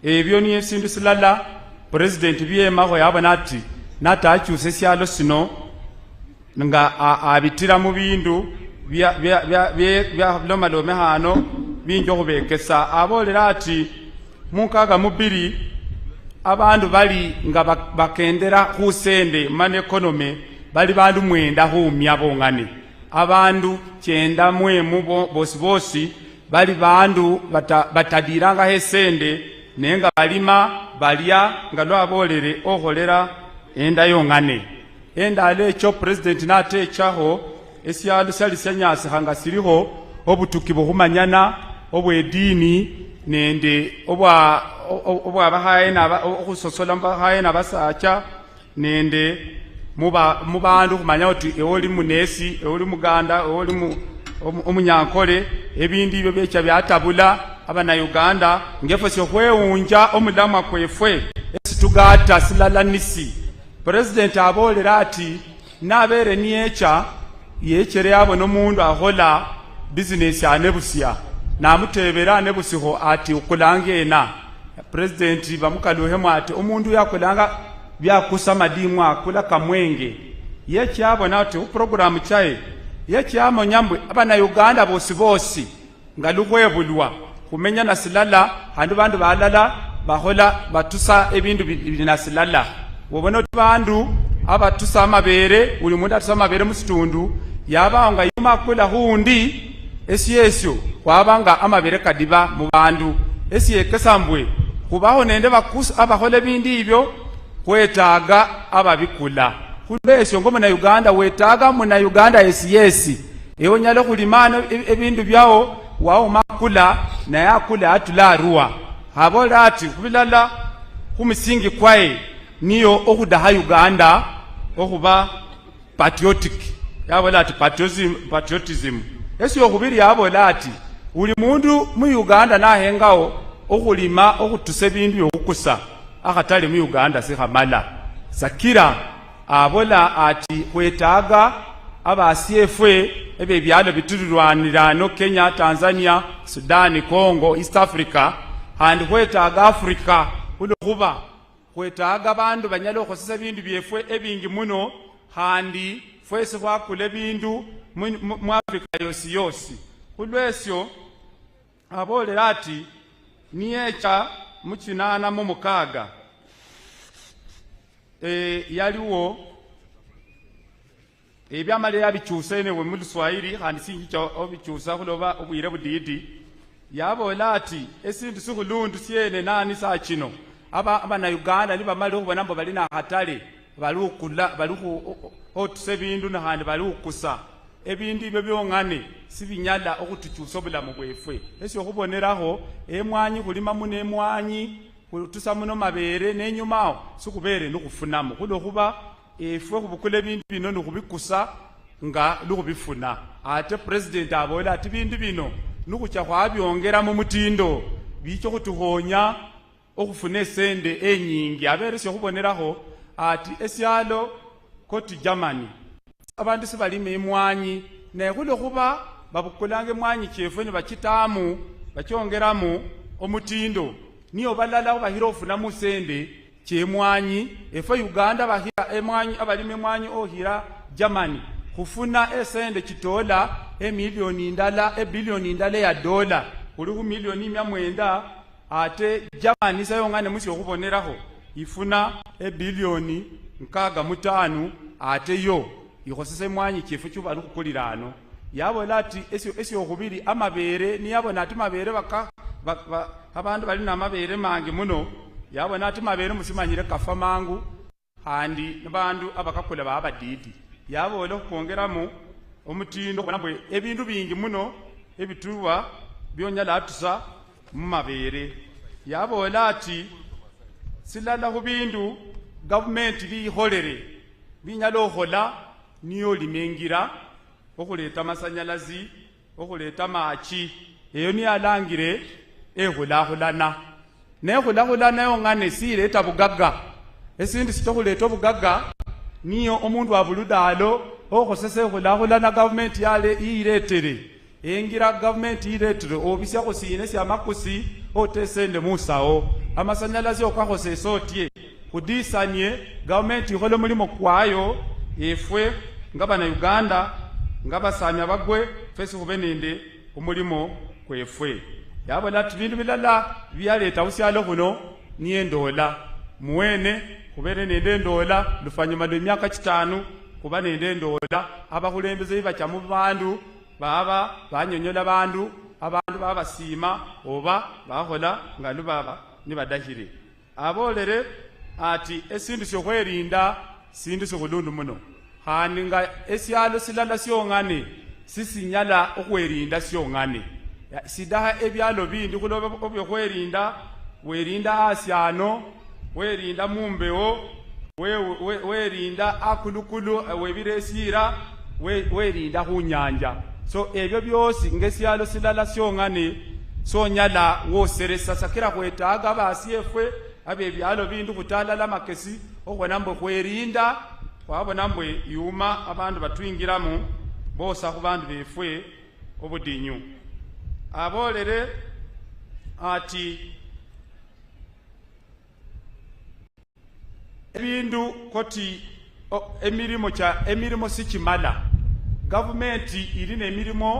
ebyo ni esindu silala president byema ho yabona ati natachuse syalo sino nga abitira mu bindu bya lomalome hano binjo kubekesa abolera ati munkaga mubiri abandu bali nga bakendera kusende man economy bali bandu mwenda humya bongane abandu chenda mwemu bosi bali bandu batadiranga hesende nenga balima balya nga lwabolere oholera enda yongane enda lecho president natechaho esyalu sali senyasi hanga siriho obutuki buhumanyana obwedini nende obwa bahaye na okusosola bahaye na basacha nende mubandu kumanya oti eoli munesi eoli muganda eoli omunyankole ebindi ibyo becha byatabula abana Uganda ngefo syo hweunja omudama kwefwe esitugata silalanisi president abolera ati nabere niecha yechere yabo nomundu ahola business anebusia namutebera nebusiho ati ukulangena president bamukaluhemu ati umundu yakulanga byakusa madimu akula kamwenge yekyabona ati program chaye yekyamo nyambwe abana Uganda bosi ngalukwebulwa kumenya nasilala handu bandu balala bahola batusa ebindu binasilala wobona oti bandu abatusa amabere uli mundu atusa amabere musitundu yabanga yumakula hundi esiyesyo kwabanga amabere kadiba mu bandu esiyekesambwe kubaho nende bakusa abahole bindi ibyo kwetaga ababikula kulesyo ngoma na Uganda wetaga mu na Uganda esiyesi ewonyalo kulimana ebindu byawo wao makula na yakula atula ruwa habola ati kubilala kumisingi kwae niyo okudaha Uganda okuba patriotic yabola ati patriotism esyokubiri yabola ati uli mundu mu Uganda nahengawo okulima okutusa ebintu byokukusa akatale mu Uganda sikhamala sakira abola ati kwetaaga abasiefwe ebyo ebyalo bitulirwanirano Kenya, Tanzania, Sudan, Congo, East Africa and kwetaaga Africa kuba kwetaaga bandu banyala okhosesa bindu byefwe ebingi muno handi fwesi khwakula bindu mu Africa yosi yosi kulwesyo abolera ati niyecha muchinana mu mukaga yaliwo ebyamalira bikyuse ne mu Luswahili handi singicho obikyusa kuloba obwire budidi yabola ati esindu sikhulundu syene nani saa kino abana Uganda ni bamali okubona mbo bali na hatale balukula otuse bindu na handi balukusa ebindi ibyo byongane sibinyala okutukyusa obulamu bwefwe esyo okuboneraho emwanyi kulima muno emwanyi kutusa muno mabere n'enyumawo sikubere n'okufunamu kuba efwe kubukula ebintu bino n'okubikusa nga n'okubifuna ate president abola ati bindu bino n'okukya kwabyongera mu mutindo bicho kutuhonya okufuna esende enyingi abere esyo okuboneraho ati esyalo koti Germany abantu sibalima emwanyi naye kuba babukulanga emwanyi kyefwe ne bakitamu bakyongeramu omutindo niyo balala bahira ofunamu sende kyemwanyi efe Uganda bahira emwanyi abalima emwanyi ohira Germany kufuna esende kitola emilioni ndala ebilioni ndala ya dola kuli ku milioni 900 ate Germany sayongane musi okuboneraho ifuna ebilioni 65 ate yo ikhosese emwanyi kyefu kyuba lukukulirano yabola ati esyo okubiri amabere niyabona ati mabere abantu bali na mabere mangi muno yabona ati mabere musimanyire kafa mangu handi nabandu abakakula babadidi yabola okwongeramu omutindo kubona ebintu bingi muno ebituwa byonyala atusa mu mabere yabola ati silala ku bindu government biholere binyala okhola niyo limengira okuleta amasanyalazi okuleta machi eyo niyo alangire ehulahulana nehulahulana yongane sireta bugaga esindi sitokuleta obugaga niyo omundu abuludalo okhosese ehulahulana government yale iiretere engira government iiretere obisya khusine sya makusi otesende musawo amasanyalazi okakhosesa otye kudisanye government ikhole mulimo kwayo efwe ngabana Uganda ngabasanya bagwe fesi khube nende umulimo kwefwe yabola ati bindu bilala byaleta usyalo kuno niye ndola muwene khubere nende ndola lufanyuma lw'emyaka 5 kuba nende ndola abakulembeze bacha mu bandu baba banyonyola abantu babasima oba bakhola nga lubaba nibadahire abolere ati esindu syokwerinda sindu sokulundu muno hani nga esyalo silala syongane sisinyala okwerinda syongane sidaha ebyalo bindi kuloba obyokwerinda werinda asyano werinda mumbewo werinda akulukulu webiresira werinda kunyanja so ebyo byosi ngesyalo silala syongane sonyala woseresa sakira kwetaaga basiefwe abe byalo bindu kutalala makesi okubona mbwe kwerinda wabona mbwe yuma abandu batwingiramu bosa ku bandu befwe obudinyu abolere ati ebindu koti emirimo sikimala gavumenti iri n'emirimo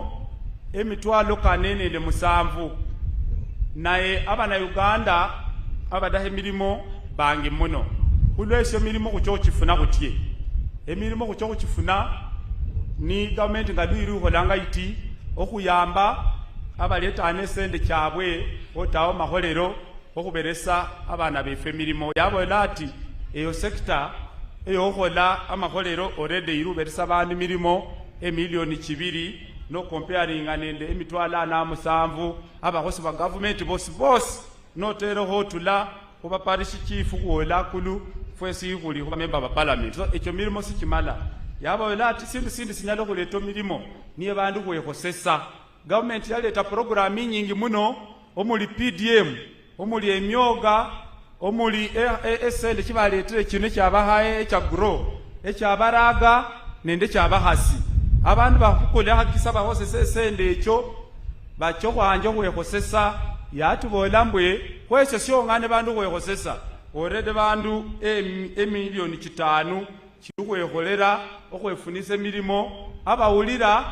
emitwalo kanene le musanvu naye abana Uganda abadahe emirimo bangi muno kulwesyo emirimo kucho kifuna kutye emirimo kucho kifuna ni gavumenti nga lwiri ukholanga iti okuyamba abaletane sende kyabwe otawo maholero okuberesa abana befe emirimo yabola ati eyo sekta eyo okhola amaholero already iruberesa abantu emirimo emilioni 2 no comparinga nende emitwalo 7 abakosi ba government bosi notero hotula kuba parish chief kuola kulu fwesi ikuli kuba member ba parliament so echo milimo sikimala yabaola ati sindu sindi sinyala okhuleta milimo niye bandu khwekhosesa. Government yaleta program nyingi muno omuli PDM, omuli emyoga, omuli esende kibaletere kino ekyabahaye ekya grow, ekyabaraga nende ekyabahasi. Abandu bakhukola hakisa bahosesa esende ekyo bakyokhwanje khwekhosesa yatubola mbwe khwesyo syongane bandu khwekhosesa orede bandu emilioni 5 chikhwekholera okhwefunisa milimo abawulira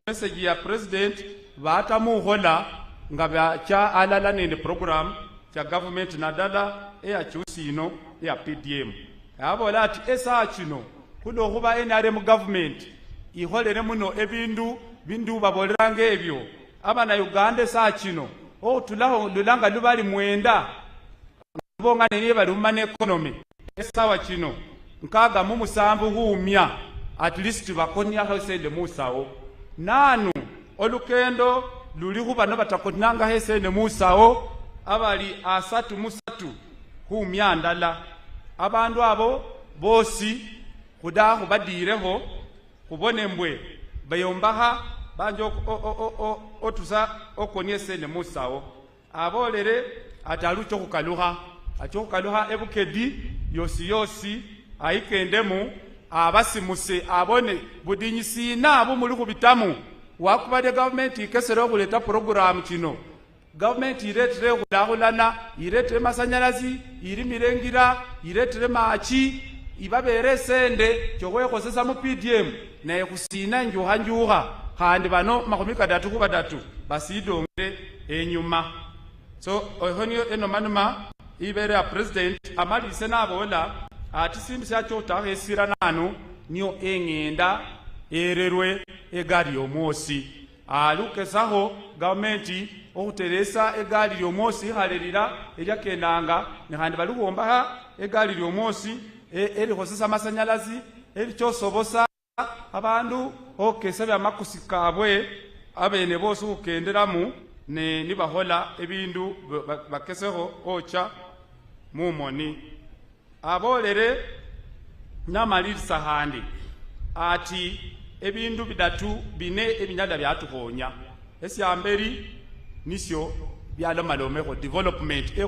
message ya president batamukhola nga bacha alala nende program cha government nadala eyachusi ino ya PDM abola ati esa kino kuno khuba NRM government ikholere muno ebindu bindu babolanga ebyo abana Uganda esa kino otulaho lulanga lubali mwenda bonga niye bali mu economy esawa kino nkaga mu musambu humya at least bakonya hesende musawo nanu olukendo luli kuba no batakonanga hesende musawo abali asatu musatu humya ndala abandu abo bosi kudaho badireho kubone mbwe bayombaha banjo otusa okonie sende musawo abolere atalucho kukaluha achokukaluha ebukedi yosi aikendemu abasimuse abone budinyisi nabo muri kubitamu wakubade government ikesero kuleta program kino government iretere kulahulana iretere masanyalazi iri mirengira iretere machi ibabere sende chokwekhosesa mu PDM naye kusina njuha khandi bano makhumika datu kuba datu basidongere enyuma so ohonyo enomanuma ibere ya president amalise nabola ati simbi syacho tahesira nanu niyo engenda ererwe egari yomosi alukesaho government okuteresa egari yomosi halerira eryakenanga nehandi balugomba egari yomosi eri khosesa masanyalazi eri chosobosa abandu okesa bya makusikabwe abene bose ukenderamu ne nibahola ebindu bakeseho ocha mumoni abolere namalirisa handi ati ebindu bidatu bine ebinyada byatuhonya esyamberi nisyo byalomalomeko development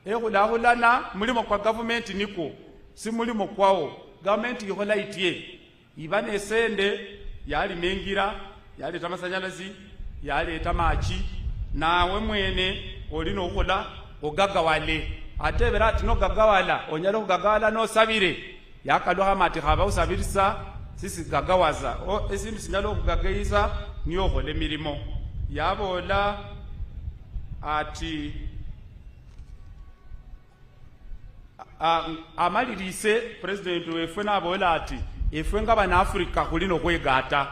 ekhulahulana mulimo kwa government niko si mulimo kwawo government ikhola itie ibane sende yali mengira yaleta masanyalazi yaleta machi nawe mwene olino ukhola ogagawale atebera ati no gagawala onyalo kugagawala no sabire yakalwa mati khaba usabirisa sisi gagawaza esindu sinyalo kugagaiza niyo khole milimo yabola ati amalirise president wefe nabola ati efwe ngabana Africa kulino kwegata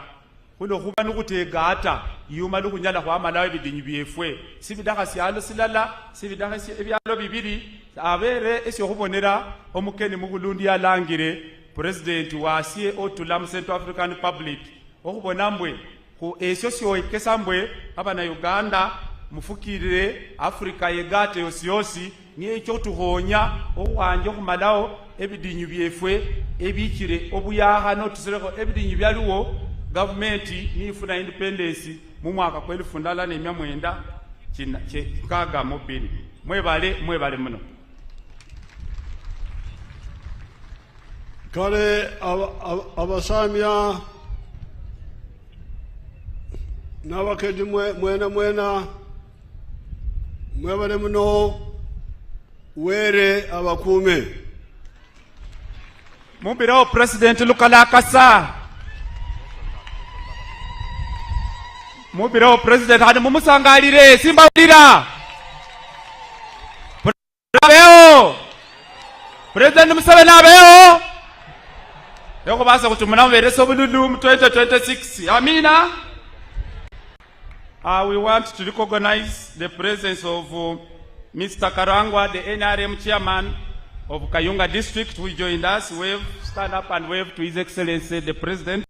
kuno kuba nukutegata yuma lukunyala kwa malawi bidinyu byefwe sibidaka syalo silala sibidaka ebyalo bibiri abere esyo kubonera omukeni mugulundi yalangire president wasye otula mu Central African Republic okubona mbwe ku esyo syo ikesambwe abana Uganda mufukirire Africa yegate yosiyosi niye ekyo tuhonya okwanje kumalawo ebidinyu byefwe ebikire obuyaha notusireko ebidinyu byaluwo government nifuna independence mu mwaka kwa 1990 kaga mobili mwebale muno kale abasamya n'abakedi mwena mwebale muno were abakume mumbirawo president lukalakasa mubirawo president hadi mumusangalire simbawulira president Museveni abeho yoko basa kuti munamuberesa obululu mu 2026 amina. We want to recognize the presence of Mr. Karangwa, the NRM chairman of Kayunga district, who joined us. Wave, stand up and wave to His Excellency the President.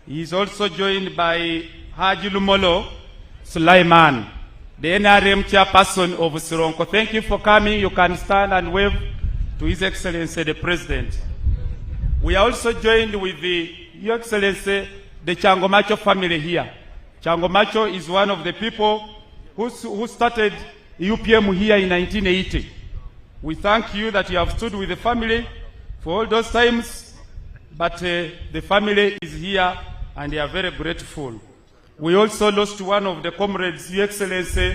He is also joined by Haji Lumolo Sulaiman, the NRM chairperson of Sironko. Thank you for coming. You can stand and wave to His Excellency the President. We are also joined with Your Excellency the Changomacho family here. Changomacho is one of the people who started UPM here in 1980. We thank you that you have stood with the family for all those times, but the family is here and they are very grateful. We also lost one of the comrades, Your Excellency,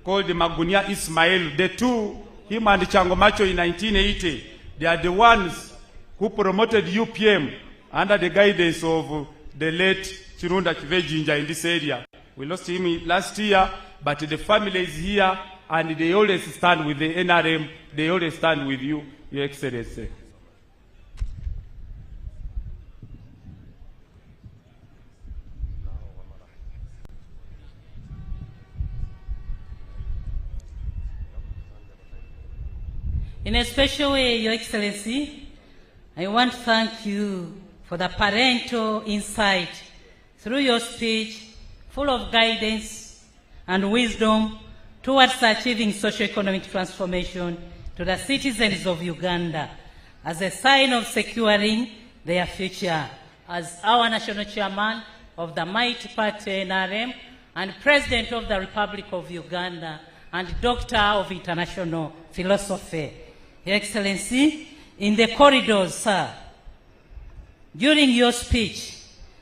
called Magunia Ismail. The two, him and Changomacho in 1980, they are the ones who promoted UPM under the guidance of the late Chirunda Kivejinja in this area. We lost him last year, but the family is here and they always stand with the NRM. They always stand with you, Your Excellency. In a special way, Your Excellency, I want to thank you for the parental insight through your speech, full of guidance and wisdom towards achieving socio-economic transformation to the citizens of Uganda as a sign of securing their future. As our national chairman of the Mighty Party NRM and President of the Republic of Uganda and Doctor of International Philosophy, Your Excellency, in the corridors, sir, during your speech,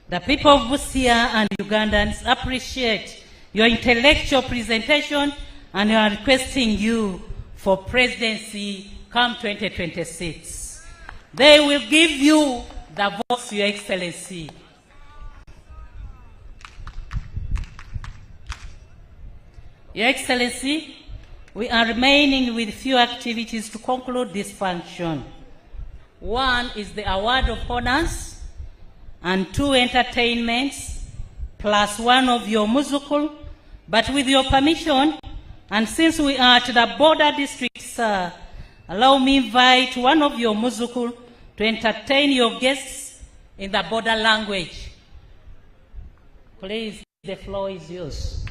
the people of Busia and Ugandans appreciate your intellectual presentation and are requesting you for presidency come 2026. They will give you the vote, Your Excellency. Your Excellency, we are remaining with few activities to conclude this function. One is the award of honors and 2 entertainments plus 1 of your musical. But with your permission, and since we are at the border district, sir, allow me invite one of your musical to entertain your guests in the border language. Please, the floor is yours.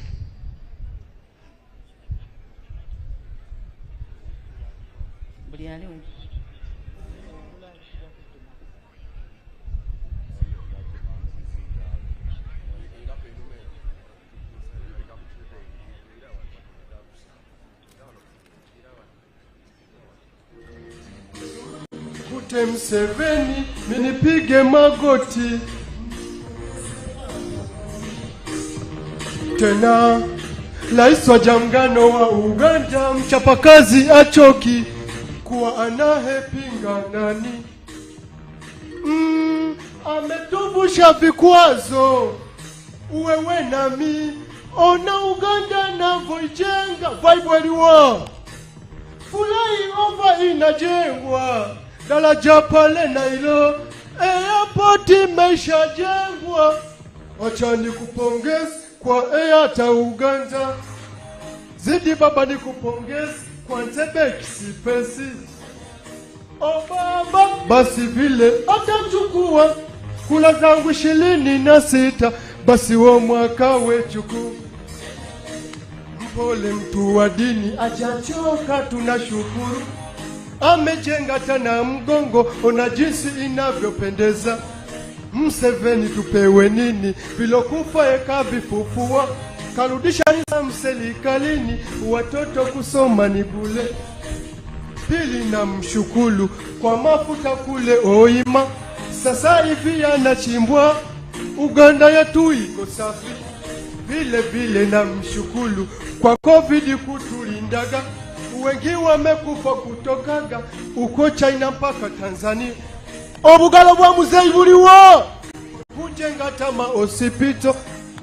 Museveni, minipige magoti tena. Rais wa Jamgano wa Uganda, mchapakazi achoki kuwa anahepinga nani. Ametuvusha vikwazo, uwewe nami, ona Uganda navyoijenga. Vibe waliwa flyover inajengwa, daraja pale Nailo, airport imeshajengwa. Acha nikupongeze kwa Airtel Uganda, zidi baba nikupongeze kwa Ntebe Kisipesi. O baba, basi vile atachukua kula zangu 26, basi wa mwaka wechuku. Mpole mtu wa dini ajachoka, tunashukuru. Amejenga tena mgongo, ona jinsi inavyopendeza. Museveni tupewe nini, vilokufa ekavifufua. Karudisha nizamu serikalini, watoto kusoma ni bule. Pili na mshukulu kwa mafuta kule Oima, sasa hivi yanachimbwa. Uganda yetu iko safi. Vile vile na mshukulu kwa COVID kutulindaga, wengi wamekufa kutokaga uko China mpaka Tanzania. Obugalo bwa muzeyi buliwo, kujenga tama hospital.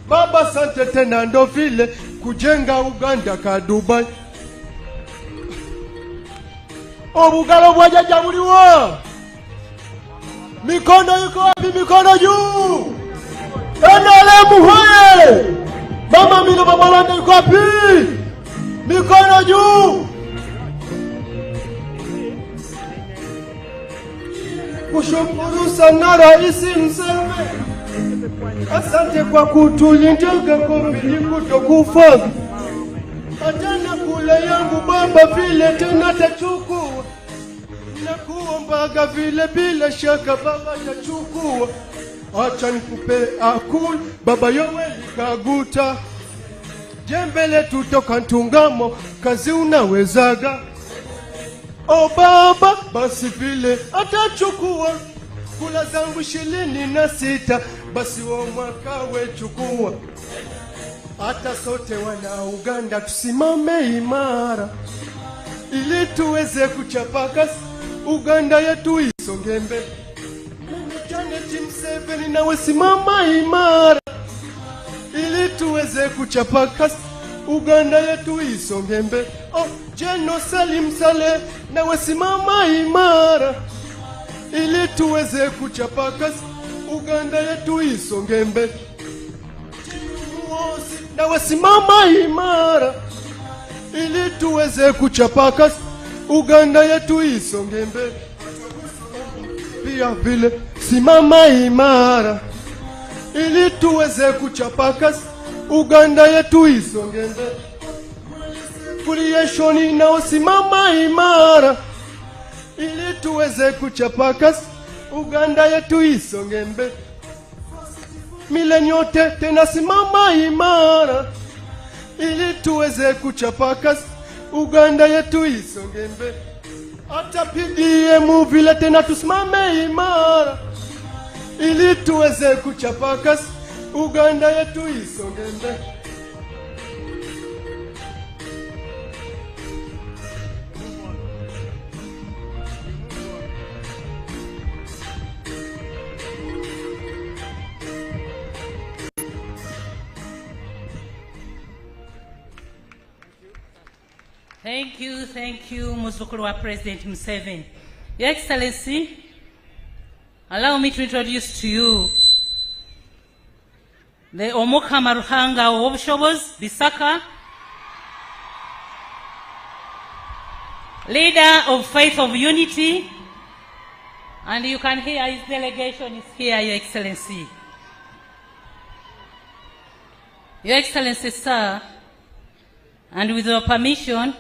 Baba sante tena ndo vile kujenga Uganda ka Dubai. Obugalo bwa jaja buliwo, mikono iko wapi? Mikono juu. NRM hoye! Mama Milo Babalanda iko wapi? Mikono juu. Kushukuru sana Rais Museveni, asante kwa kutulinda COVID kutokufa. Atana kule yangu baba vile tena tachukua. Mbaga vile bila shaka baba yachukua. Acha nikupe akul baba Yoweri Kaguta. Jembele tutoka Ntungamo kazi unawezaga. O baba basi vile atachukua. Kula zangu 26 basi wa mwaka we chukua. Hata sote wana Uganda tusimame imara. Ili tuweze kuchapa kazi Uganda yetu isonge mbele. Janet Museveni nawe simama imara. Ili tuweze kuchapa kazi Uganda yetu isonge mbele. Oh, Jeno Salim Saleh nawe simama imara. Ili tuweze kuchapa kazi Uganda yetu isonge mbele. Nawe simama imara. Ili tuweze kuchapa kazi Uganda yetu isonge mbele. Pia vile simama imara. Ili tuweze kuchapa kazi Uganda yetu isonge mbele. Kulieshoni nao simama imara. Ili tuweze kuchapa kazi Uganda yetu isonge mbele. Milenyote tena simama imara. Ili tuweze kuchapa kazi Uganda yetu isonge mbele. Hata PDM vile tena tusimame imara. Ili tuweze kuchapa kazi Uganda yetu isonge mbele. Thank you, Muzukulu wa President Museveni. Your Excellency, allow me to introduce to you the Omukama Ruhanga Obshobos Bisaka, leader of Faith of Unity, and you can hear his delegation is here, Your Excellency. Your Excellency, sir, and with your permission,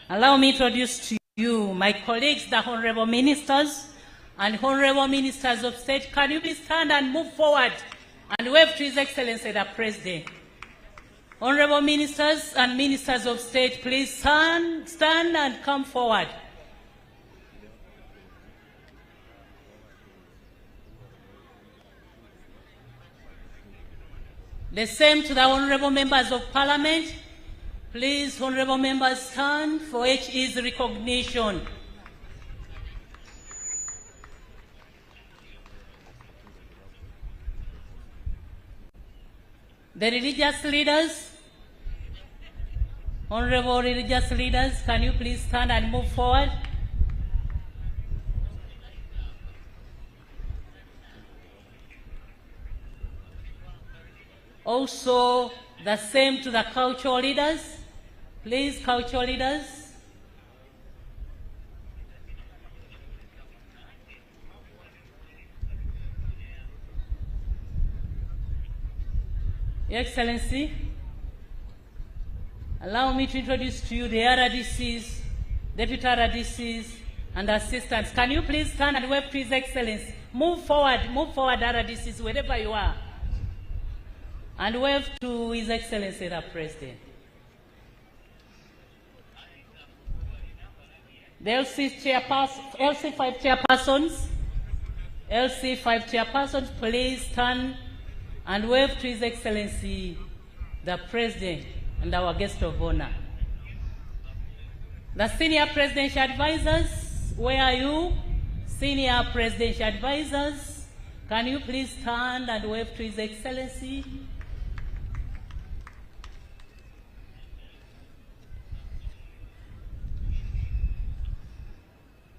allow me to introduce to you my colleagues, the Honorable Ministers and Honorable Ministers of State. Can you please stand and move forward and wave to His Excellency the President? Honorable Ministers and Ministers of State, please stand and come forward. The same to the Honorable Members of Parliament. Please, honorable members, stand for HE's recognition. The religious leaders, honorable religious leaders, can you please stand and move forward? Also, the same to the cultural leaders. Please, cultural leaders. Your Excellency, allow me to introduce to you the RDCs, Deputy RDCs, and assistants. Can you please stand and wave to His Excellency? Move forward, RDCs, wherever you are. And wave to His Excellency, the President. The LC5 chairpersons, please stand and wave to His Excellency, the President, and our guest of honor. The senior presidential advisors, where are you? Senior presidential advisors, can you please stand and wave to His Excellency?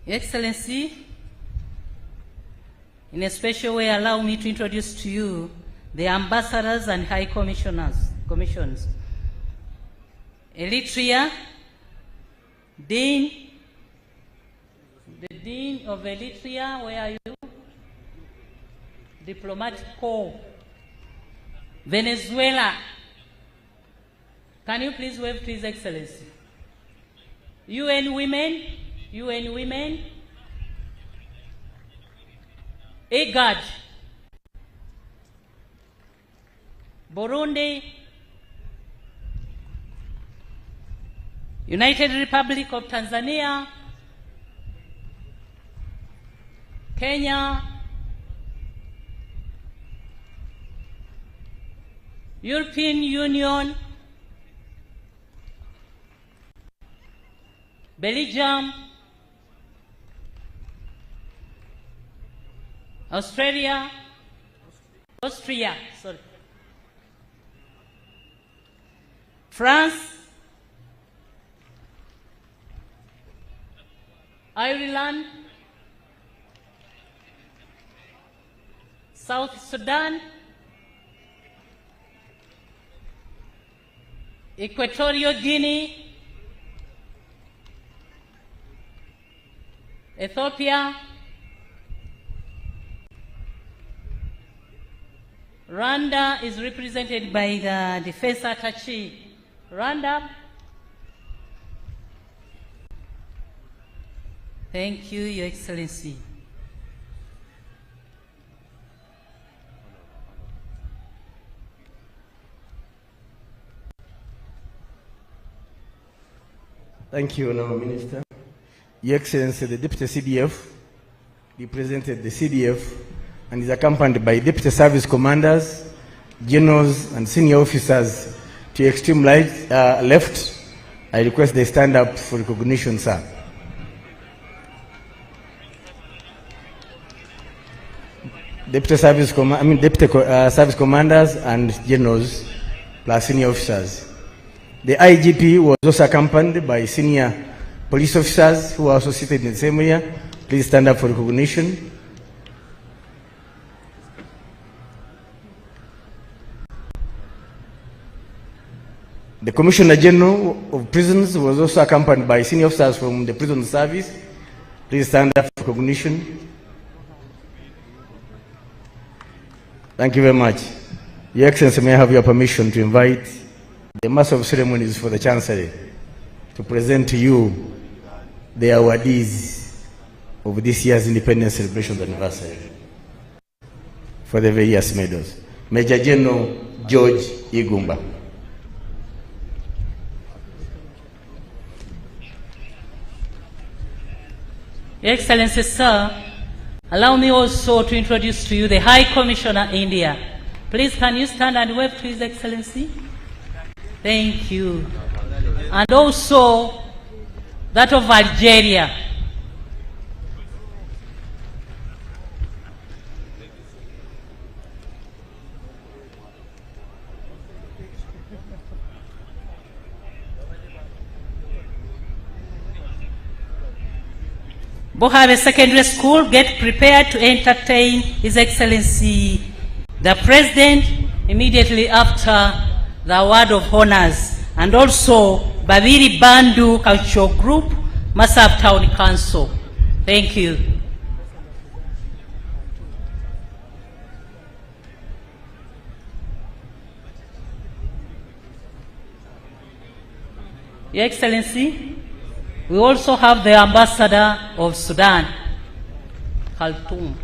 Your Excellency, in a special way, allow me to introduce to you the ambassadors and high commissions. Eritrea, the Dean of Eritrea, where are you? Diplomatic Corps. Venezuela, can you please wave to His Excellency? UN Women, IGAD, Burundi, United Republic of Tanzania, Kenya, European Union, Belgium, Austria, France, Ireland, South Sudan, Equatorial Guinea, Ethiopia, Rwanda is represented by the defense attaché. Rwanda. Thank you, Your Excellency. Thank you, Honourable Minister. Your Excellency, the Deputy CDF represented the CDF and is accompanied by Deputy Service Commanders, Generals and Senior Officers to your extreme left. I request they stand up for recognition, sir. Deputy Service Commanders and Generals plus Senior Officers. The IGP was also accompanied by senior police officers who are also seated in the same area. Please stand up for recognition. The Commissioner General of Prisons was also accompanied by senior officers from the prison service. Please stand up for recognition. Thank you very much. Your Excellency, may I have your permission to invite the Master of Ceremonies for the Chancery to present to you the awardees of this year's Independence Celebration Anniversary for the various medals. Major General George Igumba. Your Excellency, sir, allow me also to introduce to you the High Commissioner India. Please, can you stand and wave to His Excellency? Thank you. And also that of Algeria. Bohave Secondary School, get prepared to entertain His Excellency the President immediately after the award of honors, and also Babiri Bandu Cultural Group, Masab Town Council. Thank you. Your Excellency, we also have the Ambassador of Sudan, Khartoum.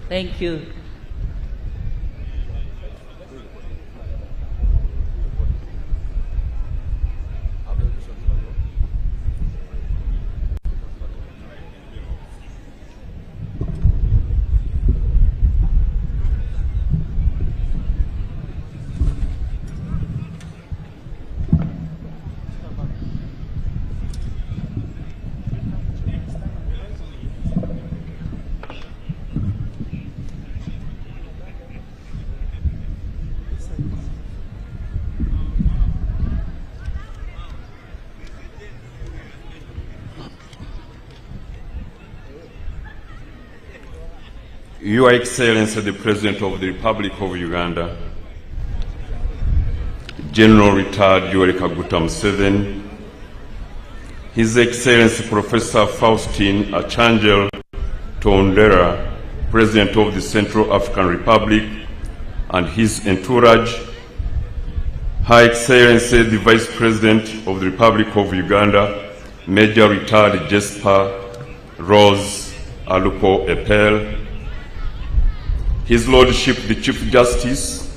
Thank you. Your Excellency, the President of the Republic of Uganda, General Retired Yoweri Kaguta Museveni, His Excellency Professor Faustin Archangel Tondera, President of the Central African Republic, and his entourage, Her Excellency the Vice President of the Republic of Uganda, Major Retired Jesper Rose Alupo Epel, His Lordship the Chief Justice,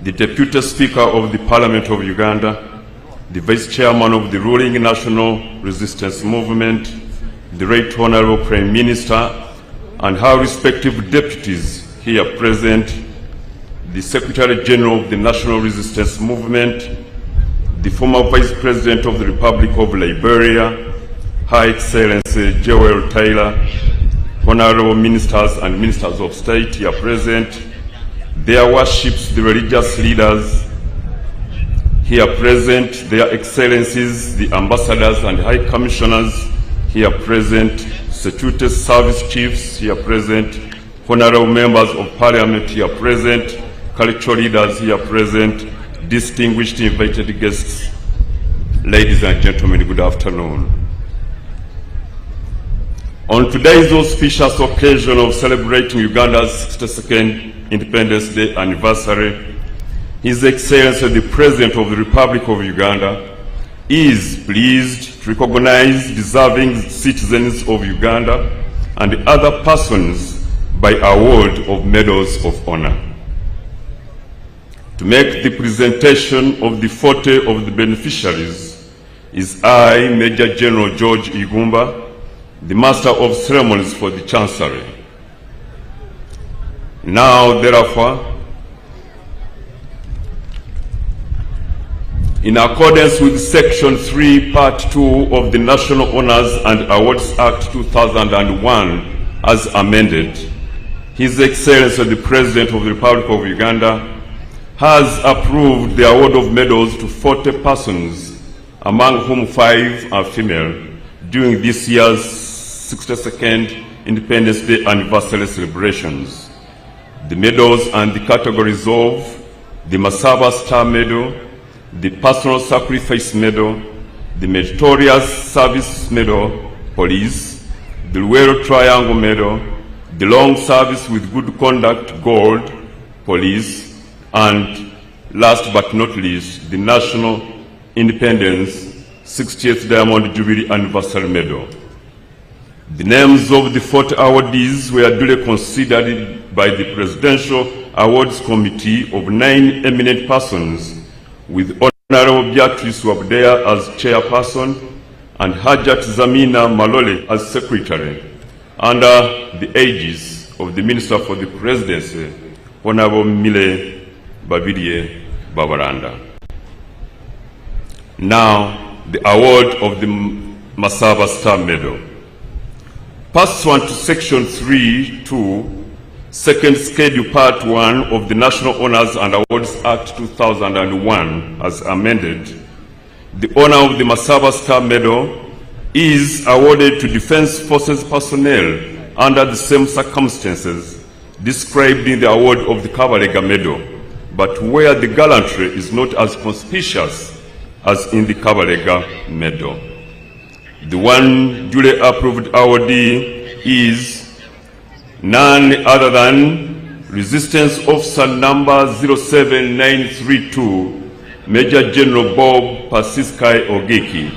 the Deputy Speaker of the Parliament of Uganda, the Vice Chairman of the ruling National Resistance Movement, the Right Honourable Prime Minister, and her respective deputies here present, the Secretary General of the National Resistance Movement, the former Vice President of the Republic of Liberia, Her Excellency Joel Taylor, Honourable Ministers and Ministers of State here present, their worships, the religious leaders here present, their excellencies, the ambassadors and high commissioners here present, security service chiefs here present, honourable members of parliament here present, cultural leaders here present, distinguished invited guests, ladies and gentlemen, good afternoon. On today's auspicious occasion of celebrating Uganda's 62nd Independence Day anniversary, His Excellency the President of the Republic of Uganda is pleased to recognize deserving citizens of Uganda and other persons by award of medals of honor. To make the presentation of the 40 of the beneficiaries is I, Major General George Igumba, the Master of Ceremonies for the Chancery. Now, therefore, in accordance with Section 3, Part 2 of the National Honours and Awards Act 2001 as amended, His Excellency the President of the Republic of Uganda has approved the award of medals to 40 persons, among whom 5 are female, during this year's 62nd Independence Day anniversary celebrations. The medals and the categories of the Masaba Star Medal, the Personal Sacrifice Medal, the Meritorious Service Medal, Police, the Luero Triangle Medal, the Long Service with Good Conduct Gold, Police, and last but not least, the National Independence 60th Diamond Jubilee Anniversary Medal. The names of the 40 awardees were duly considered by the Presidential Awards Committee of 9 eminent persons, with Honourable Beatrice Wabdea as chairperson and Hajat Zamina Malole as secretary, under the aegis of the Minister for the Presidency, Honourable Mile Babirie Babaranda. Now, the award of the Masaba Star Medal. Pursuant to Section 3(2), Second Schedule Part 1 of the National Honours and Awards Act 2001 as amended, the honour of the Masaba Star Medal is awarded to Defence Forces personnel under the same circumstances described in the award of the Kabalega Medal, but where the gallantry is not as conspicuous as in the Kabalega Medal. The one duly approved awardee is none other than Resistance Officer number 07932, Major General Bob Pasiskai Ogeki.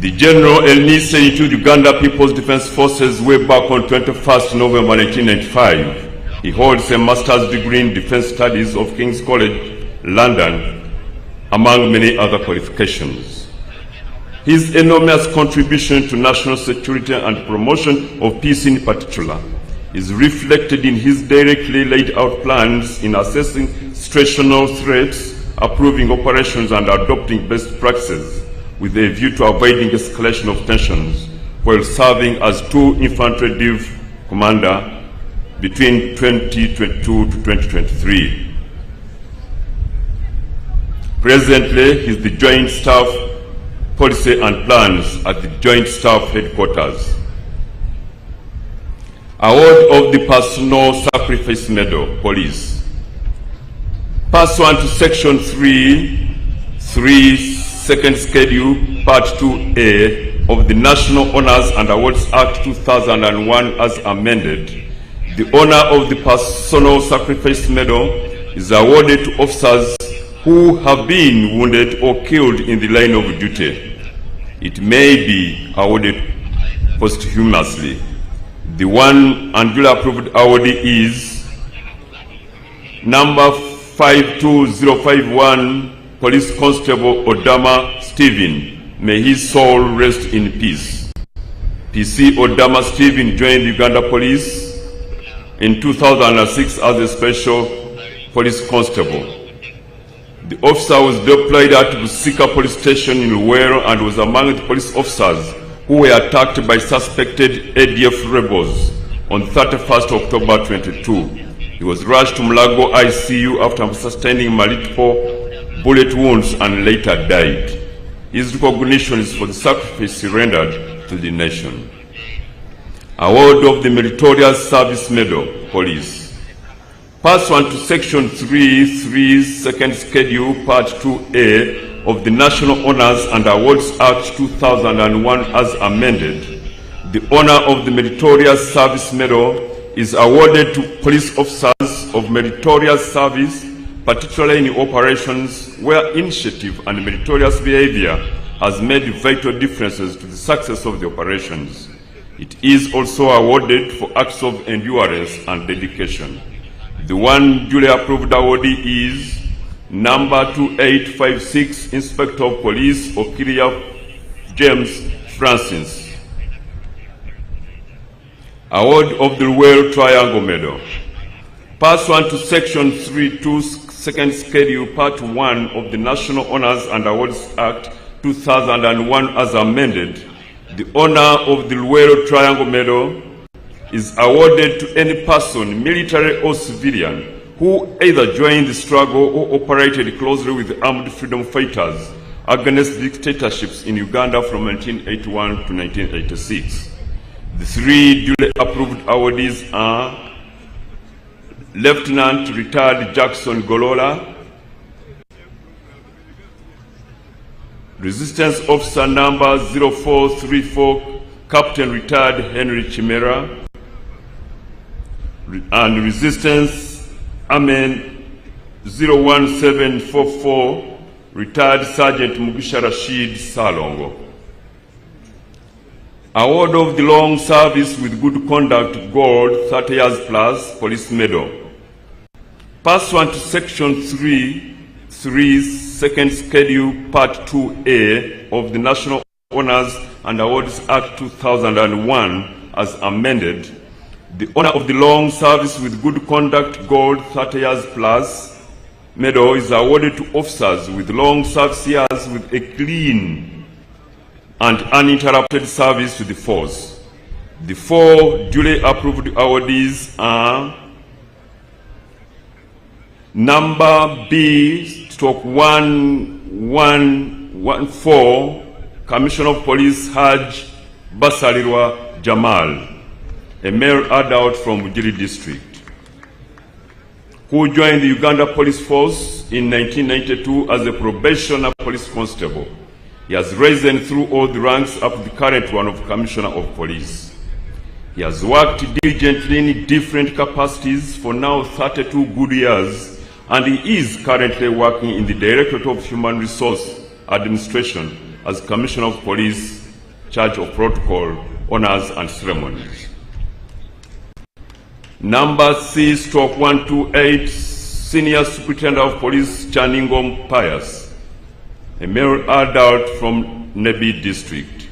The General enlisted into the Uganda People's Defence Forces way back on 21st November 1995. He holds a master's degree in Defence Studies of King's College, London, among many other qualifications. His enormous contribution to national security and promotion of peace in particular is reflected in his directly laid out plans in assessing situational threats, approving operations and adopting best practices with a view to avoiding escalation of tensions while serving as 2 Infantry Div Commander between 2022 to 2023. Presently, he is the Joint Staff Policy and Plans at the Joint Staff Headquarters. Award of the Personal Sacrifice Medal, Police. Pursuant to Section 3(3), Second Schedule, Part 2A of the National Honours and Awards Act 2001 as amended, the honour of the Personal Sacrifice Medal is awarded to officers who have been wounded or killed in the line of duty. It may be awarded posthumously The one and duly approved awardee is number 52051, Police Constable Odama Stephen. May his soul rest in peace. PC Odama Stephen joined Uganda Police in 2006 as a special police constable. The officer was deployed at Busika Police Station in Luwero and was among the police officers who were attacked by suspected ADF rebels on 31st October 22. He was rushed to Mulago ICU after sustaining multiple bullet wounds and later died. His recognition is for the sacrifice he rendered to the nation. Award of the Meritorious Service Medal, Police. Pursuant to Section 3.3, Second Schedule, Part 2A of the National Honours and Awards Act 2001 as amended, the honour of the Meritorious Service Medal is awarded to police officers of meritorious service, particularly in operations where initiative and meritorious behavior has made vital differences to the success of the operations. It is also awarded for acts of endurance and dedication. The one duly approved awardee is number 2856, Inspector of Police Okiria James Francis. Award of the Royal Triangle Medal. Pursuant to Section 3.2, Second Schedule, Part 1 of the National Honours and Awards Act 2001 as amended, the honour of the Royal Triangle Medal is awarded to any person, military or civilian, who either joined the struggle or operated closely with the armed freedom fighters against dictatorships in Uganda from 1981 to 1986. The three duly approved awardees are Lieutenant Retired Jackson Golola, Resistance Officer number 0434, Captain Retired Henry Chimera, and Resistance Amen 01744, Retired Sergeant Mugisha Rashid Salongo. Award of the Long Service with Good Conduct Gold 30 years plus Police Medal. Pursuant to Section 3.3, Second Schedule, Part 2A of the National Honours and Awards Act 2001 as amended, the honour of the Long Service with Good Conduct Gold 30 years plus medal is awarded to officers with long service years with a clean and uninterrupted service to the force. The four duly approved awardees are number B/1114, Commissioner of Police Haj Basalirwa Jamal, a male adult from Bugiri District, who joined the Uganda Police Force in 1992 as a probationary police constable. He has risen through all the ranks up to the current one of Commissioner of Police. He has worked diligently in different capacities for now 32 good years, and he is currently working in the Directorate of Human Resource Administration as Commissioner of Police, Charge of Protocol, Honours and Ceremonies. Number C/128, Senior Superintendent of Police Chaningom Pius, a male adult from Nebi District.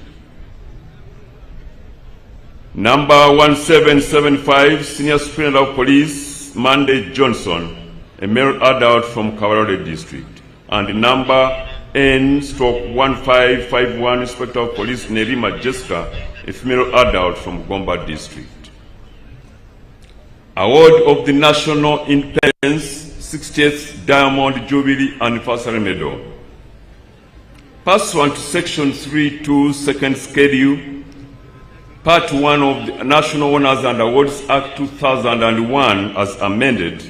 Number 1775, Senior Superintendent of Police Monday Johnson, a male adult from Kawarole District. And number N/1551, Inspector of Police Nerima Jessica, a female adult from Gomba District. Award of the National Independence 60th Diamond Jubilee Anniversary Medal. Pursuant to Section 3.2, Second Schedule, Part 1 of the National Honours and Awards Act 2001 as amended,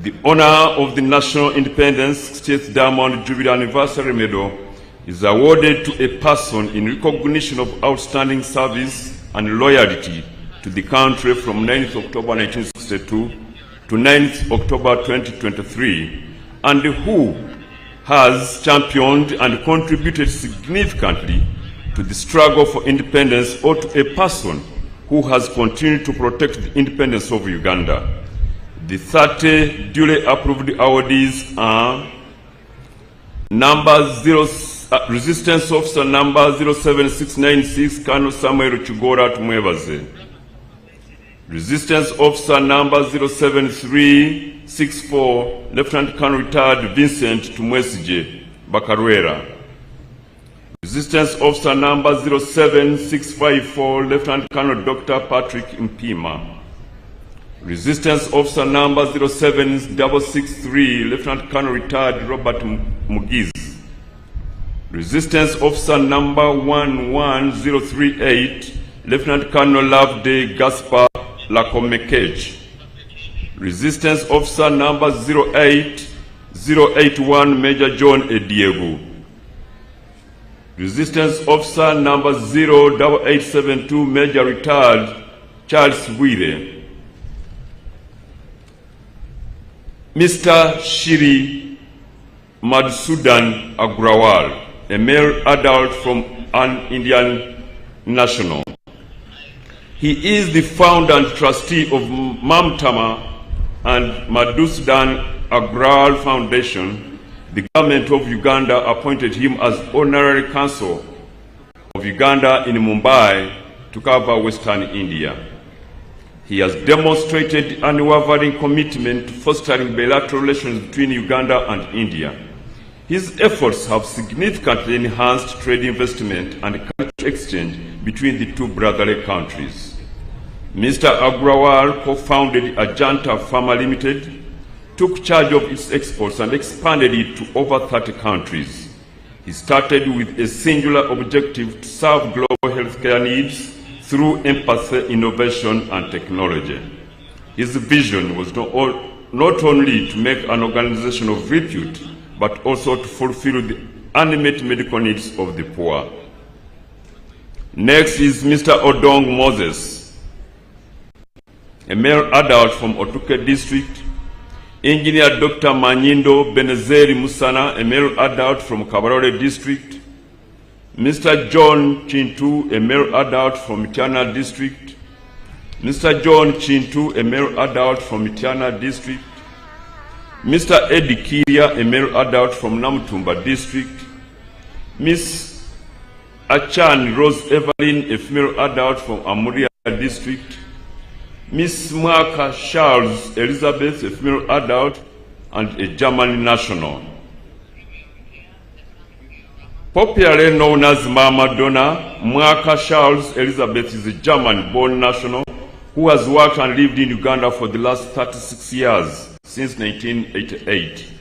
the honour of the National Independence 60th Diamond Jubilee Anniversary Medal is awarded to a person in recognition of outstanding service and loyalty to the country from 9th October 1962 to 9th October 2023, and who has championed and contributed significantly to the struggle for independence, or to a person who has continued to protect the independence of Uganda. The 30 duly approved awardees are Resistance Officer number 07696, Colonel Samuel Chugora Tumwebaze. Resistance Officer number 07364, Lieutenant Colonel Retired Vincent Tumwesije Bakarwera. Resistance Officer number 07654, Lieutenant Colonel Dr. Patrick Mpima. Resistance Officer number 07663, Lieutenant Colonel Retired Robert Mugiz. Resistance Officer number 11038, Lieutenant Colonel Loveday Gaspar Lakomekej. Resistance Officer number 08081, Major John Ediegu. Resistance Officer number 08872, Major Retired Charles Wire. Mr. Shiri Madhusudan Agrawal, a male adult from an Indian national. He is the founder and trustee of Mamtama and Madhusudan Agrawal Foundation. The government of Uganda appointed him as honorary consul of Uganda in Mumbai to cover Western India. He has demonstrated an unwavering commitment to fostering bilateral relations between Uganda and India. His efforts have significantly enhanced trade investment and cultural exchange between the two brotherly countries. Mr. Agrawal co-founded Ajanta Pharma Limited, took charge of its exports and expanded it to over 30 countries. He started with a singular objective to serve global healthcare needs through empathy, innovation, and technology. His vision was not only to make an organization of repute, but also to fulfill the unmet medical needs of the poor. Next is Mr. Odong Moses, a male adult from Otuke District. Engineer Dr. Manyindo Benezeri Musana, a male adult from Kabarore District. Mr. John Chintu, a male adult from Mitiana District. Mr. John Chintu, a male adult from Mitiana District. Mr. Eddie Kiria, a male adult from Namutumba District. Miss Achan Rose Evelyn, a female adult from Amuria District. Miss Mwaka Charles Elizabeth, a female adult and a German national. Popularly known as Mama Donna, Mwaka Charles Elizabeth is a German-born national who has worked and lived in Uganda for the last 36 years, since 1988.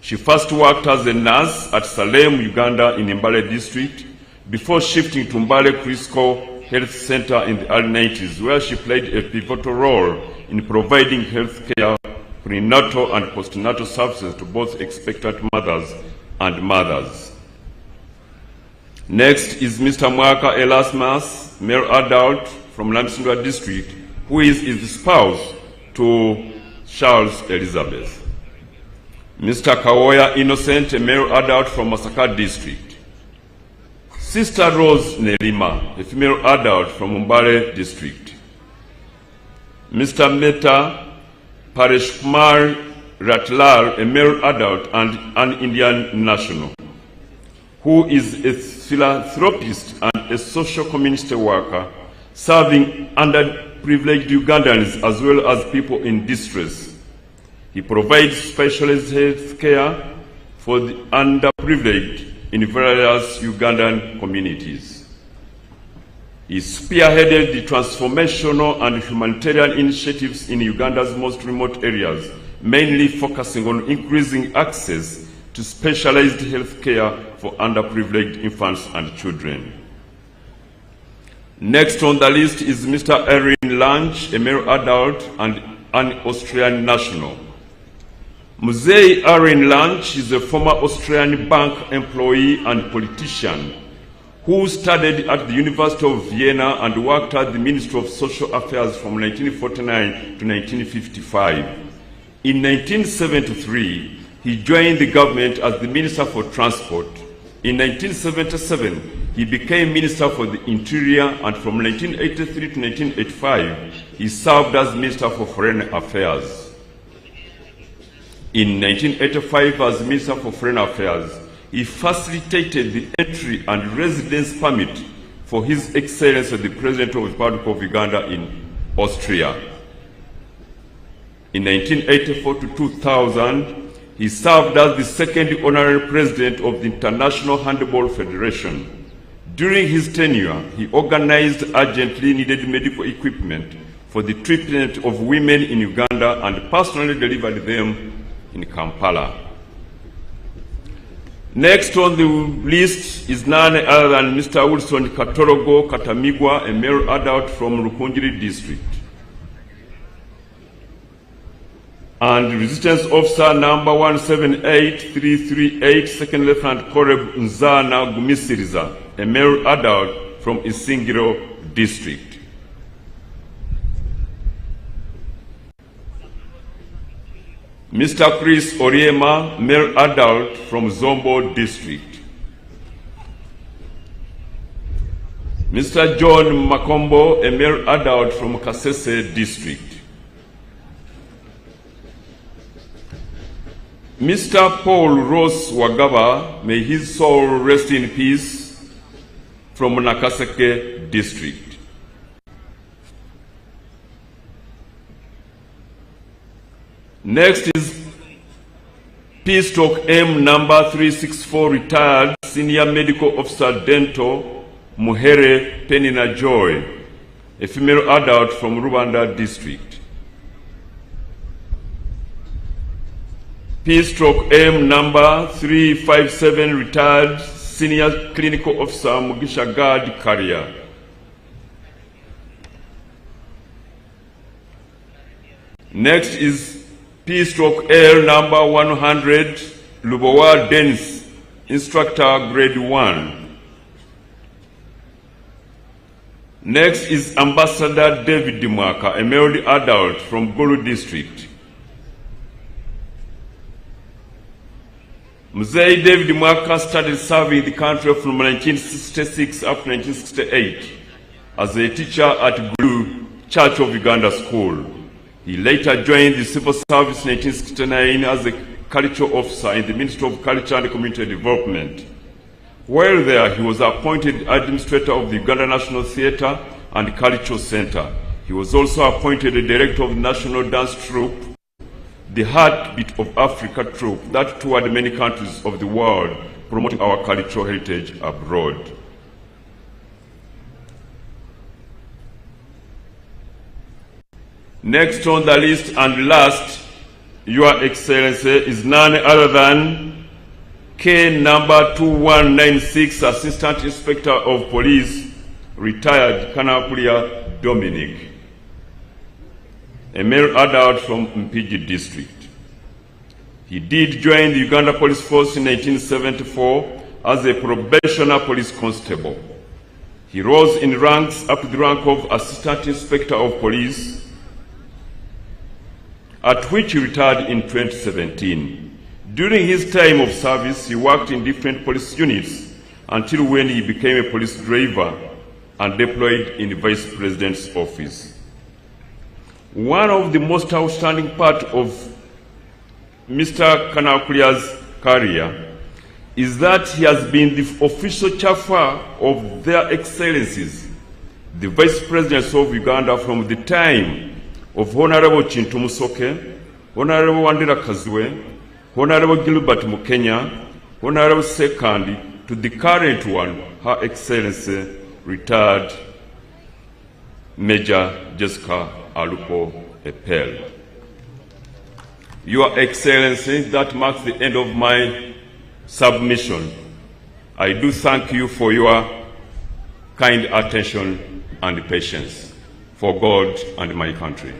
She first worked as a nurse at Salem, Uganda in Mbale District, before shifting to Mbale Crisco Health Center in the early 90s, where she played a pivotal role in providing health care, prenatal and postnatal services to both expectant mothers and mothers. Next is Mr. Mwaka Erasmus, male adult from Lamsundwa District, who is the spouse to Charles Elizabeth. Mr. Kawoya Innocent, a male adult from Masaka District. Sister Rose Nerima, a female adult from Mbale District. Mr. Meta Pareshkumar Ratlal, a male adult and an Indian national, who is a philanthropist and a social community worker, serving underprivileged Ugandans as well as people in distress. He provides specialized health care for the underprivileged in various Ugandan communities. He spearheaded the transformational and humanitarian initiatives in Uganda's most remote areas, mainly focusing on increasing access to specialized health care for underprivileged infants and children. Next on the list is Mr. Erin Lange, a male adult and an Austrian national. Musei Erin Lange is a former Austrian bank employee and politician who studied at the University of Vienna and worked at the Ministry of Social Affairs from 1949 to 1955. In 1973, he joined the government as the Minister for Transport. In 1977, he became Minister for the Interior, and from 1983 to 1985, he served as Minister for Foreign Affairs. In 1985, as Minister for Foreign Affairs, he facilitated the entry and residence permit for His Excellency the President of the Republic of Uganda in Austria. In 1984 to 2000, he served as the second honorary president of the International Handball Federation. During his tenure, he organized urgently needed medical equipment for the treatment of women in Uganda and personally delivered them in Kampala. Next on the list is none other than Mr. Wilson Katorogo Katamigwa, a male adult from Rukunjiri district. And Resistance Officer number 178338, Second Lieutenant Koreb Nzana Gumisiriza, a male adult from Isingiro district. Mr. Chris Oriema, male adult from Zombo district. Mr. John Makombo, a male adult from Kasese district. Mr. Paul Ross Wagaba, may his soul rest in peace, from Nakaseke district. Next is P/M number 364, retired Senior Medical Officer Dental Muhere Penina Joy, a female adult from Rwanda district. P/M number 357, retired Senior Clinical Officer Mugisha Gad Karia. Next is P/L number 100, Lubowa Dennis, Instructor Grade 1. Next is Ambassador David Dimwaka, a male adult from Gulu district. Mzee David Dimwaka started serving the country from 1966 up to 1968 as a teacher at Gulu Church of Uganda School. He later joined the civil service in 1969 as a cultural officer in the Ministry of Culture and Community Development. While there, he was appointed administrator of the Uganda National Theatre and Cultural Center. He was also appointed the director of the National Dance Troupe, the Heartbeat of Africa troupe that toured many countries of the world, promoting our cultural heritage abroad. Next on the list and last, Your Excellency, is none other than K number 2196, Assistant Inspector of Police, retired Kanakulia Dominic, a male adult from Mpigi district. He did join the Uganda Police Force in 1974 as a probationer police constable. He rose in ranks up to the rank of Assistant Inspector of Police, at which he retired in 2017. During his time of service, he worked in different police units until when he became a police driver and deployed in the Vice President's office. One of the most outstanding part of Mr. Kanakulia's career is that he has been the official chauffeur of Their Excellencies, the Vice Presidents of Uganda, from the time of Honorable Chintu Musoke, Honorable Wandera Kazwe, Honorable Gilbert Mukenya, Honorable Sekandi, to the current one, Her Excellency, retired Major Jessica Alupo Epel. Your Excellency, that marks the end of my submission. I do thank you for your kind attention and patience for God and my country.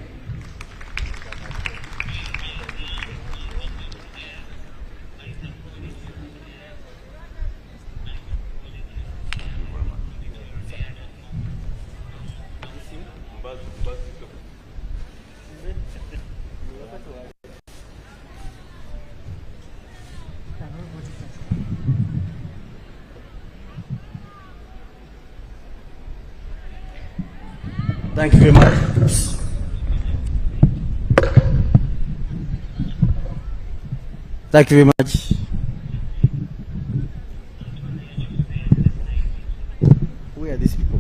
Thank you very much. Thank you very much. Where are these people?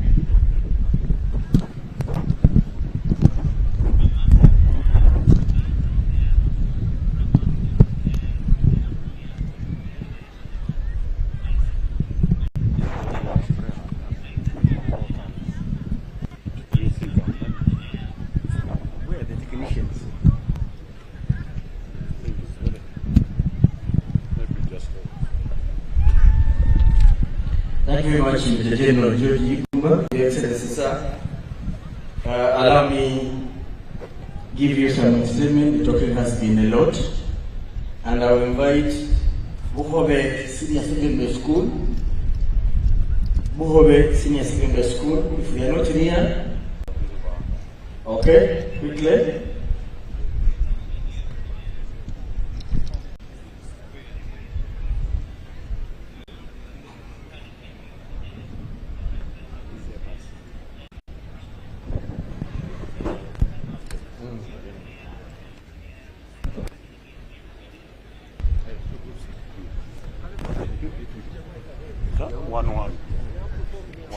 Where are the technicians? Thank you very much, Mr. General George Ikumba, Your Excellency, sir. Allow me give you some statement. The talking has been a lot. And I will invite Buhobe Senior Secondary School. Buhobe Senior Secondary School. If we are not near, okay, quickly.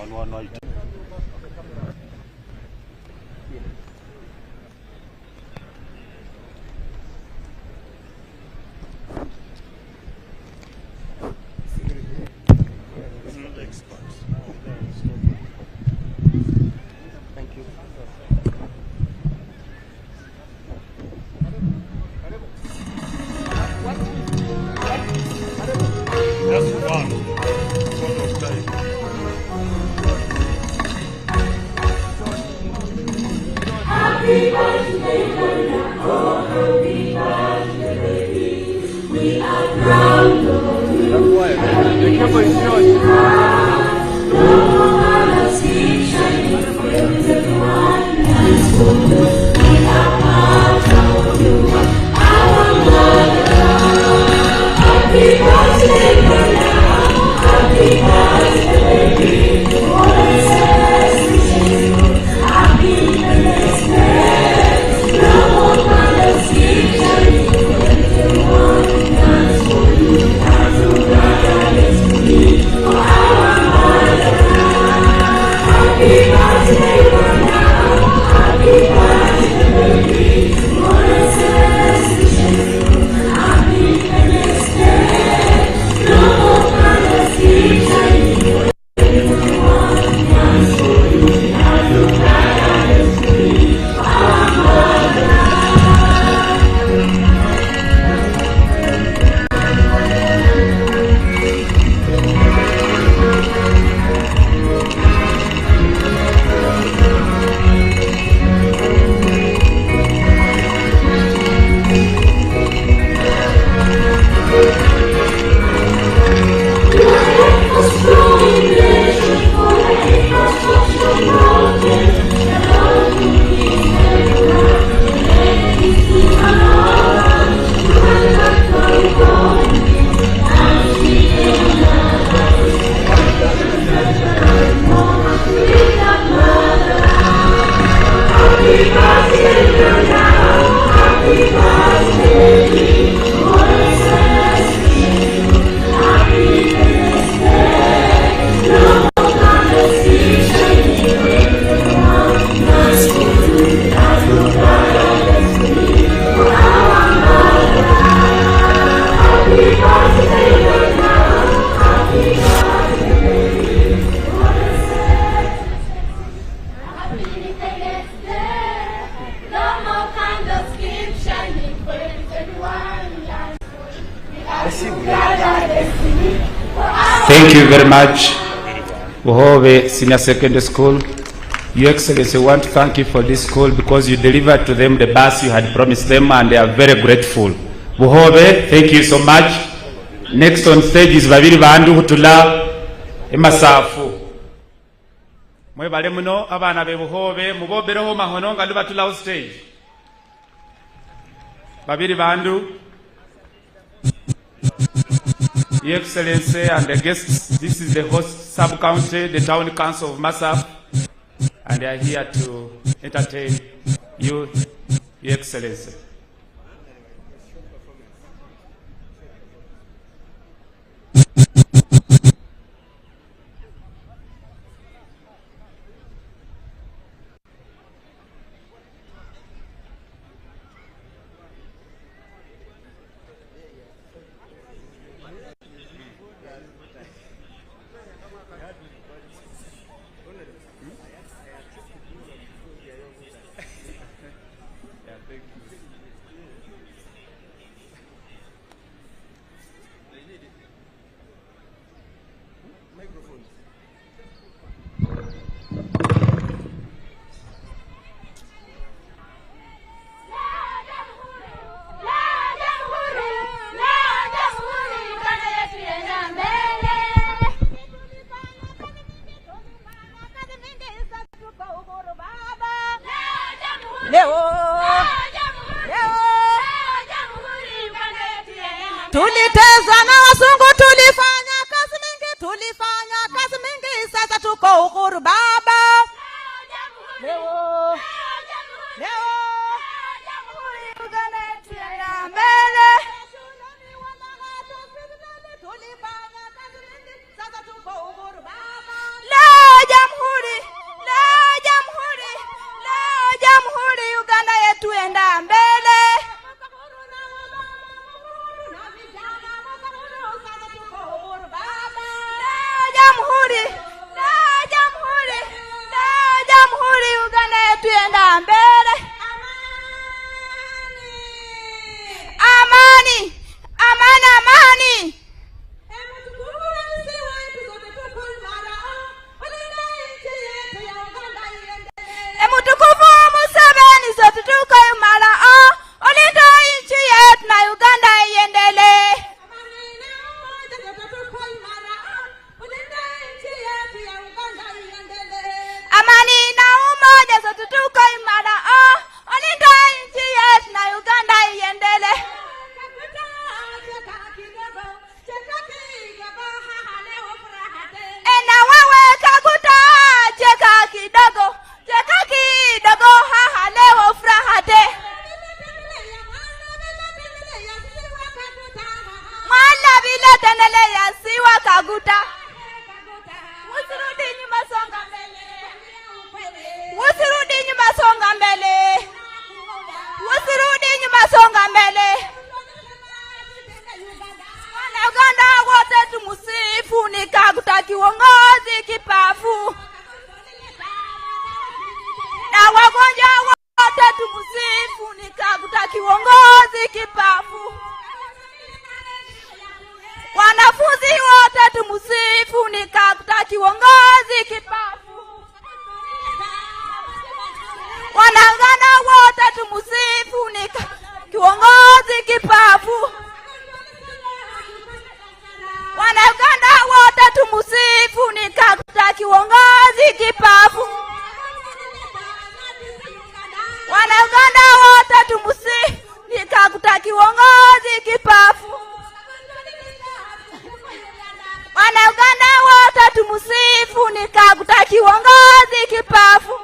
One night. Thank you. That's one. Sort of time. Happy birthday, oh, happy birthday, baby. We are proud of you. The camera is short. No others keep shining for everyone. We are proud of you, our mother. Happy birthday, happy birthday, baby. Happy birthday, no more others keep shining for everyone. Dance for you, dance for God, me, for our mother. Happy birthday, happy birthday, baby. More celebration, happy birthday, no more others keep shining for everyone. Dance for you, dance for God, me, for our mother. Thank you very much, Buhobe Senior Secondary School. Your Excellency, I want to thank you for this school because you delivered to them the bus you had promised them and they are very grateful. Buhobe, thank you so much. Next on stage is Babiri Bandu Hutula Emasafu. Mwebale muno abana be Buhobe mubobereho mahono nga lubatula stage. Babiri Bandu. Your Excellency and the guests, this is the host sub-county, the town council of Masaf, and they are here to entertain you, Your Excellency. Tuliteza na wasungu, tulifanya kazi mingi, sasa tuko uhuru baba. Leo Uganda yetu ya mbele. Tulifanya kazi mingi, sasa tuko uhuru baba. Leo jamhuri, Uganda yetu enda mbele. Jamhuri, Uganda yetu enda mbele. Amani. Emutukufu Museveni sote tuko imara, olinda nchi yetu na Uganda iendelee. Amani na umoja sote tuko imara, olinda nchi yetu na Uganda iendelee. Na wewe Kaguta, cheka kidogo, haha leo furaha te. Mwana vile tenele ya siwa Kaguta. Usirudi nyuma, songa mbele. Wana Uganda wote tumusifu, ni Kaguta kiongozi kipafu. Na wagonjwa wote tumusifu, ni Kaguta kiongozi kipafu. Wanafunzi wote tumusifu, ni Kaguta kiongozi kipafu. Wanangana wote tumusifu, ni kiongozi kipafu. Wanaganda wote tumusifu, ni Kaguta kiongozi kipafu. Wanaganda wote tumusifu, ni Kaguta kiongozi kipafu. Wanaganda wote tumusifu, ni Kaguta kiongozi kipafu.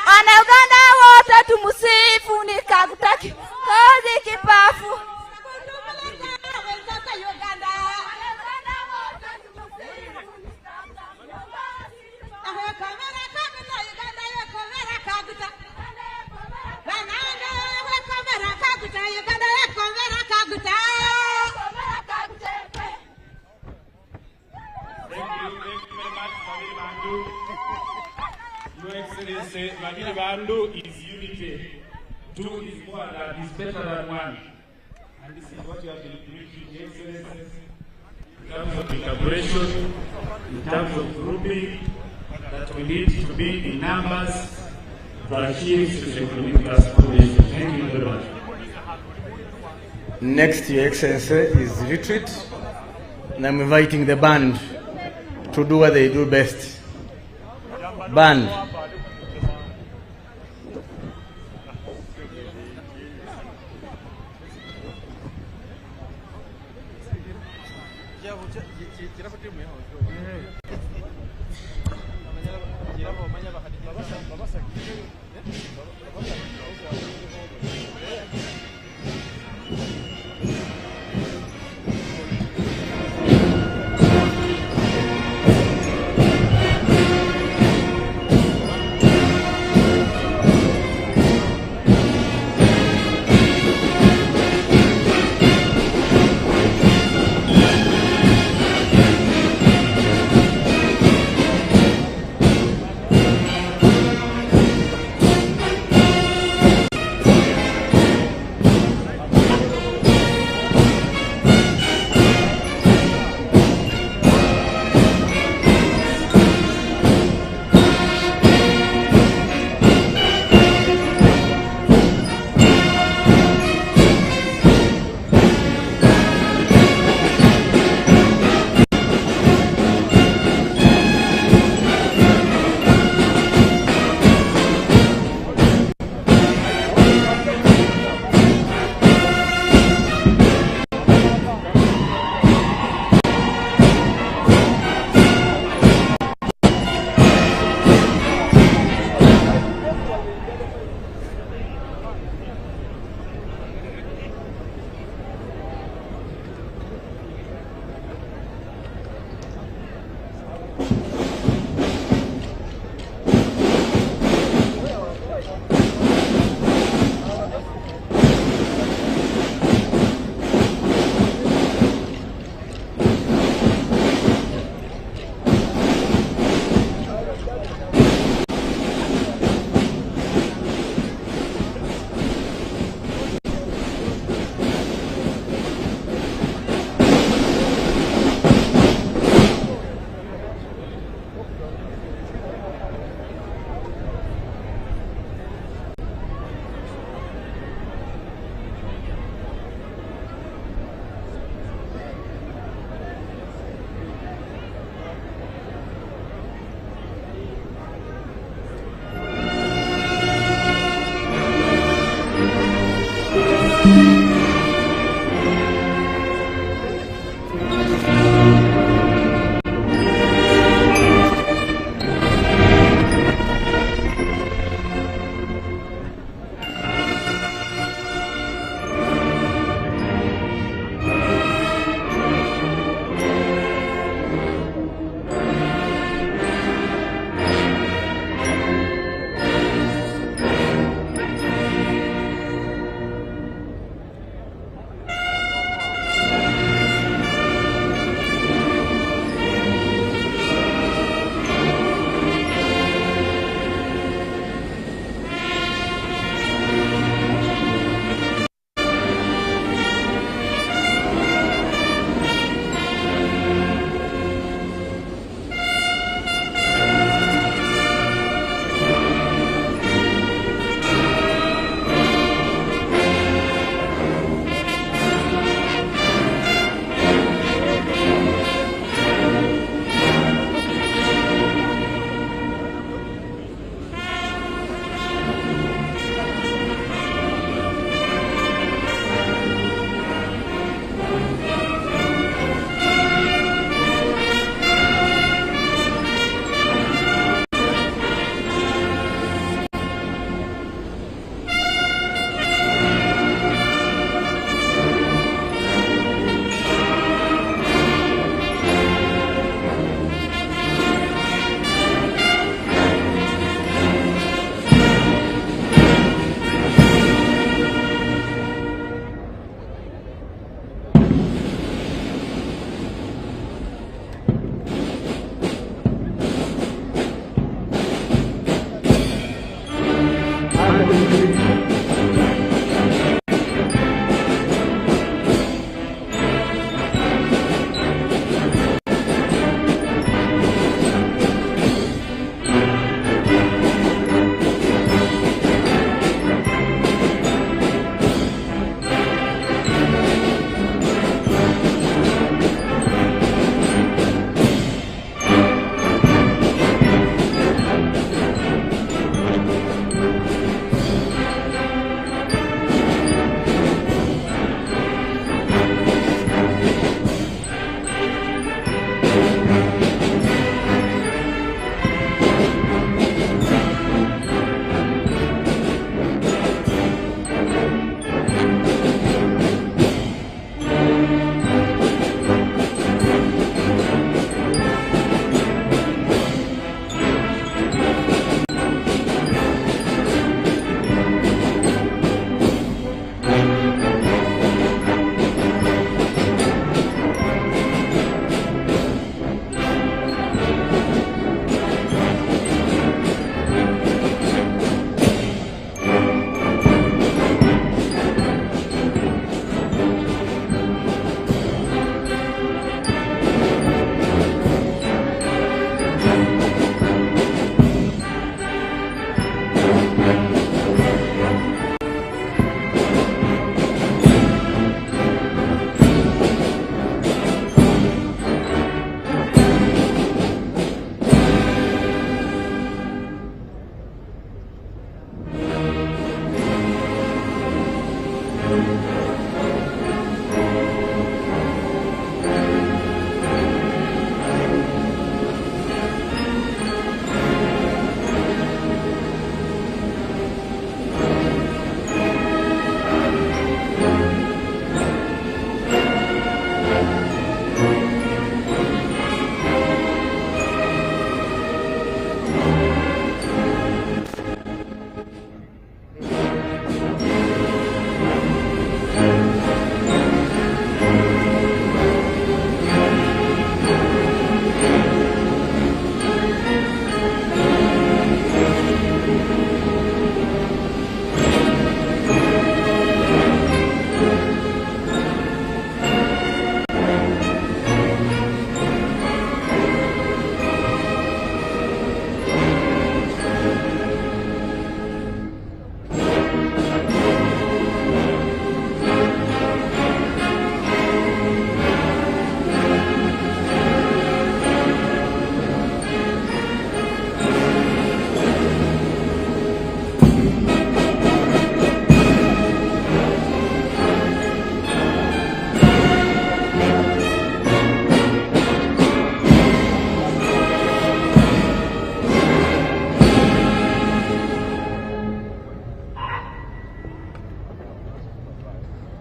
Wanaganda wote tumusifu, ni Kaguta kiongozi kipafu. Your Excellency, Magiri Bandu is unity. Two is more than, is better than one. And this is what you have been preaching, Your Excellency, in terms of collaboration, in terms of grouping, that we need to be in numbers to achieve socio-economic transformation. Thank you very much. Next, Your Excellency, is retreat. And I'm inviting the band to do what they do best. Band.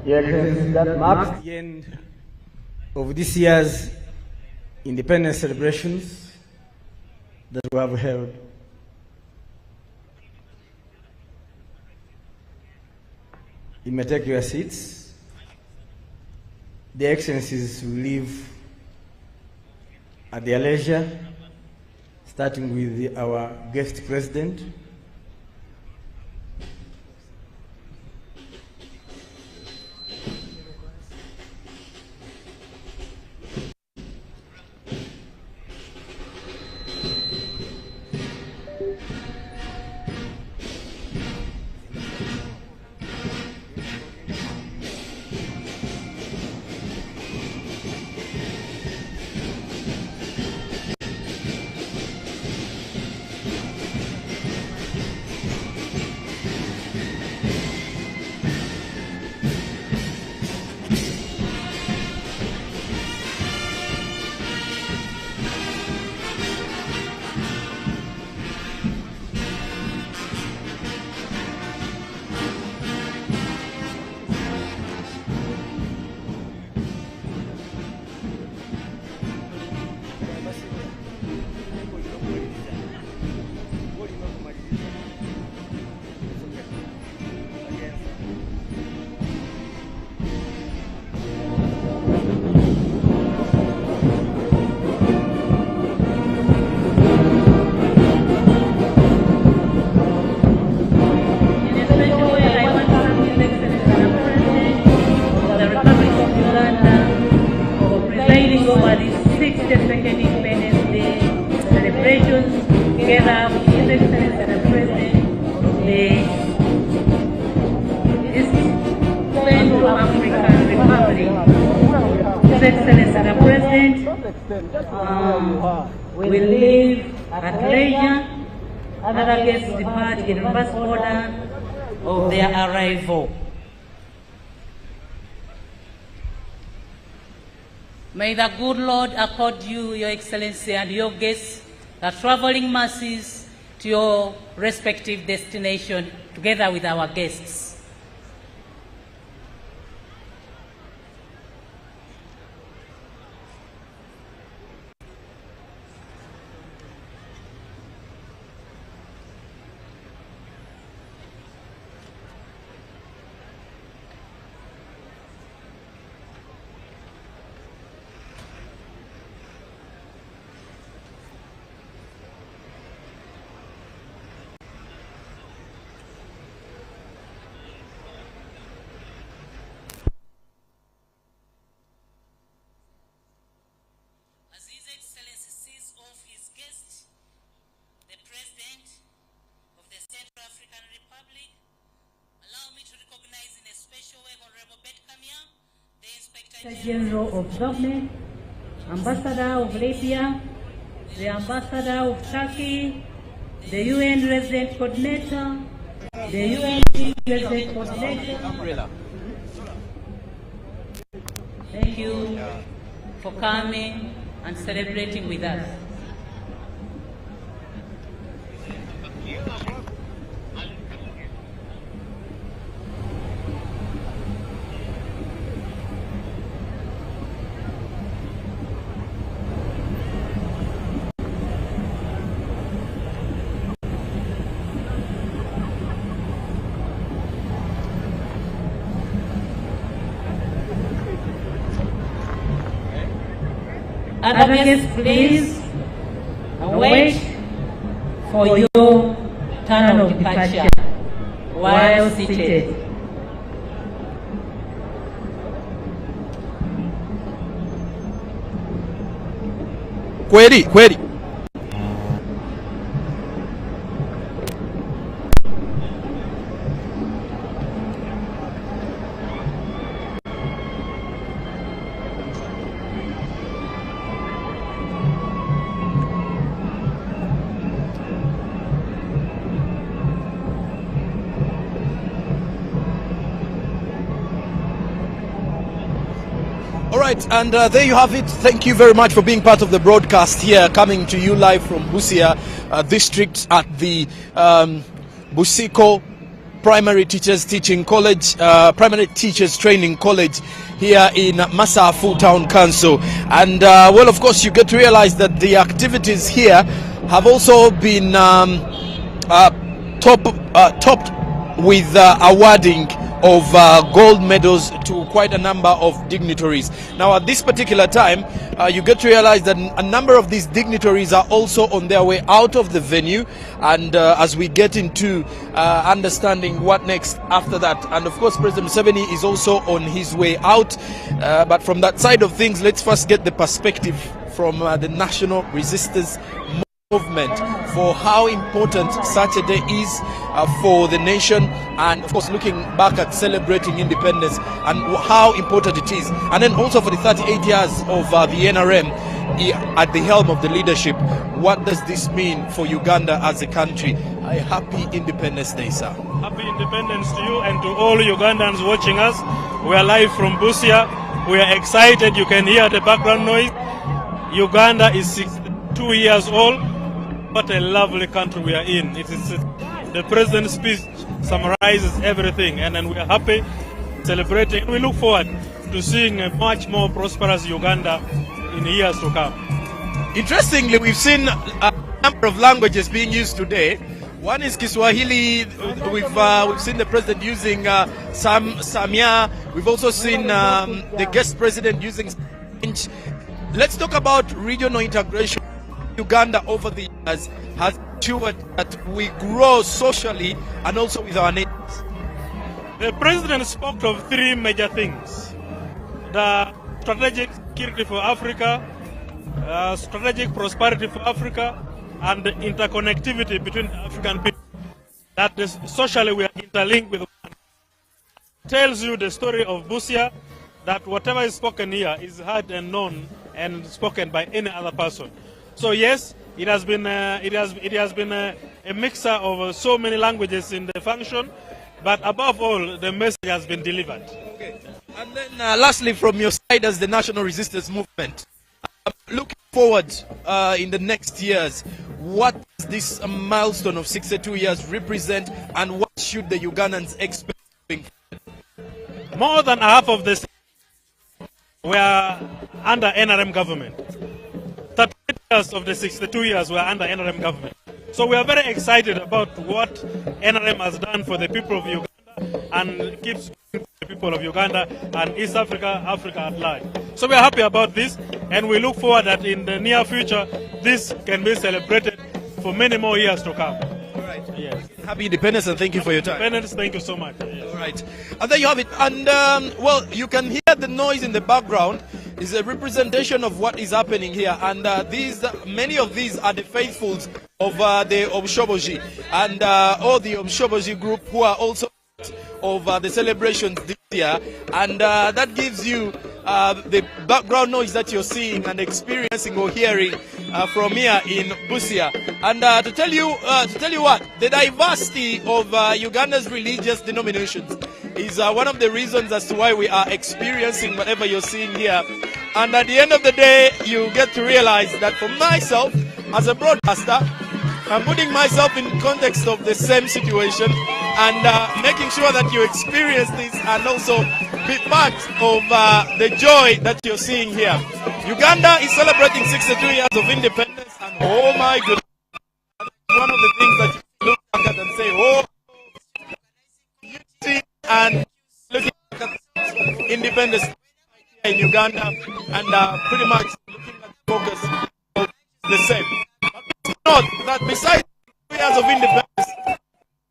Your Excellency, that marks the end of this year's independence celebrations that we have held. You may take your seats. The Excellencies will leave at their leisure, starting with our guest president. Will leave at leisure. Other guests depart in reverse order of their arrival. May the good Lord accord you, Your Excellency, and your guests the traveling masses to your respective destination together with our guests. General of Government, Ambassador of Libya, the Ambassador of Turkey, the UN Resident Coordinator, the UN Resident Coordinator. Thank you for coming and celebrating with us. Other guests, please wait for your turn of departure while seated. Kweli. All right, and there you have it. Thank you very much for being part of the broadcast here, coming to you live from Busia district at the Busiko Primary Teachers Teaching College, Primary Teachers Training College here in Masafu Town Council. And well, of course, you get to realize that the activities here have also been topped with awarding of gold medals to quite a number of dignitaries. Now at this particular time, you get to realize that a number of these dignitaries are also on their way out of the venue, and as we get into understanding what next after that, and of course President Museveni is also on his way out, but from that side of things, let's first get the perspective from the National Resistance Movement for how important such a day is for the nation, and of course looking back at celebrating independence and how important it is, and then also for the 38 years of the NRM at the helm of the leadership. What does this mean for Uganda as a country? A happy Independence Day, sir. Happy Independence to you and to all Ugandans watching us. We are live from Busia. We are excited. You can hear the background noise. Uganda is 62 years old. What a lovely country we are in. It is the president's speech summarizes everything, and then we are happy, celebrating. We look forward to seeing a much more prosperous Uganda in years to come. Interestingly, we've seen a number of languages being used today. One is Kiswahili. We've seen the president using Samia. We've also seen the guest president using French. Let's talk about regional integration. Uganda over the years has ensured that we grow socially and also with our neighbors. The president spoke of three major things: the strategic security for Africa, strategic prosperity for Africa, and the interconnectivity between the African people. That is, socially we are interlinked with one. Tells you the story of Busia, that whatever is spoken here is heard and known and spoken by any other person. So yes, it has been a mixture of so many languages in the function, but above all, the message has been delivered. Okay. And then lastly, from your side as the National Resistance Movement, looking forward in the next years, what does this milestone of 62 years represent, and what should the Ugandans expect? More than half of the were under NRM government. 38 years of the 62 years were under NRM government. So we are very excited about what NRM has done for the people of Uganda and keeps doing for the people of Uganda and East Africa, Africa at large. So we are happy about this, and we look forward that in the near future this can be celebrated for many more years to come. All right. Yes. Happy Independence, and thank you for your time. Independence, thank you so much. Yes. All right. And there you have it. And well, you can hear the noise in the background. Is a representation of what is happening here, and many of these are the faithfuls of the Omshoboji and all the Omshoboji group who are also of the celebrations this year, and that gives you the background noise that you're seeing and experiencing or hearing from here in Busia. And to tell you what, the diversity of Uganda's religious denominations is one of the reasons as to why we are experiencing whatever you're seeing here. And at the end of the day, you get to realize that for myself, as a broadcaster, I'm putting myself in context of the same situation and making sure that you experience this and also be part of the joy that you're seeing here. Uganda is celebrating 62 years of independence, and oh my goodness, that's one of the things that you look back at and say, oh, unity and looking back at independence in Uganda, and pretty much looking at the focus of the same. But note that besides 2 years of independence,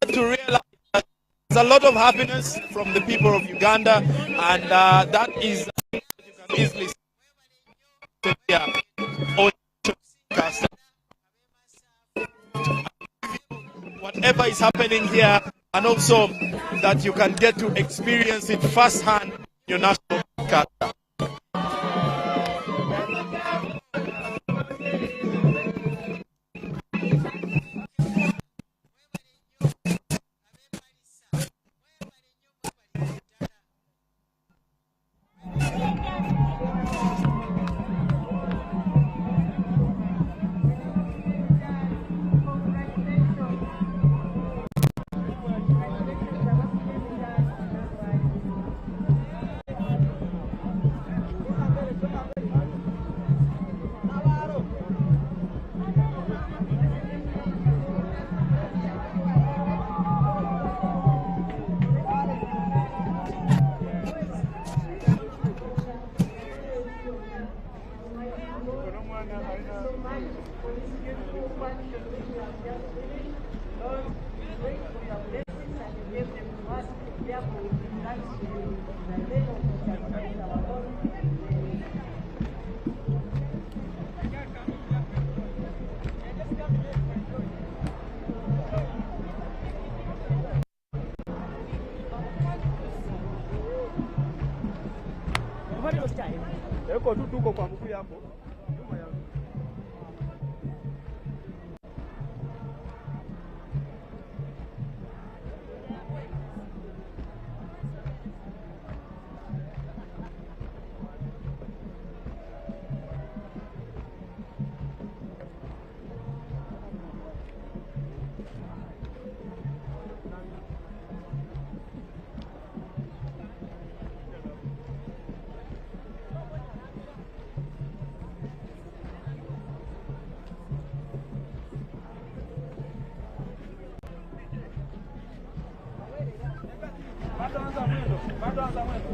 to realize that there's a lot of happiness from the people of Uganda, and that is you can easily see here on podcast. Whatever is happening here, and also that you can get to experience it firsthand in your national broadcaster. Eko tu tuko kwa mkuu hapo. Bado anza mwendo.